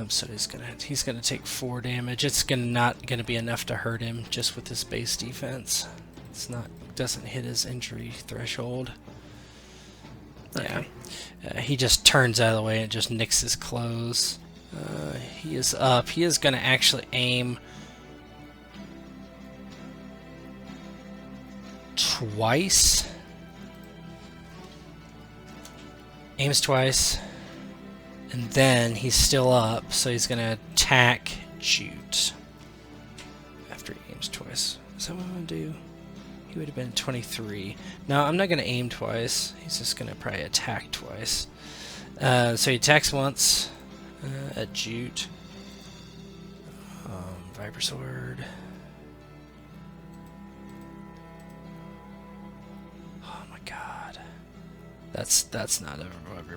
So he's gonna take 4 damage. It's not gonna be enough to hurt him just with his base defense. Doesn't hit his injury threshold. Okay. Yeah. He just turns out of the way and just nicks his clothes. He is up. He is gonna actually aim twice. Aims twice. And then he's still up, so he's going to attack Jute after he aims twice. Is that what I'm going to do? He would have been 23. No, I'm not going to aim twice. He's just going to probably attack twice. So he attacks once at Jute. Viper Sword. Oh my god. That's not a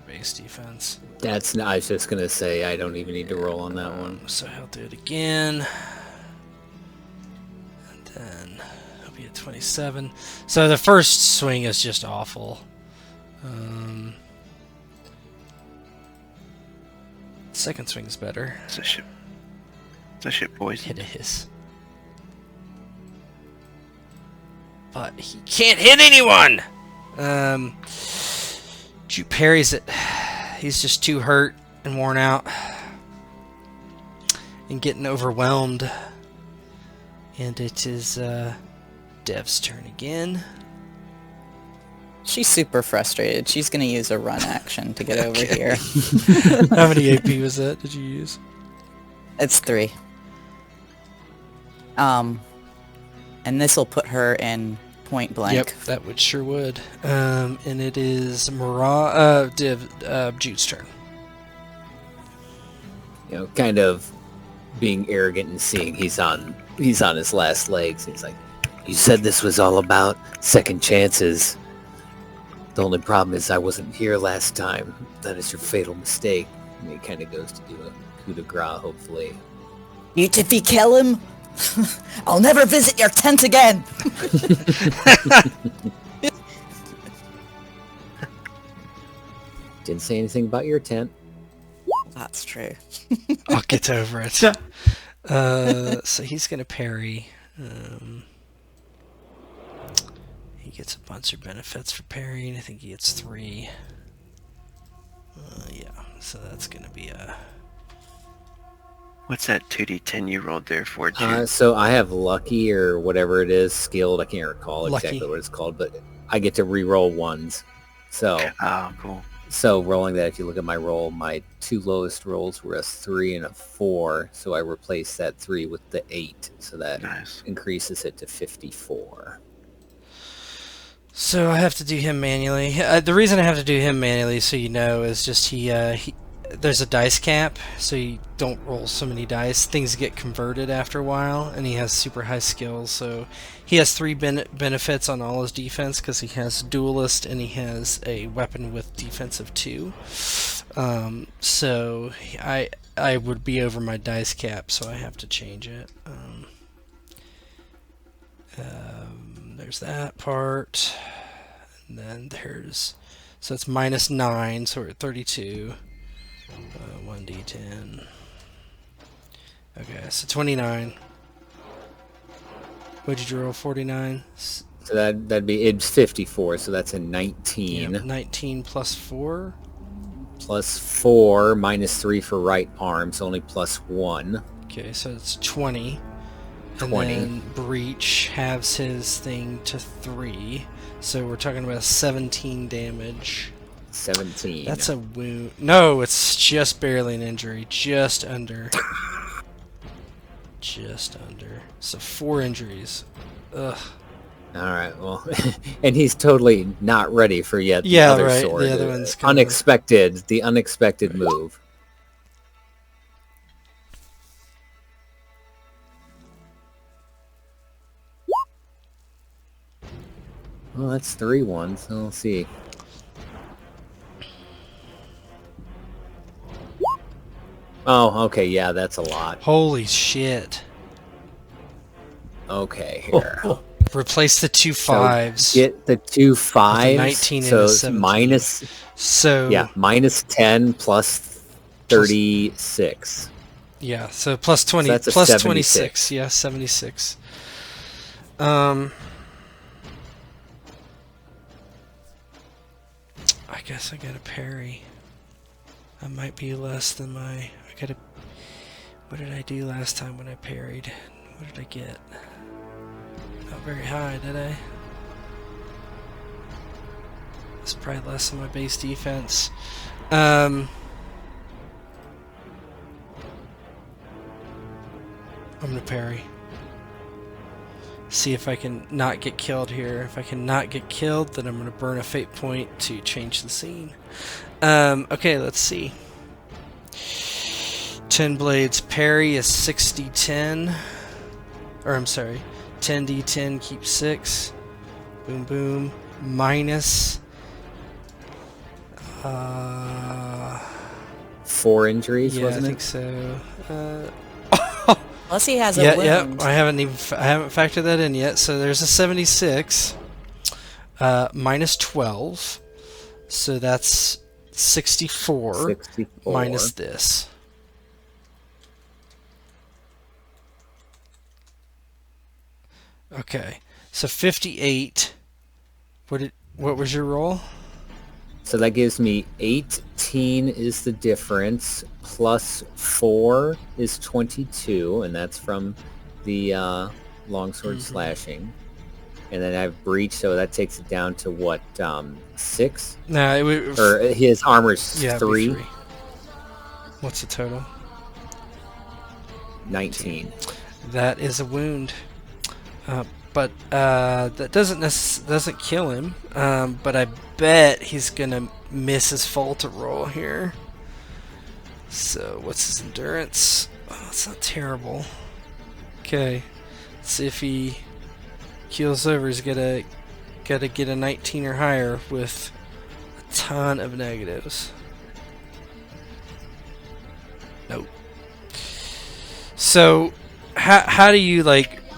base defense. That's not, I was just gonna say I don't even need to roll on that one. So he'll do it again. And then he'll be at 27. So the first swing is just awful. Second swing is better. It's a ship. It's a ship, boys. It is. But he can't hit anyone! Jute parries it. He's just too hurt and worn out and getting overwhelmed. And it is Dev's turn again. She's super frustrated. She's going to use a run action to get over here. How many AP was that? Did you use? It's 3. And this will put her in point blank. Yep, that would sure would. And it is Jute's turn. You know, kind of being arrogant and seeing he's on his last legs. He's like, "You said this was all about second chances. The only problem is I wasn't here last time. That is your fatal mistake." And he kind of goes to do a coup de grace, hopefully. If you kill him, I'll never visit your tent again. Didn't say anything about your tent. That's true. I'll get over it. So he's going to parry. He gets a bunch of benefits for parrying. I think he gets 3. Yeah, so that's going to be a... What's that 2d10 you rolled there for, Jute? So I have lucky or whatever it is, skilled. I can't recall exactly Lucky. what it's called, but I get to re-roll ones. So Oh, cool. So rolling that, if you look at my roll, my 2 lowest rolls were a 3 and a 4. So I replaced that 3 with the 8. So that Nice. increases it to 54. So I have to do him manually. The reason I have to do him manually, so you know, is just he there's a dice cap, so you don't roll so many dice. Things get converted after a while, and he has super high skills. So he has 3 benefits on all his defense because he has duelist and he has a weapon with defense of 2. So I would be over my dice cap, so I have to change it. There's that part, and then there's, so it's -9, so we're at 32. 1d10. Okay, so 29. What did you roll? 49. So that'd be, it's 54, so that's a 19. Yep, 19 plus 4. Plus 4, -3 for right arm, so only +1. Okay, so it's 20. 20. And then Breach halves his thing to 3. So we're talking about 17 damage. 17. That's a wound. No, it's just barely an injury. Just under. Just under. So 4 injuries. Ugh. Alright, well, and he's totally not ready for yet the other right. sword. The other one's gonna... Unexpected, the unexpected move. Well, that's 3 ones. So we'll see. Oh, okay, yeah, that's a lot. Holy shit. Okay, here. Replace the 2 5s. So get the 2 5s. 19 so and a it's 17. minus, So yeah, -10 plus 36. yeah, so plus 20, So that's a plus 76. 26. Yeah, 76. I guess I got a parry. I might be less than my... I gotta... What did I do last time when I parried? What did I get? Not very high, did I? It's probably less than my base defense. I'm gonna parry. See if I can not get killed here. If I can not get killed, then I'm gonna burn a fate point to change the scene. Okay, let's see. 10 blades parry is 60-10. Or I'm sorry, 10d10 keeps 6. Boom boom. Minus 4 injuries, yeah, wasn't I it? think so. Plus he has a Yeah, wound. I haven't factored that in yet. So there's a 76, minus 12, so that's 64, 64. minus this. Okay, so 58. What was your roll? So that gives me 18 is the difference, plus 4 is 22, and that's from the longsword slashing. And then I have breach, so that takes it down to what, 6? No, it would. Or his armor's Yeah, it'd be 3? 3. What's the total? 19. That is a wound. But that doesn't kill him. But I bet he's gonna miss his falter roll here. So what's his endurance? Oh, it's not terrible. Okay, let's see if he keels over. He's gotta get a 19 or higher with a ton of negatives. Nope. So how do you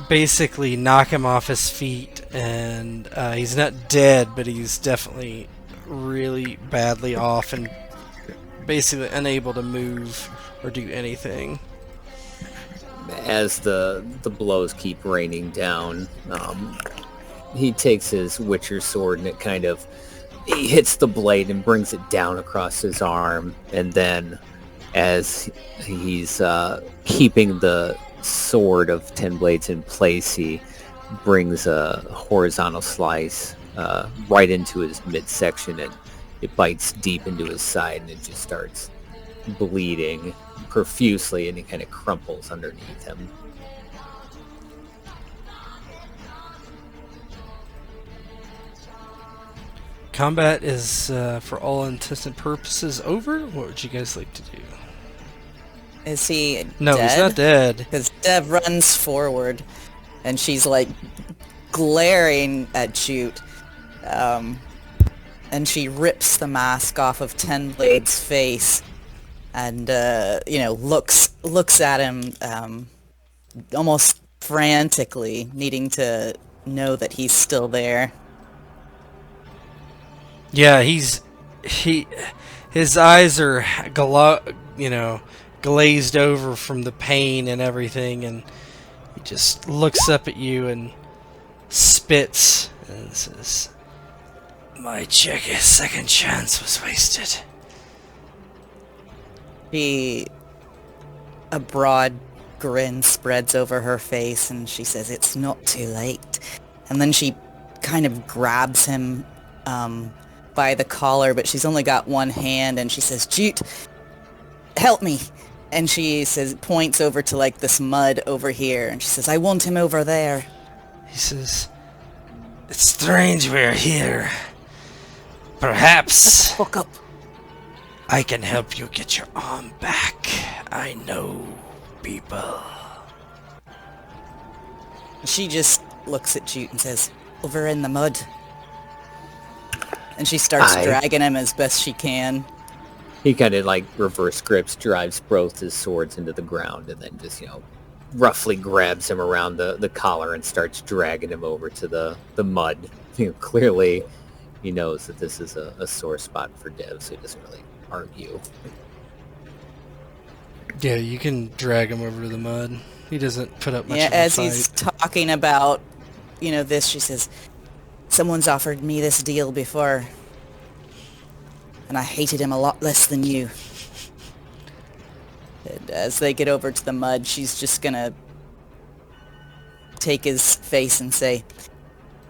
basically knock him off his feet, and he's not dead, but he's definitely really badly off and basically unable to move or do anything? As the blows keep raining down, he takes his Witcher sword and he hits the blade and brings it down across his arm, and then as he's keeping the sword of 10 blades in place, he brings a horizontal slice right into his midsection, and it bites deep into his side, and it just starts bleeding profusely, and he kind of crumples underneath him. Combat is, for all intents and purposes, over. What would you guys like to do? Is he No, dead? he's not dead. Because Dev runs forward, and she's like glaring at Jute. And she rips the mask off of Ten Blade's face, and looks at him almost frantically, needing to know that he's still there. Yeah, his eyes are glazed over from the pain and everything, and he just looks up at you and spits and says, "My second chance was wasted." A broad grin spreads over her face, and she says, "It's not too late." And then she kind of grabs him by the collar, but she's only got one hand, and she says, "Jute, help me." And she points over to like this mud over here, and she says, "I want him over there." He says, "It's strange we're here. Perhaps Fuck up. I can help you get your arm back. I know people." She just looks at Jute and says, "Over in the mud." And she starts dragging him as best she can. He kind of like reverse grips, drives both his swords into the ground, and then just, roughly grabs him around the collar and starts dragging him over to the mud. Clearly he knows that this is a sore spot for Dev, so he doesn't really argue. Yeah, you can drag him over to the mud. He doesn't put up much of a As fight. he's talking about, this, she says, "Someone's offered me this deal before, and I hated him a lot less than you." And as they get over to the mud, she's just gonna take his face and say,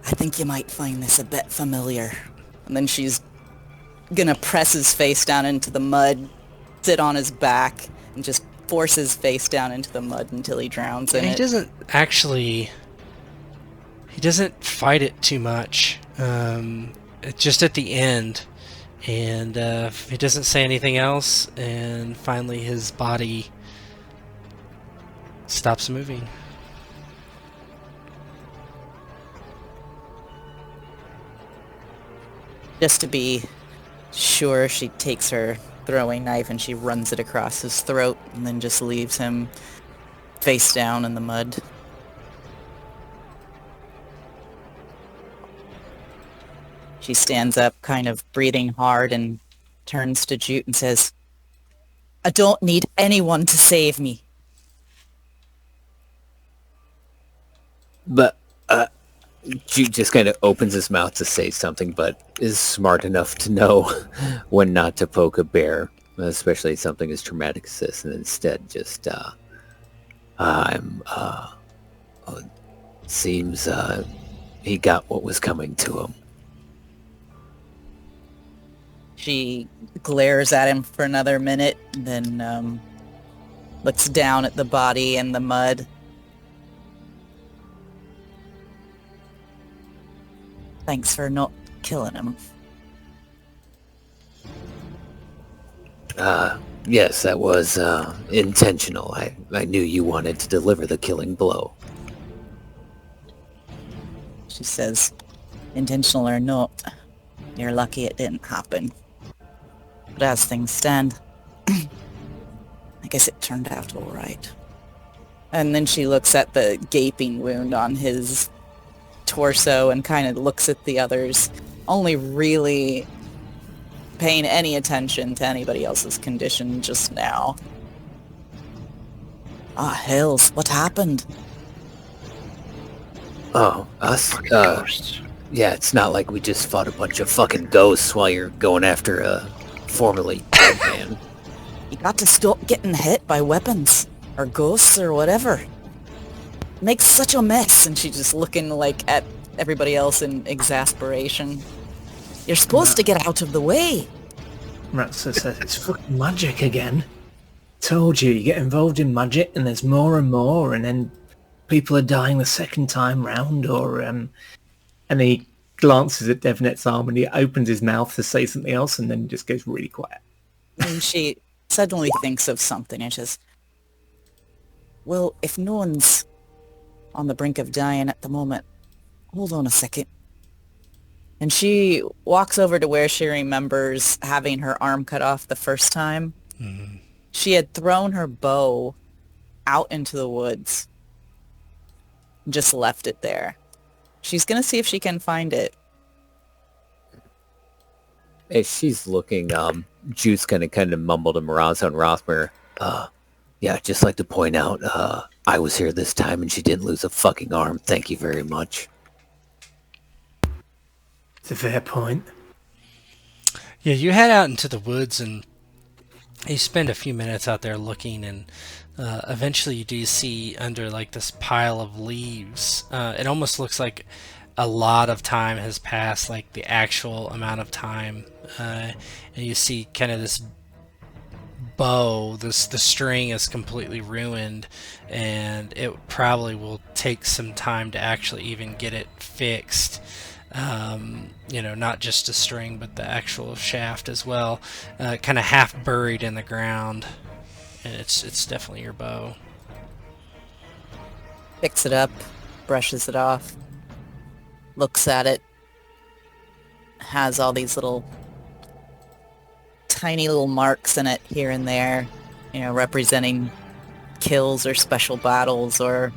"I think you might find this a bit familiar." And then she's gonna press his face down into the mud, sit on his back, and just force his face down into the mud until he drowns in it. He doesn't fight it too much. Just at the end. And he doesn't say anything else, and finally his body stops moving. Just to be sure, she takes her throwing knife and she runs it across his throat, and then just leaves him face down in the mud. She stands up, kind of breathing hard, and turns to Jute and says, "I don't need anyone to save me." But Jute just kind of opens his mouth to say something, but is smart enough to know when not to poke a bear, especially something as traumatic as this, and instead just, seems he got what was coming to him. She glares at him for another minute, then looks down at the body in the mud. "Thanks for not killing him." Yes, that was intentional. I knew you wanted to deliver the killing blow. She says, "Intentional or not, you're lucky it didn't happen. But as things stand, I guess it turned out all right." And then she looks at the gaping wound on his torso and kind of looks at the others, only really paying any attention to anybody else's condition just now. "Ah, hells, what happened?" Oh, us? Fucking ghosts. Yeah, it's not like we just fought a bunch of fucking ghosts while you're going after a formerly dead man. "You got to stop getting hit by weapons, or ghosts, or whatever. Makes such a mess." And she's just looking like at everybody else in exasperation. "You're supposed to get out of the way." Ratsa says, "It's fucking magic again. Told you, you get involved in magic and there's more and more, and then people are dying the second time round, or and he glances at Devnet's arm and he opens his mouth to say something else and then just goes really quiet. And she suddenly thinks of something and says, well, if no one's on the brink of dying at the moment, hold on a second. And she walks over to where she remembers having her arm cut off the first time. Mm-hmm. She had thrown her bow out into the woods. Just left it there. She's going to see if she can find it. As she's looking, Jute's gonna kind of mumble to Maraza and Rothmer, yeah, just like to point out, I was here this time and she didn't lose a fucking arm. Thank you very much. It's a fair point. Yeah, you head out into the woods and you spend a few minutes out there looking, and eventually you do see under like this pile of leaves, it almost looks like a lot of time has passed, like the actual amount of time, and you see kind of this bow, the string is completely ruined, and it probably will take some time to actually even get it fixed. Not just a string, but the actual shaft as well, kind of half buried in the ground, and it's definitely your bow. Picks it up, brushes it off, looks at it, has all these tiny little marks in it here and there, representing kills or special battles or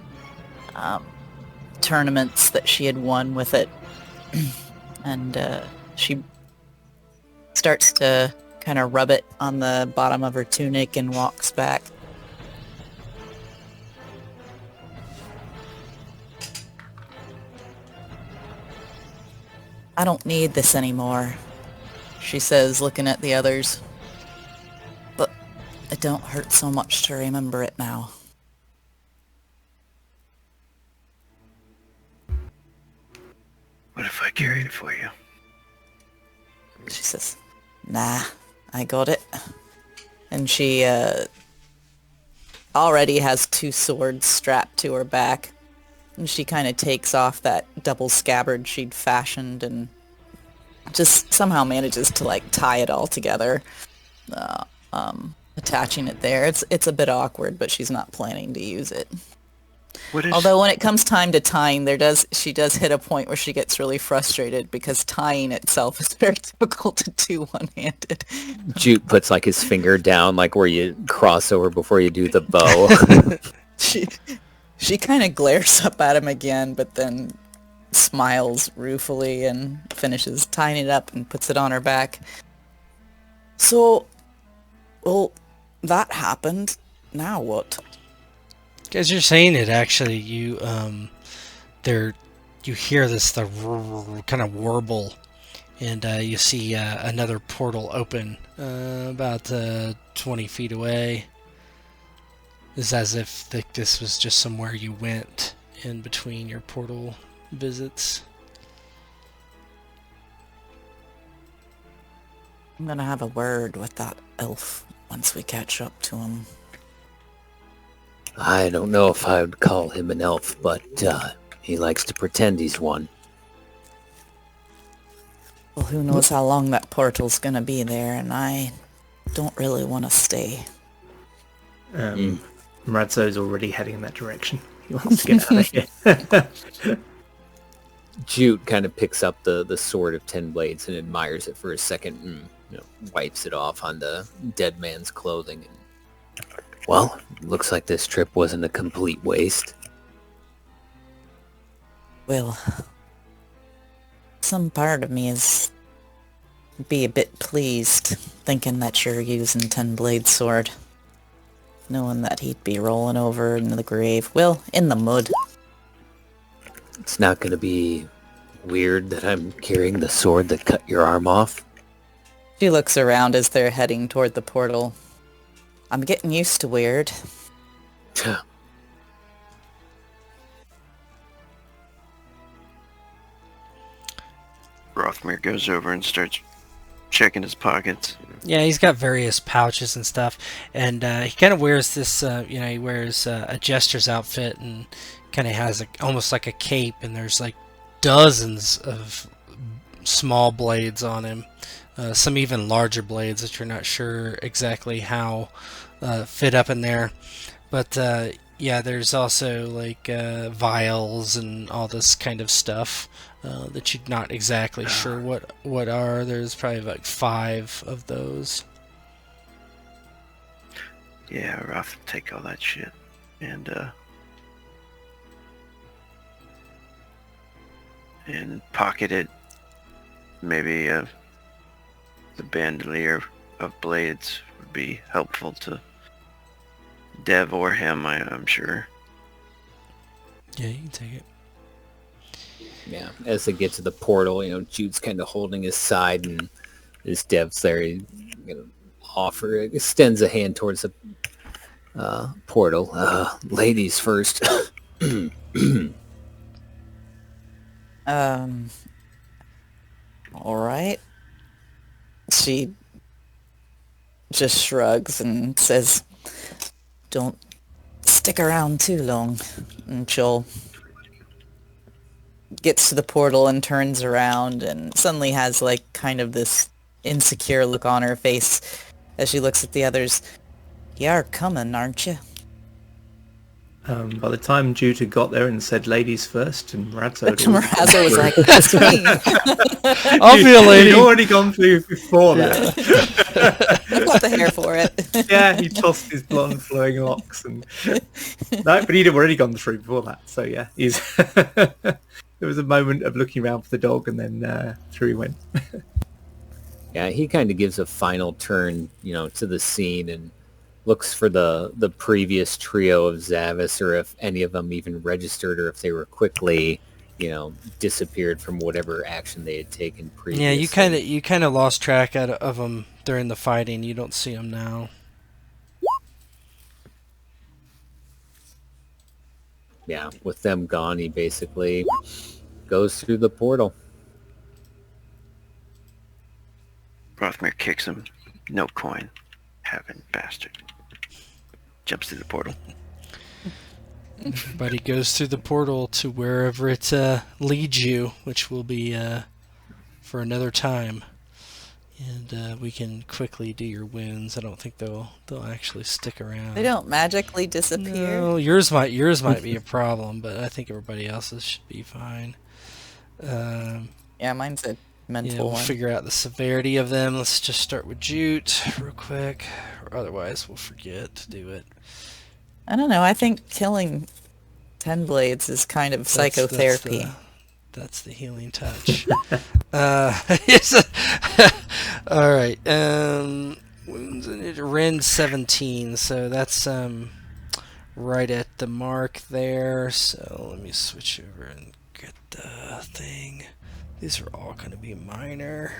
tournaments that she had won with it. And she starts to kind of rub it on the bottom of her tunic and walks back. I don't need this anymore, she says, looking at the others. But it don't hurt so much to remember it now. What if I carry it for you? She says, nah, I got it. And she already has 2 swords strapped to her back. And she kind of takes off that double scabbard she'd fashioned and just somehow manages to tie it all together, attaching it there. It's a bit awkward, but she's not planning to use it. Although when it comes time to tying, she does hit a point where she gets really frustrated because tying itself is very difficult to do one-handed. Jute puts his finger down, where you cross over before you do the bow. She kind of glares up at him again, but then smiles ruefully and finishes tying it up and puts it on her back. So, well, that happened. Now what? As you're saying it, actually, you hear this kind of warble, and you see another portal open about 20 feet away. It's as if this was just somewhere you went in between your portal visits. I'm gonna have a word with that elf once we catch up to him. I don't know if I would call him an elf, but he likes to pretend he's one. Well, who knows how long that portal's gonna be there, and I don't really want to stay. Marazzo's already heading in that direction. He wants to get out of here. Jute kind of picks up the sword of 10 blades and admires it for a second and wipes it off on the dead man's clothing. Well, looks like this trip wasn't a complete waste. Well, some part of me be a bit pleased thinking that you're using 10-blade sword. Knowing that he'd be rolling over in the grave. Well, in the mud. It's not going to be weird that I'm carrying the sword that cut your arm off. She looks around as they're heading toward the portal. I'm getting used to weird. Rothmere goes over and starts checking his pockets. Yeah, he's got various pouches and stuff, and he kind of wears this, he wears a jester's outfit and kind of has almost like a cape, and there's dozens of small blades on him, some even larger blades that you're not sure exactly how fit up in there. But yeah, there's also like vials and all this kind of stuff that you're not exactly sure what are. There's probably like 5 of those. Yeah, Roth will take all that shit and pocket it. Maybe the bandolier of blades would be helpful to Dev or him, I'm sure. Yeah, you can take it. Yeah, as they get to the portal, Jude's kind of holding his side, and as Dev's there, he extends a hand towards the portal. Ladies first. All right. She just shrugs and says, "Don't stick around too long." And she'll gets to the portal and turns around and suddenly has like kind of this insecure look on her face as she looks at the others. "You're coming, aren't you?" By the time Jute had got there and said ladies first, and Razzo had already Razzo was like, "That's me." I'll be a lady. He'd already gone through before that. I've got the hair for it. Yeah, he tossed his blonde flowing locks, and no, but he'd already gone through before that. So yeah, he's. There was a moment of looking around for the dog, and then through he went. Yeah, he kind of gives a final turn, to the scene and looks for the previous trio of Zavis, or if any of them even registered, or if they were quickly, disappeared from whatever action they had taken previously. Yeah, you kind of lost track of them during the fighting. You don't see them now. Yeah, with them gone, he basically goes through the portal. Rothmere kicks him. No coin. Having bastard. Jumps through the portal. But he goes through the portal to wherever it leads you, which will be for another time. And we can quickly do your wounds. I don't think they'll actually stick around. They don't magically disappear. No, yours might be a problem, but I think everybody else's should be fine. Yeah, mine's a mental Yeah, we'll one. figure out the severity of them. Let's just start with Jute real quick, or otherwise we'll forget to do it. I don't know. I think killing 10 blades is kind of psychotherapy. That's the healing touch. All right. Wounds and Rend 17, so that's right at the mark there. So let me switch over and get the thing. These are all going to be minor.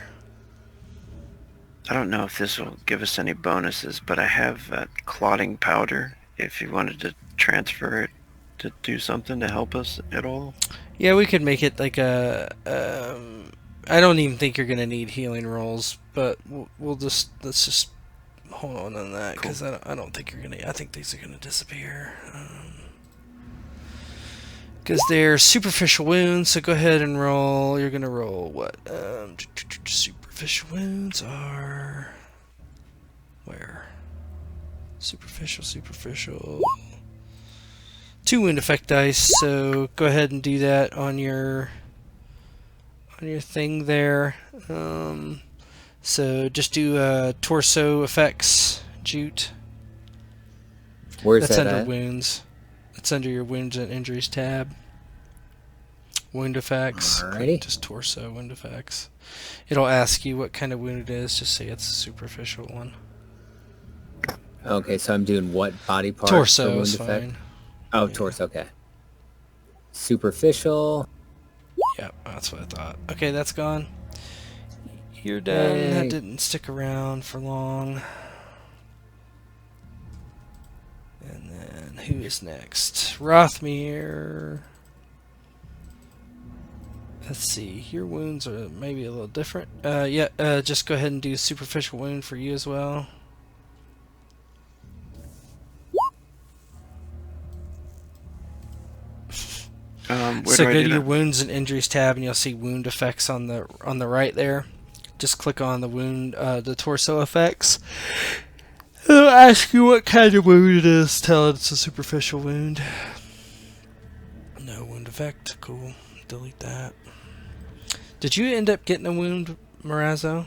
I don't know if this will give us any bonuses, but I have that clotting powder. If you wanted to transfer it to do something to help us at all. Yeah, we could make it like a. I don't even think you're gonna need healing rolls, but let's just hold on that because I don't think you're gonna. I think these are gonna disappear. Because they're superficial wounds, so go ahead and roll. You're gonna roll what? Superficial wounds are where? Superficial. 2 wound effect dice, so go ahead and do that on your thing there. So just do torso effects, Jute. Where's That's that under at? wounds. It's under your wounds and injuries tab. Wound effects. Alrighty. Just torso wound effects. It'll ask you what kind of wound it is. Just say it's a superficial one. Okay, so I'm doing what body part? Torso for is wound effect? fine. Oh, Yeah. torso, okay. Superficial. Yeah, that's what I thought. Okay, that's gone. You're done. Yay. That didn't stick around for long. And then who is next? Rothmere. Let's see. Your wounds are maybe a little different. Just go ahead and do superficial wound for you as well. Where So do I go do to your that? wounds and injuries tab, and you'll see wound effects on the right there. Just click on the wound, the torso effects. It'll ask you what kind of wound it is. Tell it it's a superficial wound. No wound effect. Cool. Delete that. Did you end up getting a wound, Morazzo?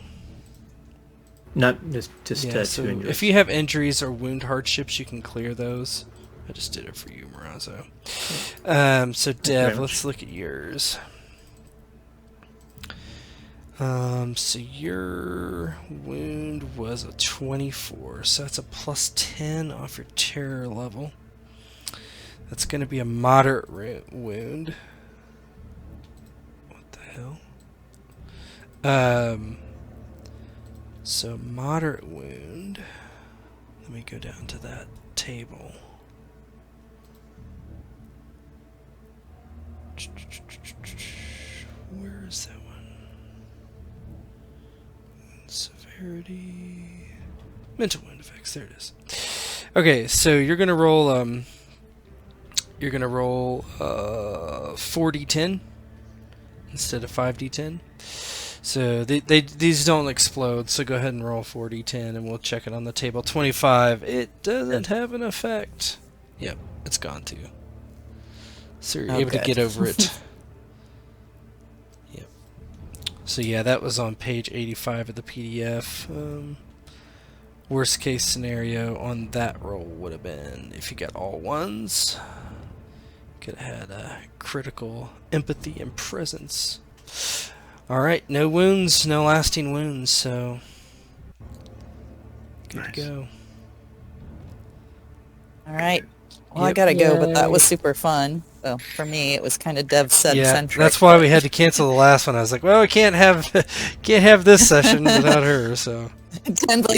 No, just Yeah. two So injuries. if you have injuries or wound hardships, you can clear those. I just did it for you, Morazzo. So you Dev, very let's look at yours. So your wound was a 24, so that's a plus 10 off your terror level. That's going to be a moderate wound. What the hell? So moderate wound. Let me go down to that table. Where is that one? Severity. Mental wound effects. There it is. Okay, so you're gonna roll. You're gonna roll 4d10 instead of 5d10. So these don't explode. So go ahead and roll 4d10, and we'll check it on the table. 25. It doesn't have an effect. Yep, it's gone too. So you're able to good. get over it. Yep. So yeah, that was on page 85 of the PDF. Worst case scenario on that roll would have been if you got all ones. Could have had a critical empathy and presence. Alright, no wounds, no lasting wounds, so good Nice. to go. All right. Well, I Yep. gotta go, but that Yay. was super fun. So for me, it was kind of Dev Yeah, centric. that's why we had to cancel the last one. I was like, well, we can't have this session without her, so. It sounds like